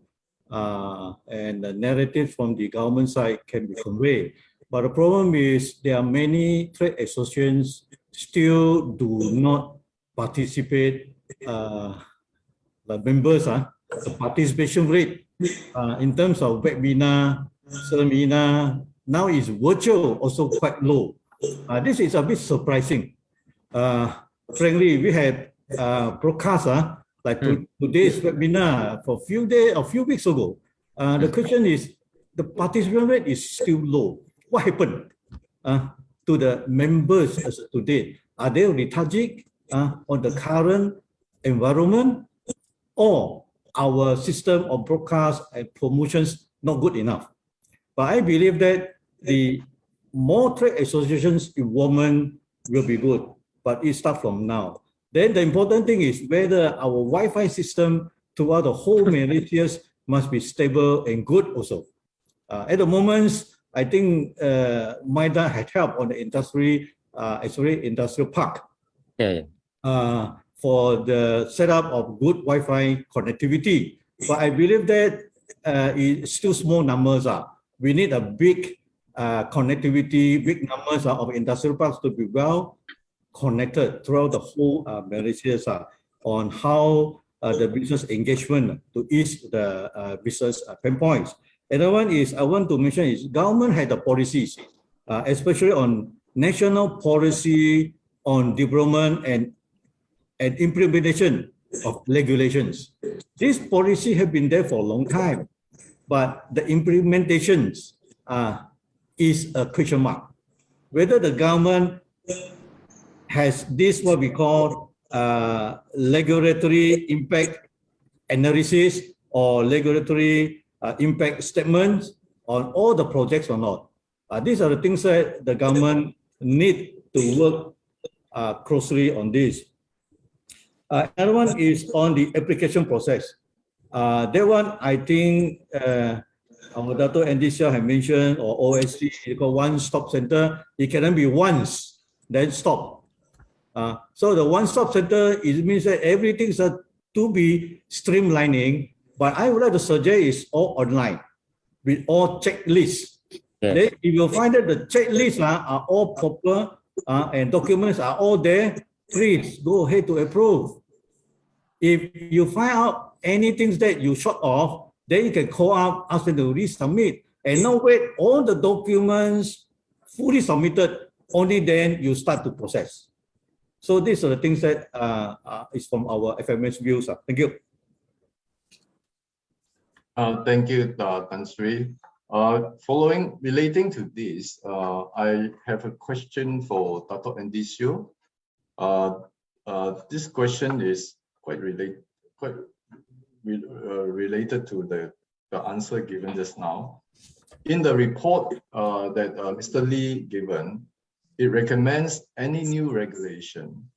and the narrative from the government side can be conveyed. But the problem is there are many trade associations still do not participate. The members, the participation rate in terms of webinar, seminar, now is virtual, also quite low. This is a bit surprising. Frankly, we had broadcast like today's webinar for a few weeks ago. The question is, the participation rate is still low. What happened to the members as of today? Are they lethargic on the current environment, or our system of broadcast and promotions not good enough? But I believe that the more trade associations involvement will be good, but it starts from now. Then the important thing is whether our Wi-Fi system throughout the whole Malaysia must be stable and good also. At the moment, I think MIDA had helped on the industry, actually industrial park, for the setup of good Wi-Fi connectivity. But I believe that it's still small numbers. We need a big connectivity, big numbers of industrial parks to be well connected throughout the whole Malaysia on how the business engagement to ease the business pain points. Another one is I want to mention is government had the policies, especially on national policy on development and implementation of regulations. This policy have been there for a long time, but the implementations is a question mark. Whether the government has this what we call regulatory impact analysis or regulatory impact statements on all the projects or not. These are the things that the government need to work closely on this. Another one is on the application process. That one, I think our Dato' Andy Siao have mentioned, or OSC, you call one-stop center. It cannot be once, then stop. So the one-stop center, it means that everything is to be streamlining, but I would like to suggest is all online with all checklists. Then if you find that the checklists are all proper and documents are all there, please go ahead to approve. If you find out anything that you short of, then you can call up, ask them to resubmit, and not wait all the documents fully submitted, only then you start to process. So these are the things that is from our FMS views. Thank you. Thank you, Tan Sri. Relating to this, I have a question for Dato' Andy Sio. This question is quite related to the answer given just now. In the report that Mr. Lee given, it recommends any new regulation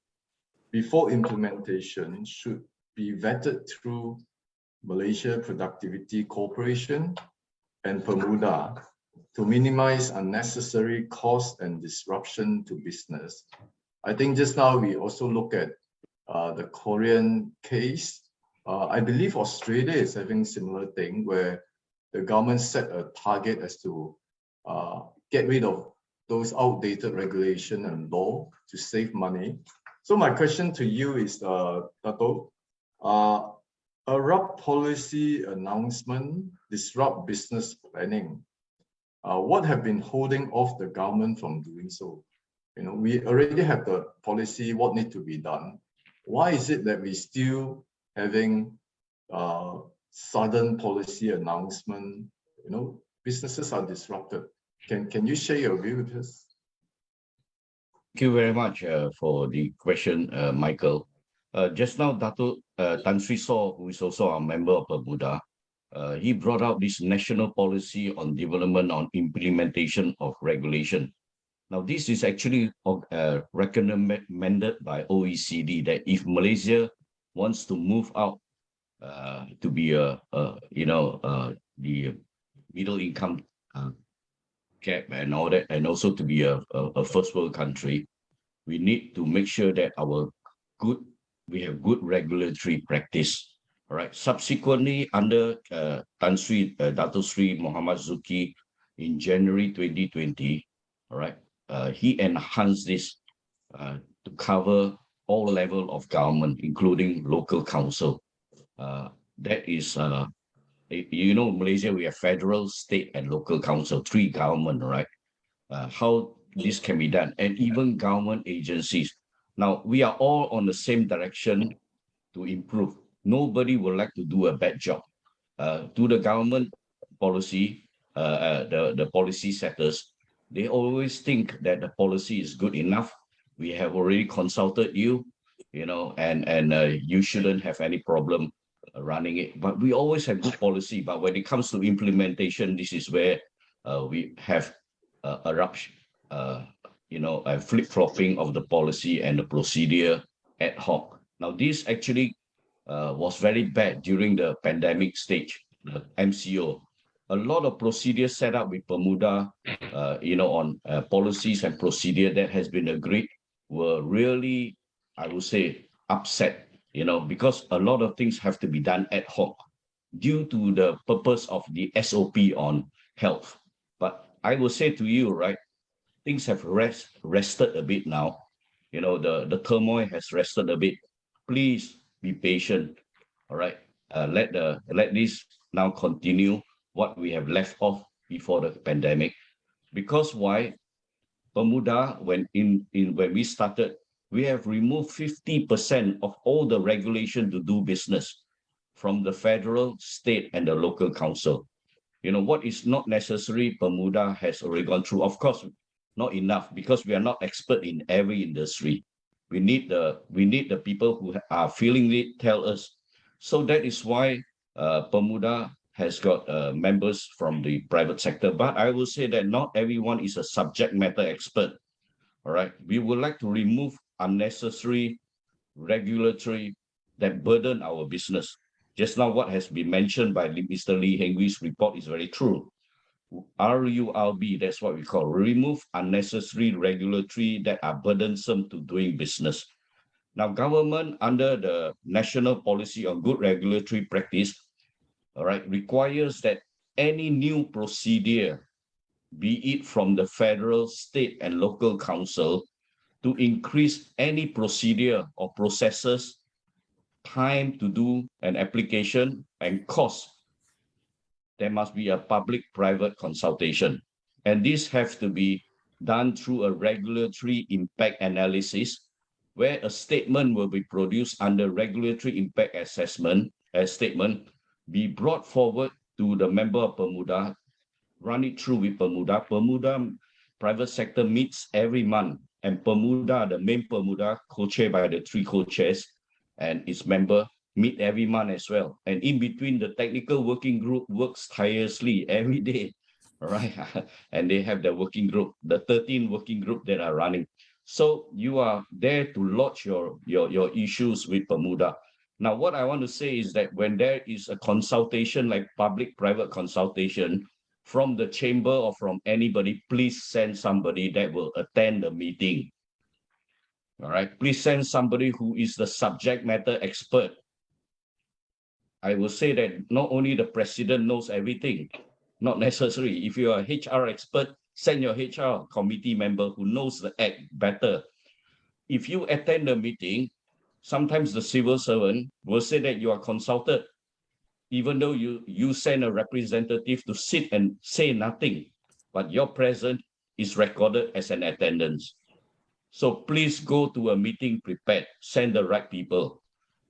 before implementation should be vetted through Malaysia Productivity Corporation and Bermuda to minimize unnecessary cost and disruption to business. I think just now we also look at the Korean case. I believe Australia is having similar thing where the government set a target as to get rid of those outdated regulation and law to save money. So my question to you is, Dato', a rough policy announcement disrupt business planning. What have been holding off the government from doing so? You know, we already have the policy, what need to be done. Why is it that we still having sudden policy announcement? You know, businesses are disrupted. Can you share your view with us? Thank you very much for the question, Michael. Just now, Dato' Tan Sri Saw, who is also a member of Bermuda, he brought out this national policy on development on implementation of regulation. Now, this is actually recommended by OECD that if Malaysia wants to move out to be the middle income cap and all that, and also to be a first world country, we need to make sure that we have good regulatory practice. All right. Subsequently, under Dato' Sri Muhammad Zuki in January 2020, all right, he enhanced this to cover all level of government, including local council. That is, you know, Malaysia, we have federal, state, and local council, 3 government, right? How this can be done, and even government agencies. Now, we are all on the same direction to improve. Nobody would like to do a bad job. To the government policy, the policy setters, they always think that the policy is good enough. We have already consulted you, you know, and you shouldn't have any problem running it. But we always have good policy. But when it comes to implementation, this is where we have a rupture, a flip-flopping of the policy and the procedure ad hoc. Now, this actually was very bad during the pandemic stage, the MCO. A lot of procedures set up with Bermuda, on policies and procedure that has been agreed were really, I would say, upset, because a lot of things have to be done ad hoc due to the purpose of the SOP on health. But I will say to you, right, things have rested a bit now. The turmoil has rested a bit. Please be patient. All right. Let this now continue what we have left off before the pandemic. Because why? Bermuda, when we started, we have removed 50% of all the regulation to do business from the federal, state, and the local council. What is not necessary, Bermuda has already gone through. Of course, not enough, because we are not expert in every industry. We need the people who are feeling it tell us. So that is why Bermuda has got members from the private sector. But I will say that not everyone is a subject matter expert. All right. We would like to remove unnecessary regulatory that burden our business. Just now, what has been mentioned by Mr. Lee Heng Wee's report is very true. RURB, that's what we call, remove unnecessary regulatory that are burdensome to doing business. Now, government under the National Policy on Good Regulatory Practice, all right, requires that any new procedure, be it from the federal, state, and local council, to increase any procedure or processes, time to do an application, and cost, there must be a public-private consultation. And this has to be done through a regulatory impact analysis, where a statement will be produced under regulatory impact assessment, statement, be brought forward to the member of Bermuda run it through with Bermuda. Bermuda private sector meets every month, and Bermuda, the main Bermuda, co-chaired by the 3 co-chairs and its member, meet every month as well. And in between, the technical working group works tirelessly every day, right? And they have the working group, the 13 working group that are running. So you are there to lodge your issues with Bermuda. Now, what I want to say is that when there is a consultation, like public-private consultation from the chamber or from anybody, please send somebody that will attend the meeting. All right, please send somebody who is the subject matter expert. I will say that not only the president knows everything, not necessary. If you are a HR expert, send your HR committee member who knows the act better. If you attend the meeting, sometimes the civil servant will say that you are consulted, even though you send a representative to sit and say nothing, but your presence is recorded as an attendance. So please go to a meeting prepared, send the right people.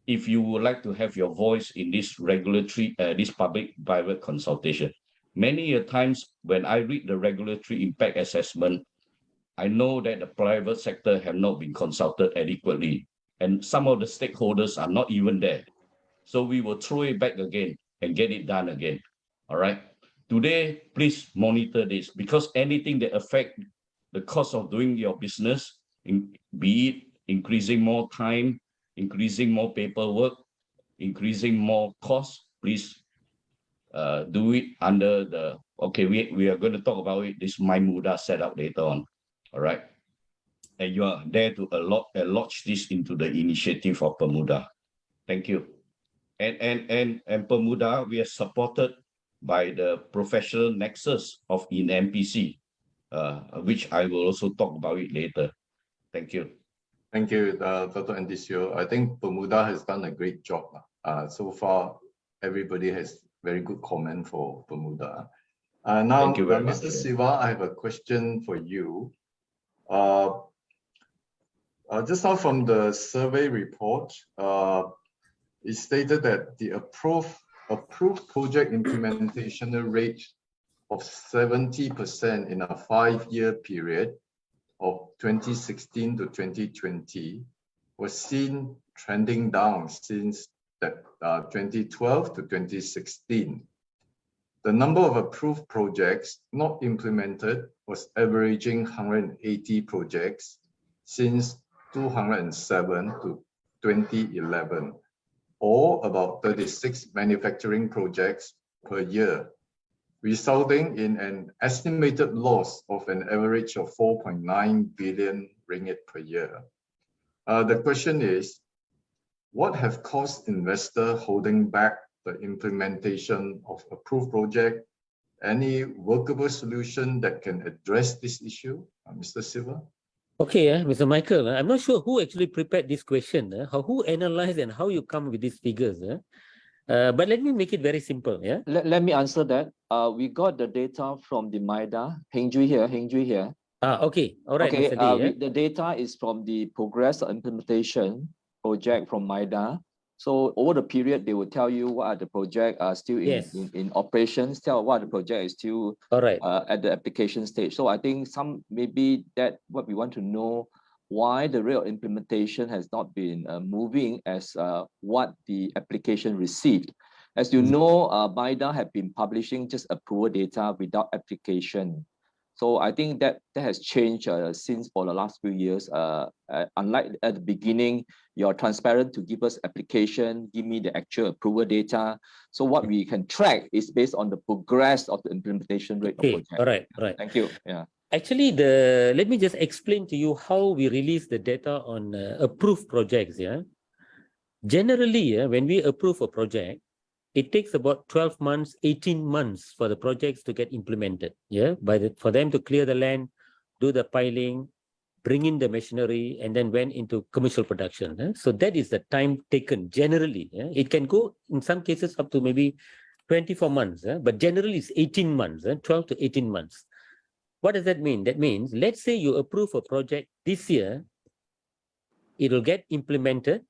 If you would like to have your voice in this regulatory, this public-private consultation. Many a times when I read the regulatory impact assessment, I know that the private sector have not been consulted adequately, and some of the stakeholders are not even there. So we will throw it back again and get it done again. All right. Today, please monitor this, because anything that affect the cost of doing your business, be it increasing more time, increasing more paperwork, increasing more cost, please do it under the, okay, we are going to talk about it, this MyMuda setup later on. All right. And you are there to lodge this into the initiative of Bermuda. Thank you. And Bermuda, we are supported by the professional nexus of in MPC, which I will also talk about it later. Thank you. Thank you, Dr. Andisio. I think Bermuda has done a great job. So far, everybody has very good comment for Bermuda. Now, Thank you very much. Mr. Siva, I have a question for you. Just now from the survey report, it stated that the approved project implementation rate of 70% in a 5-year period of 2016 to 2020 was seen trending down since that 2012 to 2016. The number of approved projects not implemented was averaging 180 projects since 2007 to 2011, or about 36 manufacturing projects per year, resulting in an estimated loss of an average of 4.9 billion ringgit per year. The question is, what have caused investors holding back the implementation of approved project? Any workable solution that can address this issue, Mr. Siva? Okay, Mr. Michael, I'm not sure who actually prepared this question, who analyzed and how you come with these figures. But let me make it very simple. Yeah. Let me answer that. We got the data from the MIDA. Heng Jui here. Okay. All right. Okay. Mr. Lee, The data is from the progress of implementation project from MIDA. So over the period, they will tell you what are the project still in operations, tell what the project is still at the application stage. So I think maybe that what we want to know, why the rate of implementation has not been moving as what the application received. As you know, MIDA have been publishing just approval data without application. So I think that has changed since for the last few years. Unlike at the beginning, you're transparent to give us application, give me the actual approval data. So what we can track is based on the progress of the implementation rate of project. All right. Thank you. Yeah. Actually, let me just explain to you how we release the data on approved projects. Yeah. Generally, when we approve a project, it takes about 12 months, 18 months for the projects to get implemented. Yeah, for them to clear the land, do the piling, bring in the machinery, and then went into commercial production. So that is the time taken generally. Yeah? It can go in some cases up to maybe 24 months, but generally it's 18 months, 12 to 18 months. What does that mean? That means, let's say you approve a project this year, it will get implemented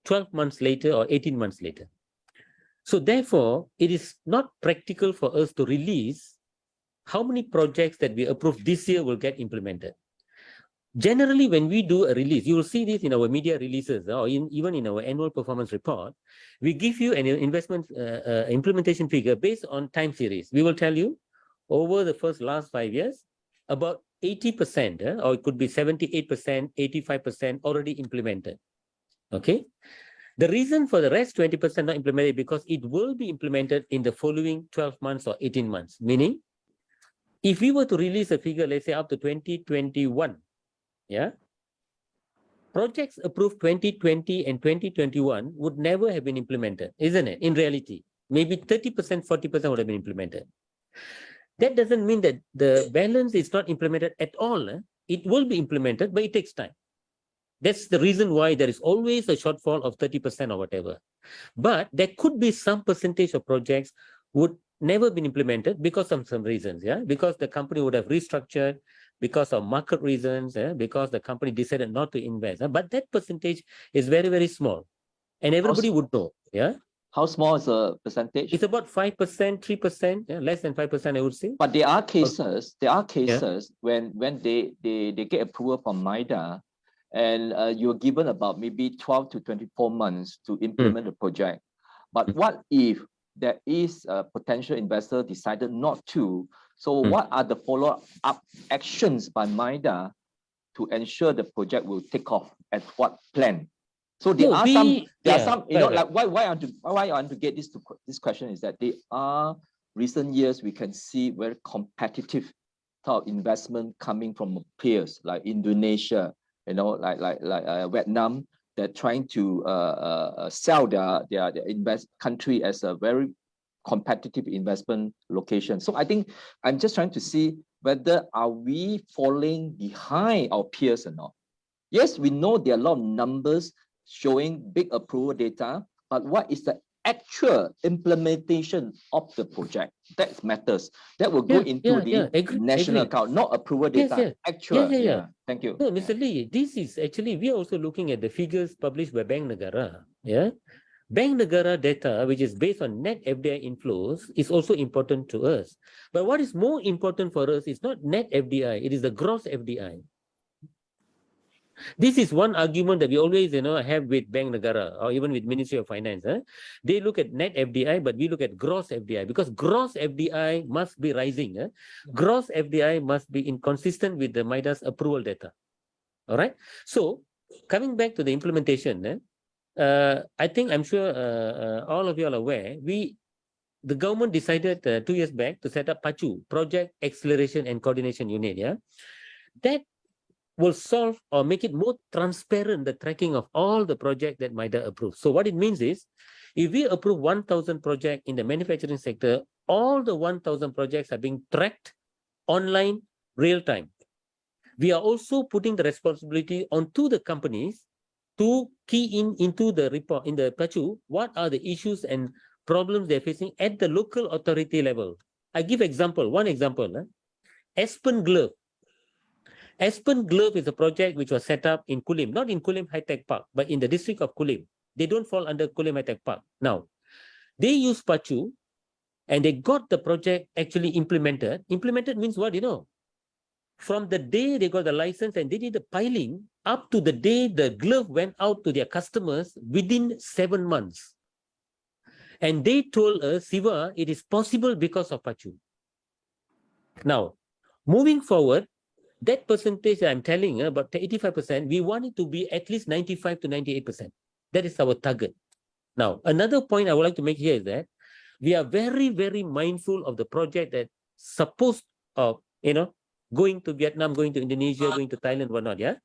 12 months later or 18 months later. So therefore, it is not practical for us to release how many projects that we approve this year will get implemented. Generally, when we do a release, you will see this in our media releases or even in our annual performance report, we give you an investment implementation figure based on time series. We will tell you over the last 5 years, about 80%, or it could be 78%, 85% already implemented. Okay. The reason for the rest 20% not implemented because it will be implemented in the following 12 months or 18 months. Meaning, if we were to release a figure, let's say up to 2021, yeah, projects approved 2020 and 2021 would never have been implemented, isn't it? In reality, maybe 30%, 40% would have been implemented. That doesn't mean that the balance is not implemented at all. It will be implemented, but it takes time. That's the reason why there is always a shortfall of 30% or whatever. But there could be some percentage of projects would never been implemented because of some reasons, yeah? Because the company would have restructured, because of market reasons, because the company decided not to invest. But that percentage is very, very small. And everybody would know, yeah? How small is the percentage? It's about 5%, 3%, yeah? Less than 5%, I would say. But there are cases, when they get approval from MIDA, and you're given about maybe 12 to 24 months to implement the project. But what if there is a potential investor decided not to? So what are the follow-up actions by MIDA to ensure the project will take off as what planned? So there are some, you know, like why I want to get this question is that they are recent years we can see very competitive type of investment coming from peers like Indonesia, you know, like Vietnam. They're trying to sell their country as a very competitive investment location. So I think I'm just trying to see whether are we falling behind our peers or not. Yes, we know there are a lot of numbers showing big approval data, but what is the actual implementation of the project? That matters. That will go into the national account, not approval data. Actual. Thank you. No, Mr. Lee, this is actually, we are also looking at the figures published by Bank Negara. Yeah. Bank Negara data, which is based on net FDI inflows, is also important to us. But what is more important for us is not net FDI, it is the gross FDI. This is one argument that we always, you know, have with Bank Negara or even with Ministry of Finance. They look at net FDI, but we look at gross FDI because gross FDI must be rising. Gross FDI must be inconsistent with the MIDA's approval data. All right. So coming back to the implementation, I think I'm sure all of you are aware, the government decided 2 years back to set up PACU, Project Acceleration and Coordination Unit. Yeah, that will solve or make it more transparent the tracking of all the projects that MIDA approves. So what it means is, if we approve 1,000 projects in the manufacturing sector, all the 1,000 projects are being tracked online, real time. We are also putting the responsibility onto the companies to key into the report in the PACU, what are the issues and problems they're facing at the local authority level. I give one example. Aspen Glove. Aspen Glove is a project which was set up in Kulim, not in Kulim High Tech Park, but in the district of Kulim. They don't fall under Kulim High Tech Park. Now, they use PACU and they got the project actually implemented. Implemented means what, you know? From the day they got the license and they did the piling up to the day the glove went out to their customers within 7 months. And they told us, Siva, it is possible because of PACU. Now, moving forward, that percentage that I'm telling, about 85%, we want it to be at least 95 to 98%. That is our target. Now, another point I would like to make here is that we are very, very mindful of the project that supposed of, you know, going to Vietnam, going to Indonesia, going to Thailand, whatnot, yeah?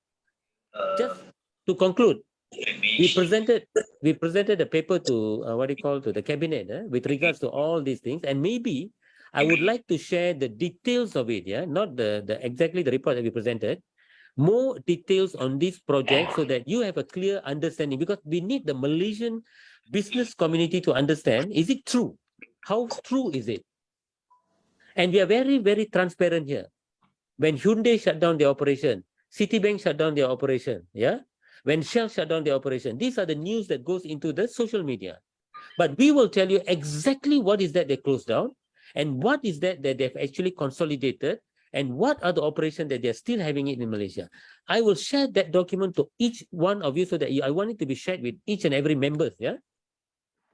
Just to conclude, we presented a paper to, to the cabinet with regards to all these things, and maybe I would like to share the details of it, yeah, not exactly the report that we presented, more details on this project so that you have a clear understanding, because we need the Malaysian business community to understand, is it true? How true is it? And we are very, very transparent here. When Hyundai shut down their operation, Citibank shut down their operation, yeah? When Shell shut down their operation, these are the news that goes into the social media. But we will tell you exactly what is that they closed down and what is that they've actually consolidated and what are the operations that they're still having it in Malaysia. I will share that document to each one of you so that I want it to be shared with each and every member. Yeah.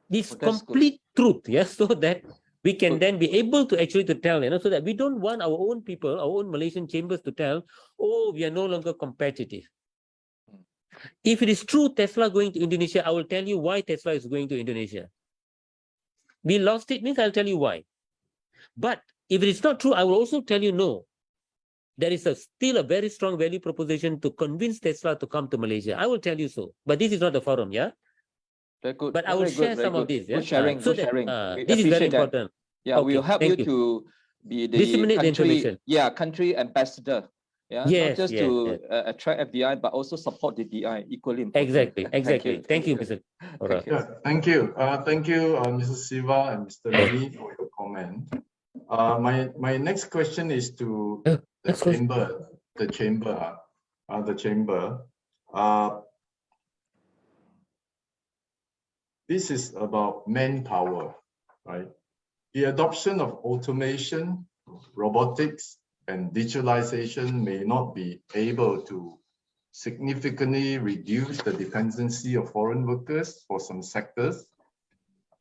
This complete truth. Yes. So that we can then be able to actually to tell, so that we don't want our own people, our own Malaysian chambers to tell, oh, we are no longer competitive. If it is true Tesla going to Indonesia, I will tell you why Tesla is going to Indonesia. We lost it means I'll tell you why. But if it is not true, I will also tell you no. There is still a very strong value proposition to convince Tesla to come to Malaysia. I will tell you so. But this is not the forum, yeah? Very good. But I will share some of this. Yeah? Good sharing. So good sharing. that, this is very important. Yeah, we will help you to be the disseminate the country, information. Country ambassador. Yeah, yes, not just to attract FDI, but also support the DI equally important. Exactly. Thank you, Mr. Ora. Yeah, thank you. Thank you, Mrs. Siva and Mr. Lee for your comment. My next question is to the chamber. This is about manpower, right? The adoption of automation, robotics, and digitalization may not be able to significantly reduce the dependency of foreign workers for some sectors.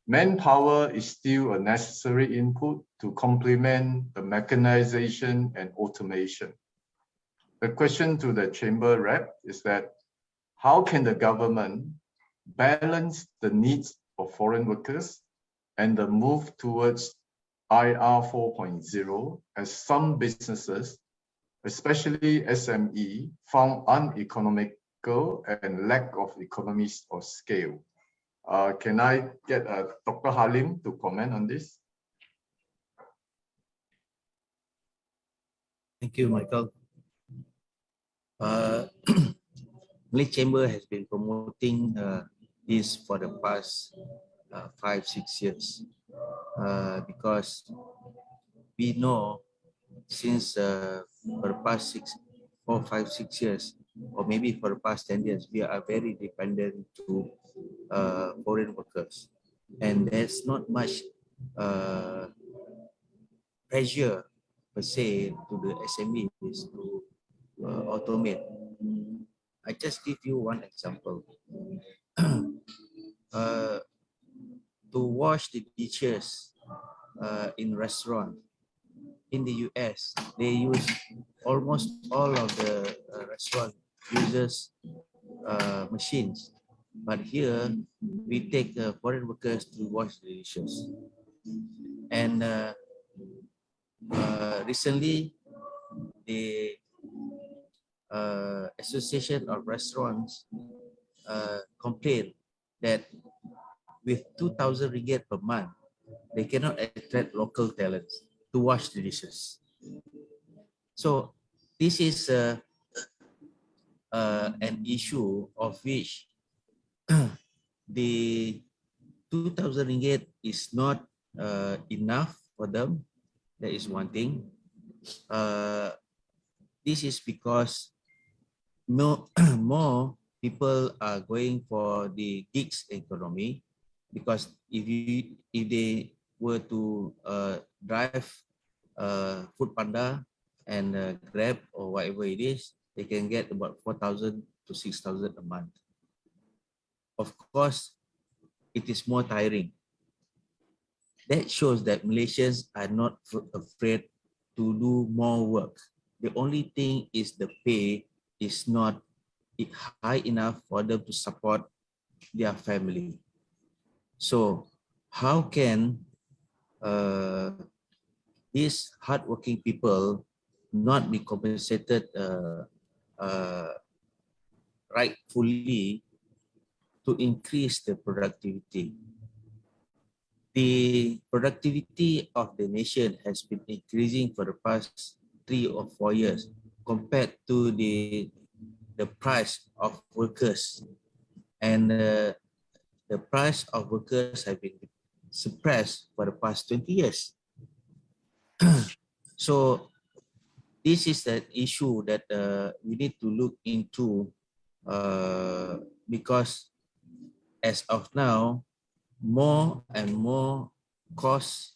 Manpower is still a necessary input to complement the mechanization and automation. The question to the chamber rep is that how can the government balance the needs of foreign workers and the move towards IR 4.0 as some businesses, especially SME, found uneconomical and lack of economies of scale? Can I get Dr. Halim to comment on this? Thank you, Michael. Malay Chamber has been promoting this for the past 5-6 years because we know since for the past 4, 5, 6 years, or maybe for the past 10 years, we are very dependent to foreign workers, and there's not much pressure per se to the SMEs to automate. I just give you one example. To wash the dishes in restaurant in the US, they use almost all of the restaurant uses machines, but here we take foreign workers to wash the dishes. And recently, the Association of Restaurants complained that with 2,000 ringgit per month, they cannot attract local talents to wash the dishes. So this is an issue of which the 2,000 ringgit is not enough for them. That is one thing. This is because more people are going for the gigs economy, because if they were to drive Food Panda and Grab or whatever it is, they can get about 4,000 to 6,000 a month. Of course, it is more tiring. That shows that Malaysians are not afraid to do more work. The only thing is the pay is not high enough for them to support their family. So how can these hardworking people not be compensated rightfully to increase the productivity? The productivity of the nation has been increasing for the past 3 or 4 years compared to the price of workers, and the price of workers have been suppressed for the past 20 years. So this is the issue that we need to look into because as of now, more and more costs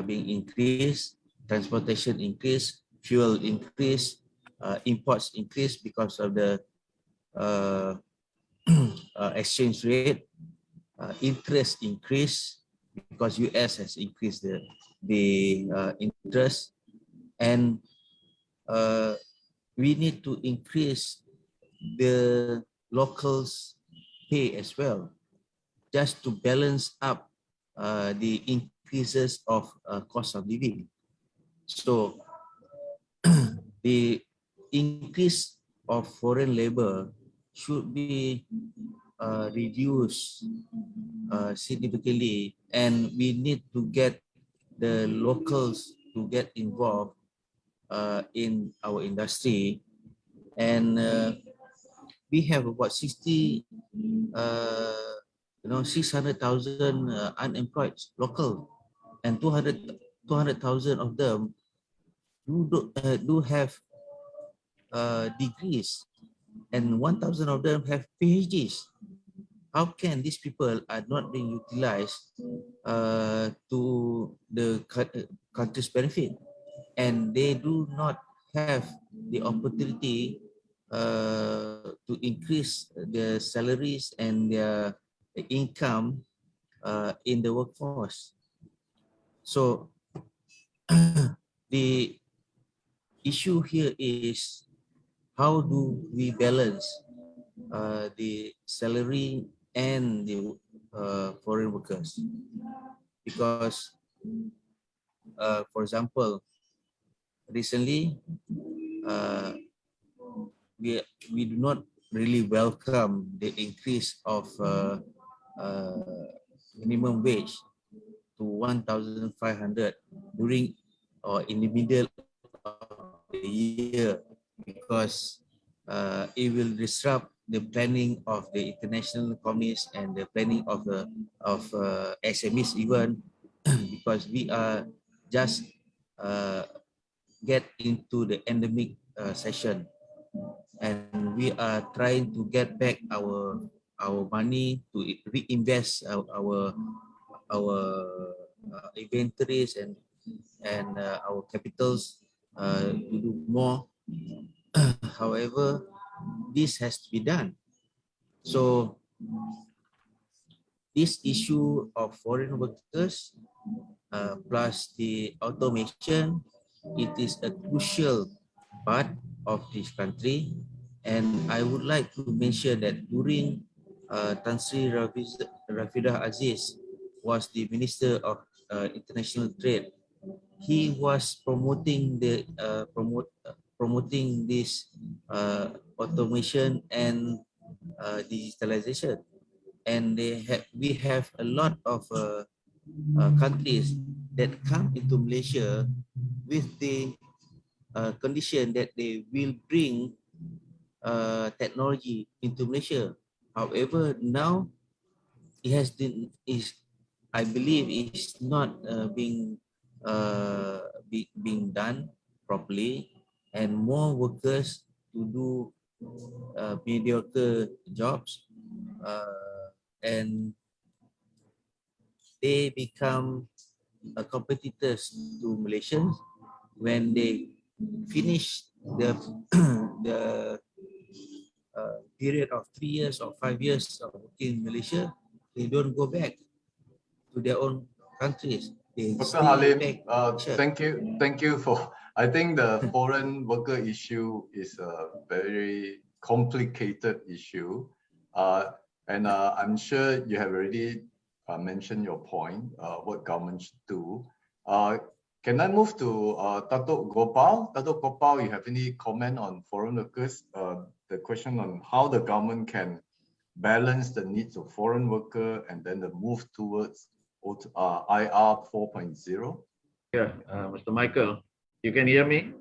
being increased, transportation increase, fuel increase, imports increase because of the exchange rate, interest increase because US has increased the interest, and we need to increase the locals' pay as well, just to balance up the increases of cost of living. So the increase of foreign labor should be reduced significantly, and we need to get the locals to get involved in our industry. And we have about 600,000 unemployed local, and 200,000 of them do have degrees, and 1,000 of them have PhDs. How can these people are not being utilized to the country's benefit, and they do not have the opportunity to increase their salaries and their income in the workforce? So the issue here is, how do we balance the salary and the foreign workers? Because, for example, recently we do not really welcome the increase of minimum wage to 1,500 during or in the middle of the year, because it will disrupt the planning of the international communities and the planning of SMEs even, because we are just get into the endemic session, and we are trying to get back our money to reinvest our inventories and our capitals to do more. However, this has to be done. So this issue of foreign workers plus the automation, it is a crucial part of this country. And I would like to mention that during Tan Sri Rafidah Aziz was the Minister of International Trade, he was promoting the promoting this automation and digitalization, and we have a lot of countries that come into Malaysia with the condition that they will bring technology into Malaysia. However, now it has been, I believe, it's not being done properly, and more workers to do mediocre jobs, and they become competitors to Malaysians when they finish the period of 3 years or 5 years of working in Malaysia. They don't go back to their own countries. Dr. Halim, thank you for, I think the foreign worker issue is a very complicated issue, and I'm sure you have already mentioned your point, what government should do. Can I move to Datuk Gopal? Datuk Gopal, you have any comment on foreign workers? The question on how the government can balance the needs of foreign worker and then the move towards IR 4.0? Yeah, Mr. Michael, you can hear me?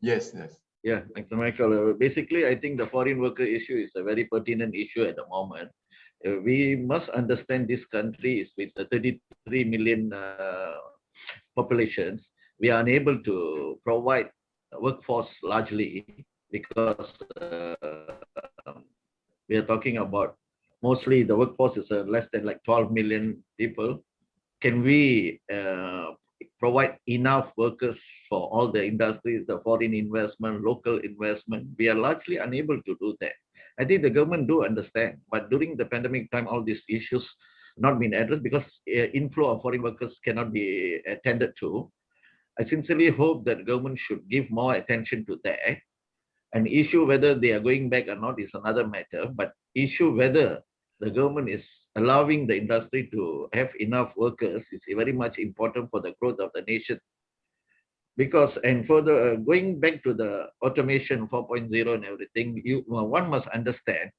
Yes, yes. Yeah, Mr. Michael, basically, I think the foreign worker issue is a very pertinent issue at the moment. We must understand this country is with a 33 million populations. We are unable to provide a workforce largely because we are talking about mostly the workforce is less than like 12 million people. Can we provide enough workers for all the industries, the foreign investment, local investment? We are largely unable to do that. I think the government do understand, but during the pandemic time, all these issues not been addressed because inflow of foreign workers cannot be attended to. I sincerely hope that government should give more attention to that. An issue whether they are going back or not is another matter, but issue whether the government is allowing the industry to have enough workers is very much important for the growth of the nation. Because, and further, going back to the automation 4.0 and everything, one must understand,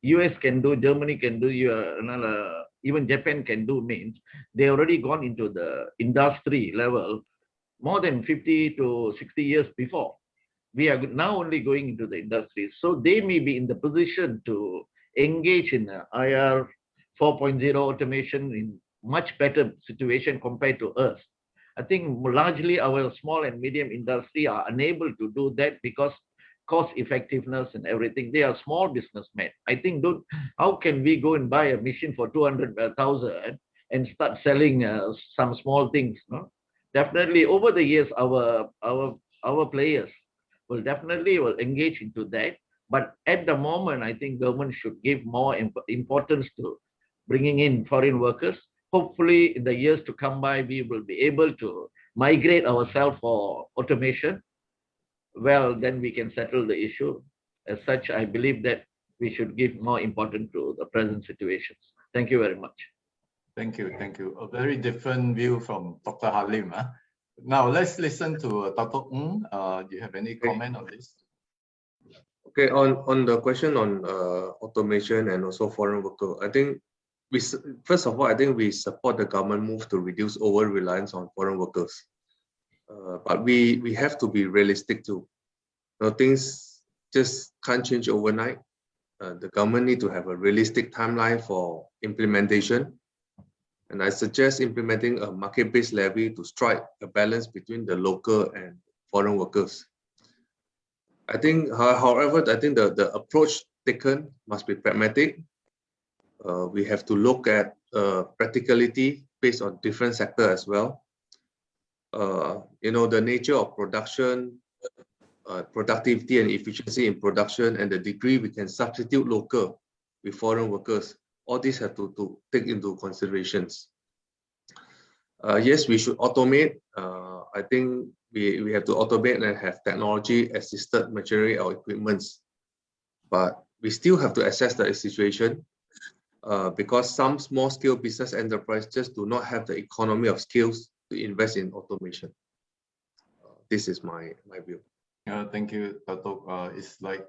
US can do, Germany can do, even Japan can do, means they already gone into the industry level more than 50 to 60 years before. We are now only going into the industry. So they may be in the position to engage in IR 4.0 automation in much better situation compared to us. I think largely our small and medium industry are unable to do that because cost effectiveness and everything. They are small businessmen. I think how can we go and buy a machine for 200,000 and start selling some small things? No? Definitely over the years, our players will definitely engage into that. But at the moment, I think government should give more importance to bringing in foreign workers. Hopefully, in the years to come by, we will be able to migrate ourselves for automation. Well, then we can settle the issue. As such, I believe that we should give more importance to the present situations. Thank you very much. Thank you. Thank you. A very different view from Dr. Halim. Now, let's listen to Dr. Ng. Do you have any comment on this? Okay, on the question on automation and also foreign worker, I think first of all, I think we support the government move to reduce over-reliance on foreign workers. But we have to be realistic too. Things just can't change overnight. The government need to have a realistic timeline for implementation. And I suggest implementing a market-based levy to strike a balance between the local and foreign workers. I think, however, I think the approach taken must be pragmatic. We have to look at practicality based on different sectors as well. The nature of production, productivity and efficiency in production, and the degree we can substitute local with foreign workers. All these have to take into considerations. Yes, we should automate. I think we have to automate and have technology-assisted machinery or equipments. But we still have to assess the situation because some small-scale business enterprise just do not have the economy of skills to invest in automation. This is my view. Thank you, Dato'. It's like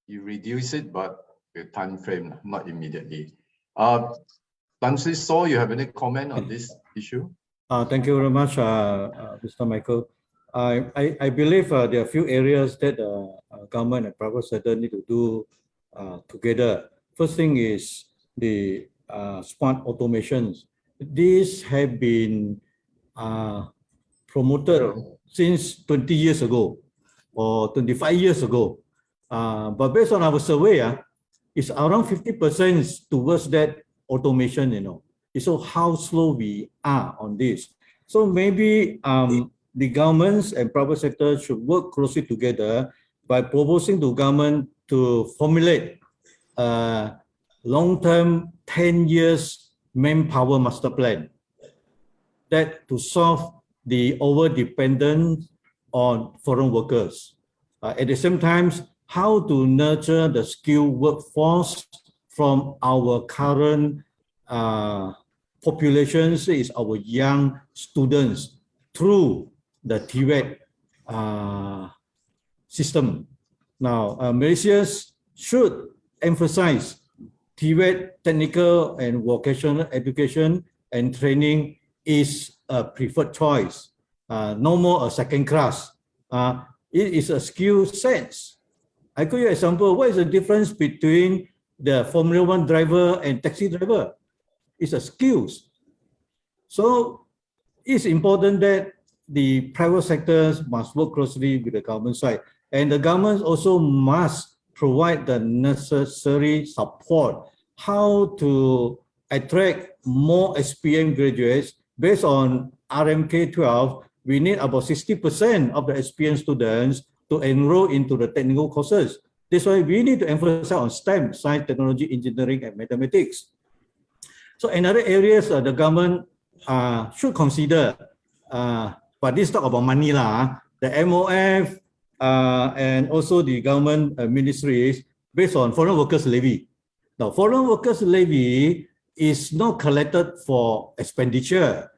you reduce it, but with time frame, not immediately. Tan Sri Saw, you have any comment on this issue? Thank you very much, Mr. Michael. I believe there are a few areas that government and private sector need to do together. First thing is the smart automations. These have been promoted since 20 years ago or 25 years ago. But based on our survey, it's around 50% towards that automation, So how slow we are on this. So maybe the governments and private sector should work closely together by proposing to government to formulate a long-term 10 years manpower master plan that to solve the over-dependence on foreign workers. At the same time, how to nurture the skilled workforce from our current populations is our young students through the TVET system. Now, Malaysia should emphasize TVET technical and vocational education and training is a preferred choice, no more a second class. It is a skill set. I give you an example. What is the difference between the Formula One driver and taxi driver? It's a skills. So it's important that the private sectors must work closely with the government side. And the government also must provide the necessary support, how to attract more SPM graduates based on RMK 12. We need about 60% of the SPM students to enroll into the technical courses. That's why we need to emphasize on STEM, science, technology, engineering, and mathematics. So another areas the government should consider, but this talk about money lah, the MOF and also the government ministries based on foreign workers levy. Now, foreign workers levy is not collected for expenditure.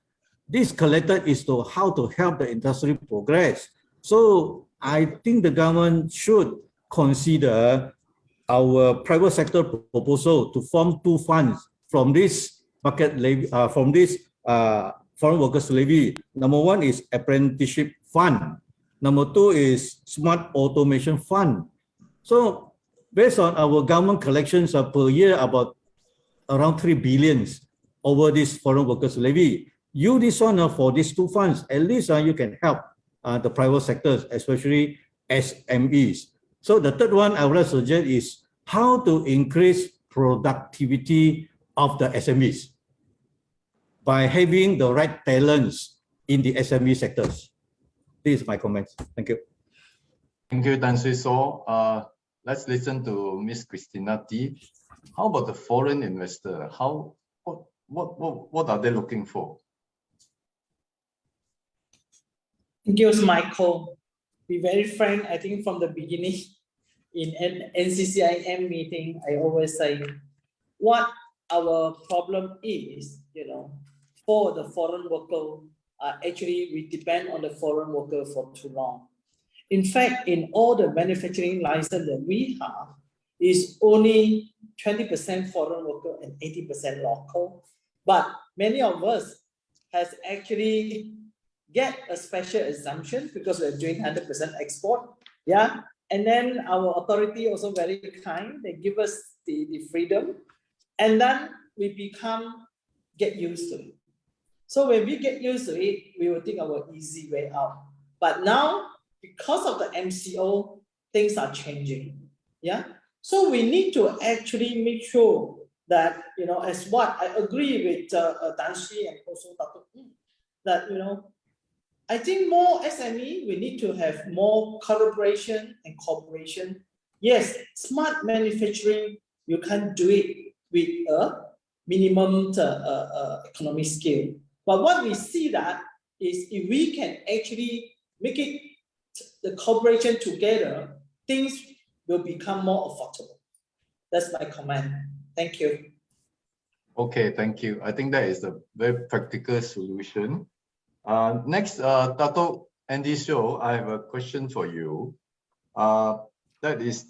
This collected is to how to help the industry progress. So I think the government should consider our private sector proposal to form two funds from this bucket levy, from this foreign workers levy. Number one is apprenticeship fund. Number two is smart automation fund. So based on our government collections per year about around 3 billion over this foreign workers levy. You this one for these two funds, at least you can help the private sectors, especially SMEs. So the third one I would suggest is how to increase productivity of the SMEs by having the right talents in the SME sectors. This is my comments. Thank you. Thank you, Tan Sri So. Let's listen to Ms. Christina T. How about the foreign investor? What are they looking for? Thank you, Michael. Be very frank, I think from the beginning in an NCCIM meeting, I always say what our problem is, for the foreign worker, actually we depend on the foreign worker for too long. In fact, in all the manufacturing license that we have, is only 20% foreign worker and 80% local. But many of us has actually get a special exemption because we're doing 100% export. Yeah. And then our authority also very kind. They give us the freedom. And then we get used to it. So when we get used to it, we will think our easy way out. But now, because of the MCO, things are changing. Yeah. So we need to actually make sure that, as what I agree with Tan Sri and also Dato' that, I think more SME, we need to have more collaboration and cooperation. Yes, smart manufacturing, you can't do it with a minimum economic scale. But what we see that is if we can actually make it the cooperation together, things will become more affordable. That's my comment. Thank you. Okay, thank you. I think that is a very practical solution. Next, Dato' Andy Sio, I have a question for you. That is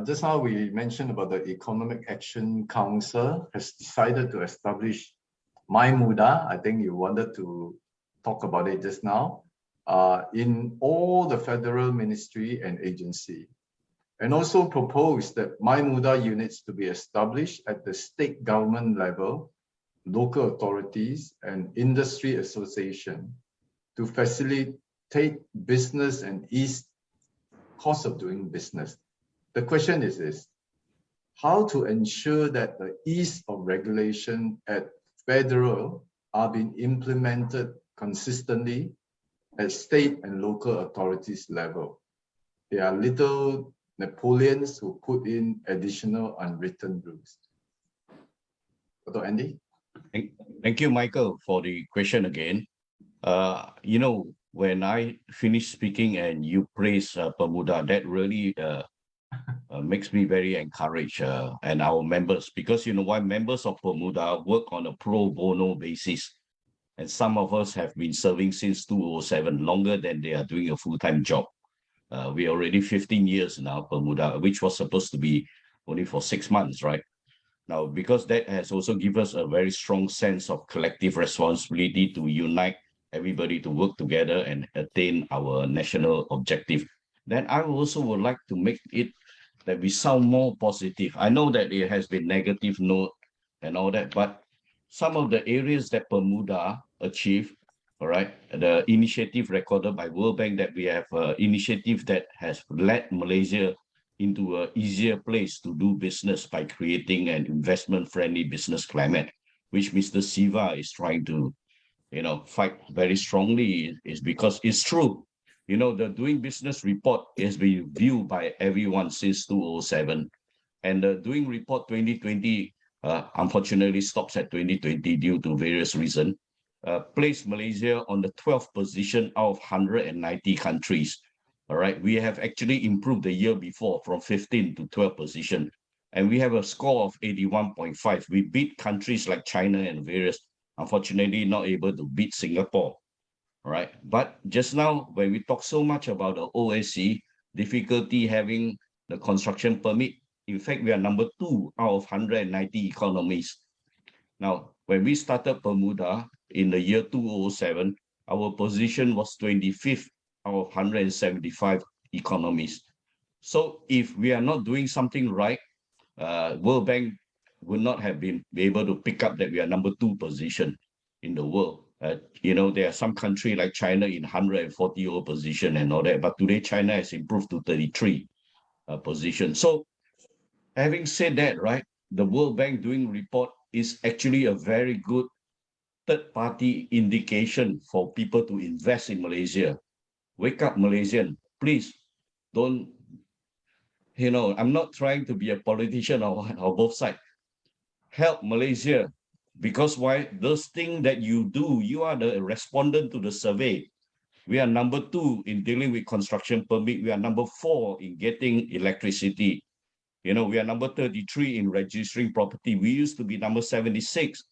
just now we mentioned about the Economic Action Council has decided to establish MyMuda. I think you wanted to talk about it just now. In all the federal ministry and agency, and also proposed that MyMuda units to be established at the state government level, local authorities, and industry association to facilitate business and ease cost of doing business. The question is this: how to ensure that the ease of regulation at federal are being implemented consistently at state and local authorities level? There are little Napoleons who put in additional unwritten rules. Dr. Andy? Thank you, Michael, for the question again. When I finish speaking and you praise Pemuda, that really makes me very encouraged, and our members, because why members of Pemuda work on a pro bono basis. And some of us have been serving since 2007, longer than they are doing a full-time job. We are already 15 years now, Pemuda, which was supposed to be only for 6 months, right? Now, because that has also given us a very strong sense of collective responsibility to unite everybody to work together and attain our national objective. Then I also would like to make it that we sound more positive. I know that it has been negative note and all that, but some of the areas that Pemuda achieved, all right, the initiative recorded by World Bank that we have initiative that has led Malaysia into an easier place to do business by creating an investment-friendly business climate, which Mr. Siva is trying to, fight very strongly. Is because it's true. The Doing Business report has been viewed by everyone since 2007, and the Doing Report 2020 unfortunately stops at 2020 due to various reasons. Placed Malaysia on the 12th position out of 190 countries. All right, we have actually improved the year before from 15 to 12 position, and we have a score of 81.5. We beat countries like China and various, unfortunately not able to beat Singapore. All right, but just now when we talk so much about the OSC, difficulty having the construction permit, in fact, we are number 2 out of 190 economies. Now, when we started Bermuda in the year 2007, our position was 25th out of 175 economies. So if we are not doing something right, World Bank would not have been able to pick up that we are number 2 position in the world. There are some country like China in 140th position and all that, but today China has improved to 33 position. So having said that, right, the World Bank Doing Report is actually a very good third-party indication for people to invest in Malaysia. Wake up, Malaysian. Please don't, I'm not trying to be a politician or both sides. Help Malaysia, because why? Those things that you do, you are the respondent to the survey. We are number 2 in dealing with construction permit. We are number 4 in getting electricity. We are number 33 in registering property. We used to be number 76.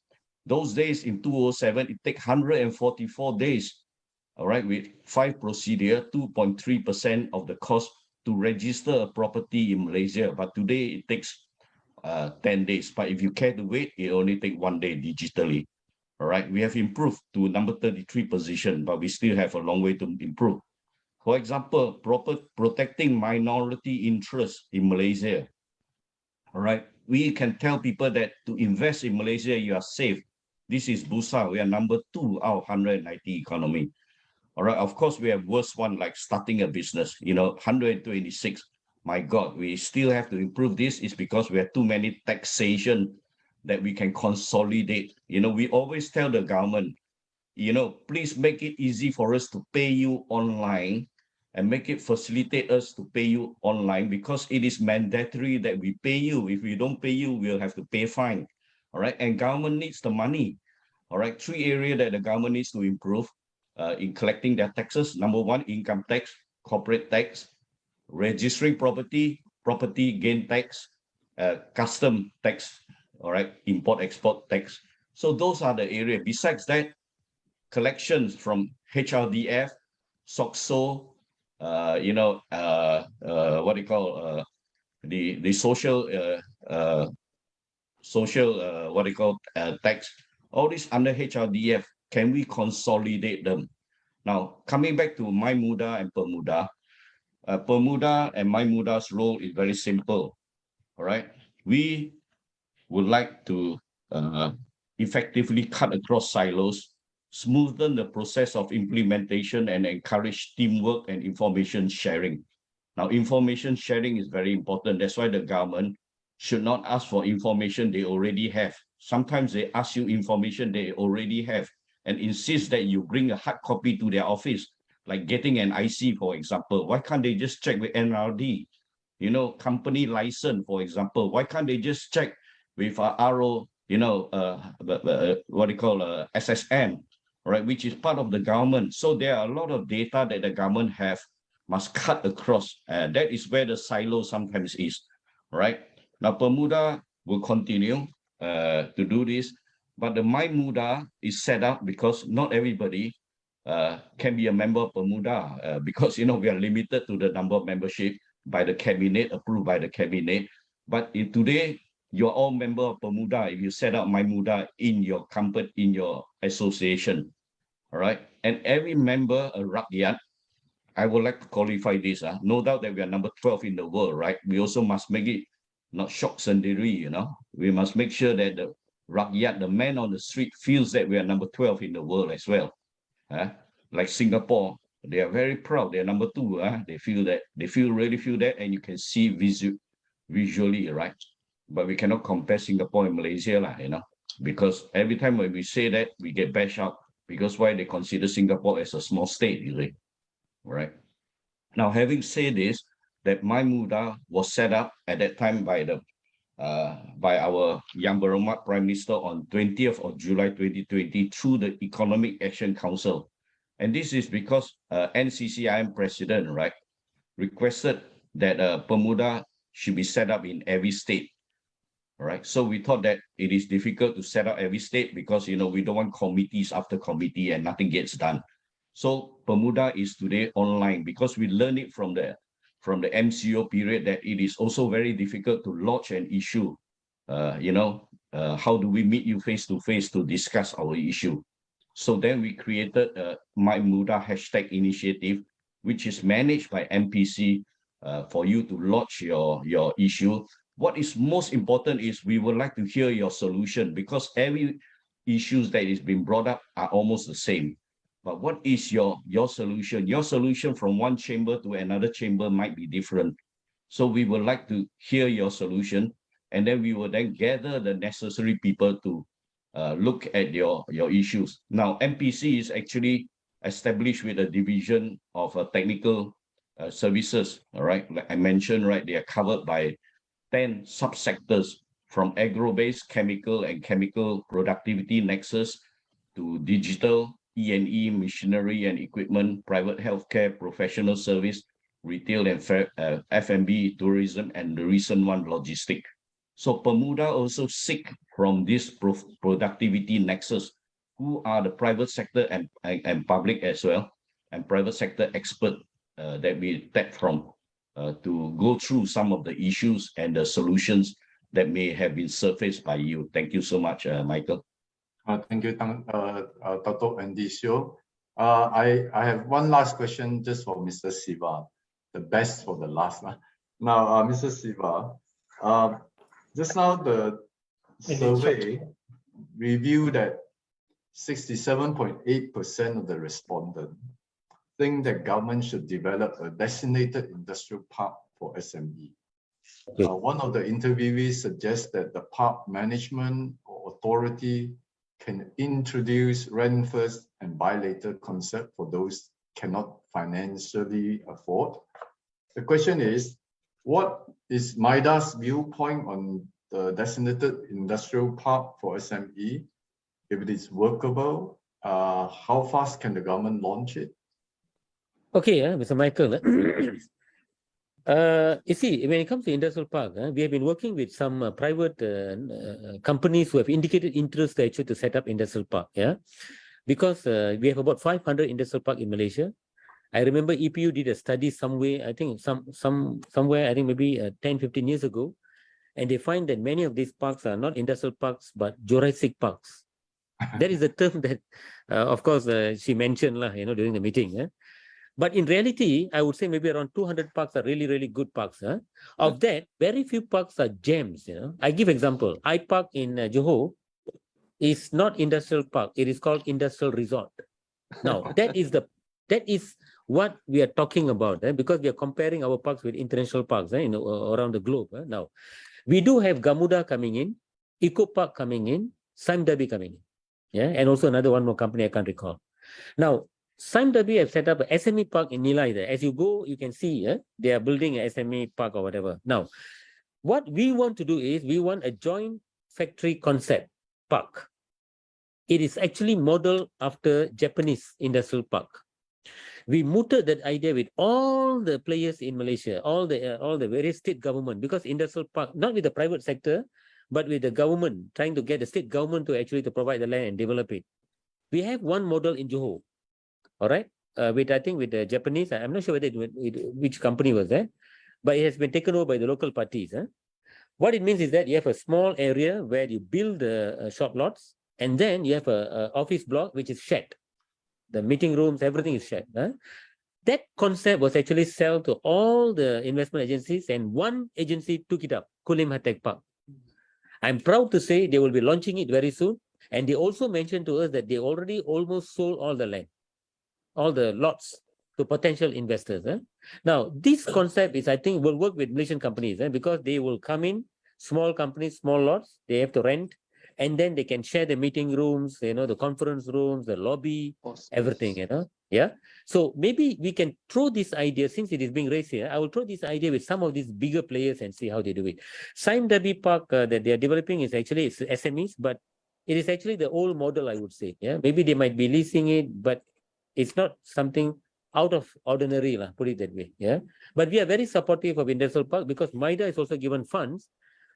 Those days in 2007, it takes 144 days. All right, with 5 procedure, 2.3% of the cost to register a property in Malaysia. But today it takes 10 days. But if you care to wait, it only takes 1 day digitally. All right, we have improved to number 33 position, but we still have a long way to improve. For example, protecting minority interests in Malaysia. All right, we can tell people that to invest in Malaysia, you are safe. This is Bursa. We are number 2 out of 190 economy. All right, of course, we have worse one like starting a business, 126. My God, we still have to improve this. Is because we have too many taxation that we can consolidate. We always tell the government, please make it easy for us to pay you online and make it facilitate us to pay you online, because it is mandatory that we pay you. If we don't pay you, we'll have to pay fine. All right, and government needs the money. All right, 3 areas that the government needs to improve in collecting their taxes. Number 1, income tax, corporate tax, registering property, property gain tax, custom tax, all right, import-export tax. So those are the areas. Besides that, collections from HRDF, SOCSO, the social tax, all this under HRDF. Can we consolidate them? Now, coming back to MyMuda and Bermuda, Bermuda and MyMuda's role is very simple. All right, we would like to effectively cut across silos, smoothen the process of implementation, and encourage teamwork and information sharing. Now, information sharing is very important. That's why the government should not ask for information they already have. Sometimes they ask you information they already have and insist that you bring a hard copy to their office, like getting an IC, for example. Why can't they just check with NRD? Company license, for example. Why can't they just check with RO, SSN, right, which is part of the government? So there are a lot of data that the government must cut across. That is where the silo sometimes is, right? Now, Bermuda will continue to do this, but the MyMuda is set up because not everybody can be a member of Bermuda because, we are limited to the number of membership by the cabinet, approved by the cabinet. But today, you're all member of Bermuda if you set up MyMuda in your company, in your association, all right? And every member, a rakyat, I would like to qualify this. No doubt that we are number 12 in the world, right? We also must make it not shock sendiri, We must make sure that the rakyat, the man on the street, feels that we are number 12 in the world as well. Like Singapore, They are very proud. They're number two. They feel that. They really feel that, and you can see visually, right? But we cannot compare Singapore and Malaysia, because every time when we say that, we get bashed out. Because why? They consider Singapore as a small state, usually, right? Now, having said this, that MyMuda was set up at that time by our Yang Berhormat Prime Minister on 20th of July 2020 through the Economic Action Council. And this is because NCCIM president, right, requested that Pemuda should be set up in every state. All right. So we thought that it is difficult to set up every state because, we don't want committees after committee and nothing gets done. So Pemuda is today online because we learned it from the MCO period that it is also very difficult to lodge an issue. How do we meet you face to face to discuss our issue? So then we created a MyMuda hashtag initiative, which is managed by MPC for you to lodge your issue. What is most important is we would like to hear your solution because every issues that is being brought up are almost the same. But what is your solution? Your solution from one chamber to another chamber might be different. So we would like to hear your solution, and then we will then gather the necessary people to look at your issues. Now, MPC is actually established with a division of technical services, all right? Like I mentioned, right, they are covered by 10 subsectors from agro-based, chemical and chemical productivity nexus to digital, E&E, machinery and equipment, private healthcare, professional service, retail and F&B, tourism, and the recent one, logistic. So Pemuda also seek from this productivity nexus, who are the private sector and public as well, and private sector expert that we tap from to go through some of the issues and the solutions that may have been surfaced by you. Thank you so much, Michael. Thank you, Dato' Andisio. I have one last question just for Mr. Siva, the best for the last. Now, Mr. Siva, just now the survey revealed that 67.8% of the respondents think that government should develop a designated industrial park for SME. One of the interviewees suggests that the park management or authority can introduce rent first and buy later concept for those cannot financially afford. The question is, what is MIDA's viewpoint on the designated industrial park for SME? If it is workable, how fast can the government launch it? Okay, Mr. Michael. You see, when it comes to industrial park, we have been working with some private companies who have indicated interest actually to set up industrial park. Yeah, because we have about 500 industrial park in Malaysia. I remember EPU did a study somewhere, I think somewhere, I think maybe 10-15 years ago, and they find that many of these parks are not industrial parks but Jurassic parks. That is the term that, of course, she mentioned during the meeting. But in reality, I would say maybe around 200 parks are really, really good parks. Of that, very few parks are gems. I give example. iPark in Johor is not industrial park. It is called industrial resort. Now, that is what we are talking about, because we are comparing our parks with international parks around the globe. Now, we do have Gamuda coming in, Eco Park coming in, Sime Darby coming in. Yeah, and also another one more company I can't recall. Now, Sime Darby have set up a SME park in Nilai there. As you go, you can see they are building an SME park or whatever. Now, what we want to do is we want a joint factory concept park. It is actually modeled after Japanese industrial park. We mooted that idea with all the players in Malaysia, all the various state government, because industrial park, not with the private sector, but with the government, trying to get the state government to actually to provide the land and develop it. We have one model in Johor. All right, I think with the Japanese, I'm not sure which company was that, but it has been taken over by the local parties. What it means is that you have a small area where you build shop lots, and then you have a office block which is shared. The meeting rooms, everything is shared. That concept was actually sold to all the investment agencies, and one agency took it up, Kulim Hatek Park. I'm proud to say they will be launching it very soon, and they also mentioned to us that they already almost sold all the land. All the lots to potential investors. Now, this concept is, I think, will work with Malaysian companies because they will come in, small companies, small lots, they have to rent, and then they can share the meeting rooms, the conference rooms, the lobby, everything, Yeah. So maybe we can throw this idea, since it is being raised here, I will throw this idea with some of these bigger players and see how they do it. Sime Darby Park that they are developing is actually it's SMEs, but it is actually the old model, I would say. Yeah. Maybe they might be leasing it, but it's not something out of ordinary, put it that way. Yeah. But we are very supportive of industrial park because MIDA is also given funds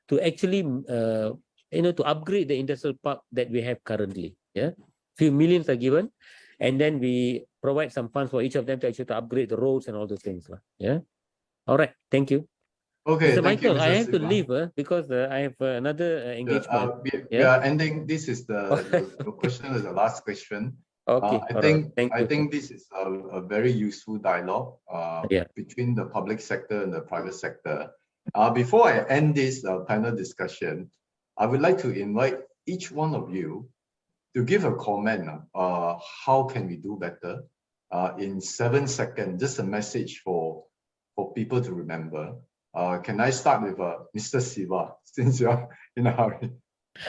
to actually to upgrade the industrial park that we have currently. Yeah, few millions are given, and then we provide some funds for each of them to actually upgrade the roads and all those things. Yeah. All right. Thank you. Okay, Mr. thank you, Michael, I Mr. have to Siva. leave because I have another engagement. We are ending. This is the question is the last question. Okay. I think this is a very useful dialogue between the public sector and the private sector. Before I end this panel discussion, I would like to invite each one of you to give a comment. How can we do better? In 7 seconds, just a message for people to remember. Can I start with Mr. Siva, since you're in a hurry?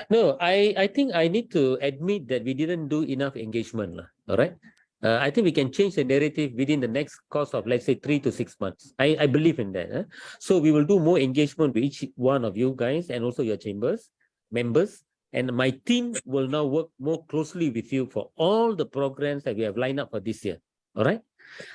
No, I think I need to admit that we didn't do enough engagement. All right. I think we can change the narrative within the next course of, let's say, 3 to 6 months. I believe in that. So we will do more engagement with each one of you guys and also your chambers, members. And my team will now work more closely with you for all the programs that we have lined up for this year. All right.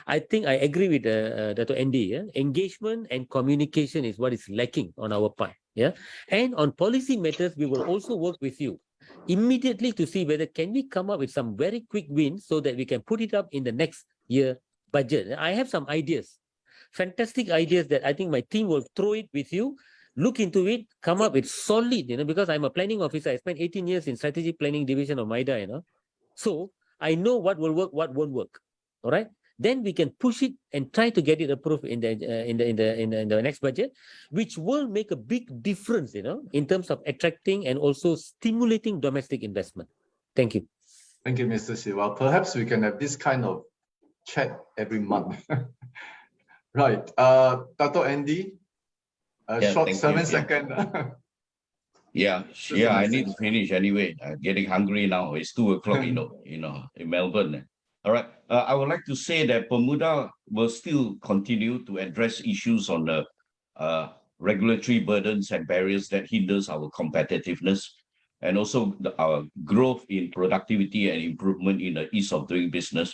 I think I agree with Dr. Andy. Engagement and communication is what is lacking on our part. Yeah. And on policy matters, we will also work with you immediately to see whether can we come up with some very quick wins so that we can put it up in the next year budget. I have some ideas, fantastic ideas that I think my team will throw it with you, look into it, come up with solid, because I'm a planning officer. I spent 18 years in strategic planning division of MIDA, So I know what will work, what won't work. All right. Then we can push it and try to get it approved in the next budget, which will make a big difference, in terms of attracting and also stimulating domestic investment. Thank you. Thank you, Mr. Siva. Perhaps we can have this kind of chat every month. Right. Dr. Andy, short 7 seconds. Yeah, I need to finish anyway. I'm getting hungry now. It's 2 o'clock, in Melbourne. All right. I would like to say that Pemuda will still continue to address issues on the regulatory burdens and barriers that hinders our competitiveness, and also our growth in productivity and improvement in the ease of doing business.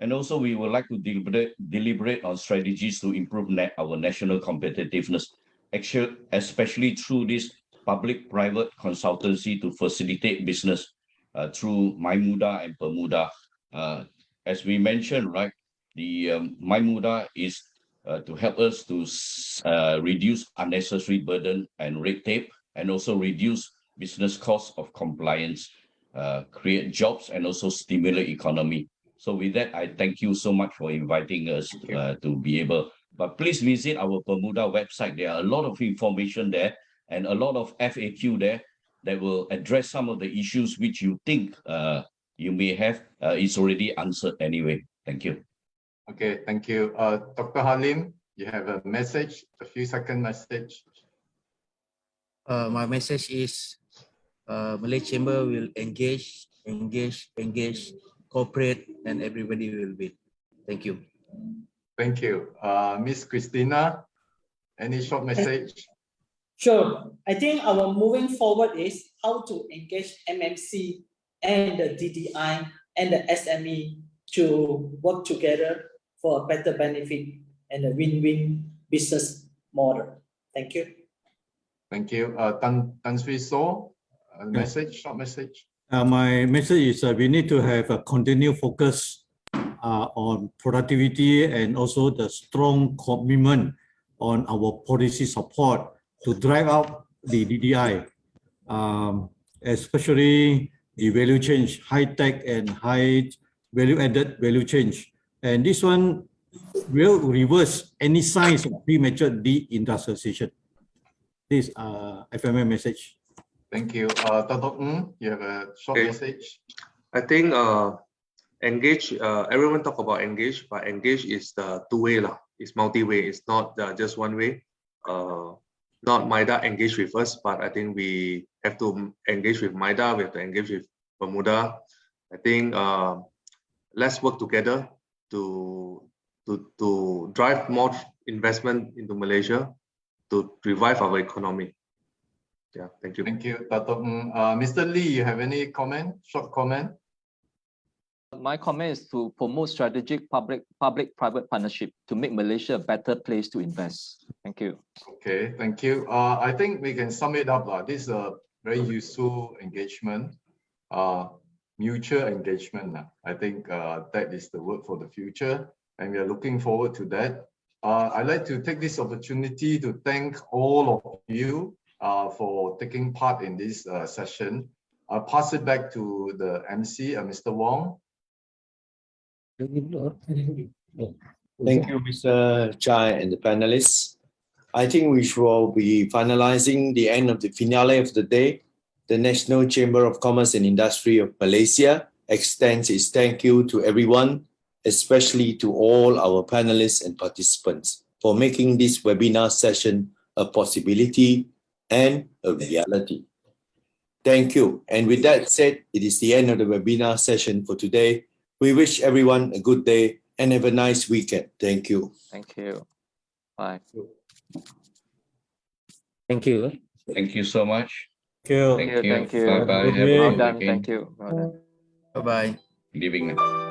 And also, we would like to deliberate on strategies to improve our national competitiveness, especially through this public-private consultancy to facilitate business through MyMuda and Pemuda. As we mentioned, right, the MyMuda is to help us to reduce unnecessary burden and red tape, and also reduce business costs of compliance, create jobs, and also stimulate economy. So with that, I thank you so much for inviting us to be able. But please visit our Pemuda website. There are a lot of information there and a lot of FAQ there that will address some of the issues which you think you may have. It's already answered anyway. Thank you. Okay, thank you. Dr. Halim, you have a message, a few second message. My message is Malay Chamber will engage, cooperate, and everybody will win. Thank you. Thank you. Miss Christina, any short message? Sure. I think our moving forward is how to engage MMC and the DDI and the SME to work together for a better benefit and a win-win business model. Thank you. Thank you. Tan Sri So, a message, short message. My message is we need to have a continued focus on productivity and also the strong commitment on our policy support to drive up the DDI, especially the value change, high tech and high value added value change. And this one will reverse any signs of premature deindustrialization. This FMM message. Thank you. Dr. Ng, you have a short message. I think engage, everyone talk about engage, but engage is the two-way lah. It's multi-way. It's not just one way. Not MIDA engage with us, but I think we have to engage with MIDA. We have to engage with Bermuda. I think let's work together to drive more investment into Malaysia to revive our economy. Yeah, thank you. Thank you, Dato' Ng. Mr. Lee, you have any comment? Short comment? My comment is to promote strategic public-private partnership to make Malaysia a better place to invest. Thank you. Okay, thank you. I think we can sum it up. This is a very useful engagement, mutual engagement. I think that is the word for the future, and we are looking forward to that. I'd like to take this opportunity to thank all of you for taking part in this session. I'll pass it back to the MC, Mr. Wong. Thank you, Mr. Chai and the panelists. I think we will be finalizing the end of the finale of the day. The National Chamber of Commerce and Industry of Malaysia extends its thank you to everyone, especially to all our panelists and participants, for making this webinar session a possibility and a reality. Thank you. And with that said, it is the end of the webinar session for today. We wish everyone a good day and have a nice weekend. Thank you. Thank you. Bye. Thank you. Thank you so much. Thank you. Thank you. Bye bye. Good day. Well done. Thank you. Well done. Bye-bye. Good evening.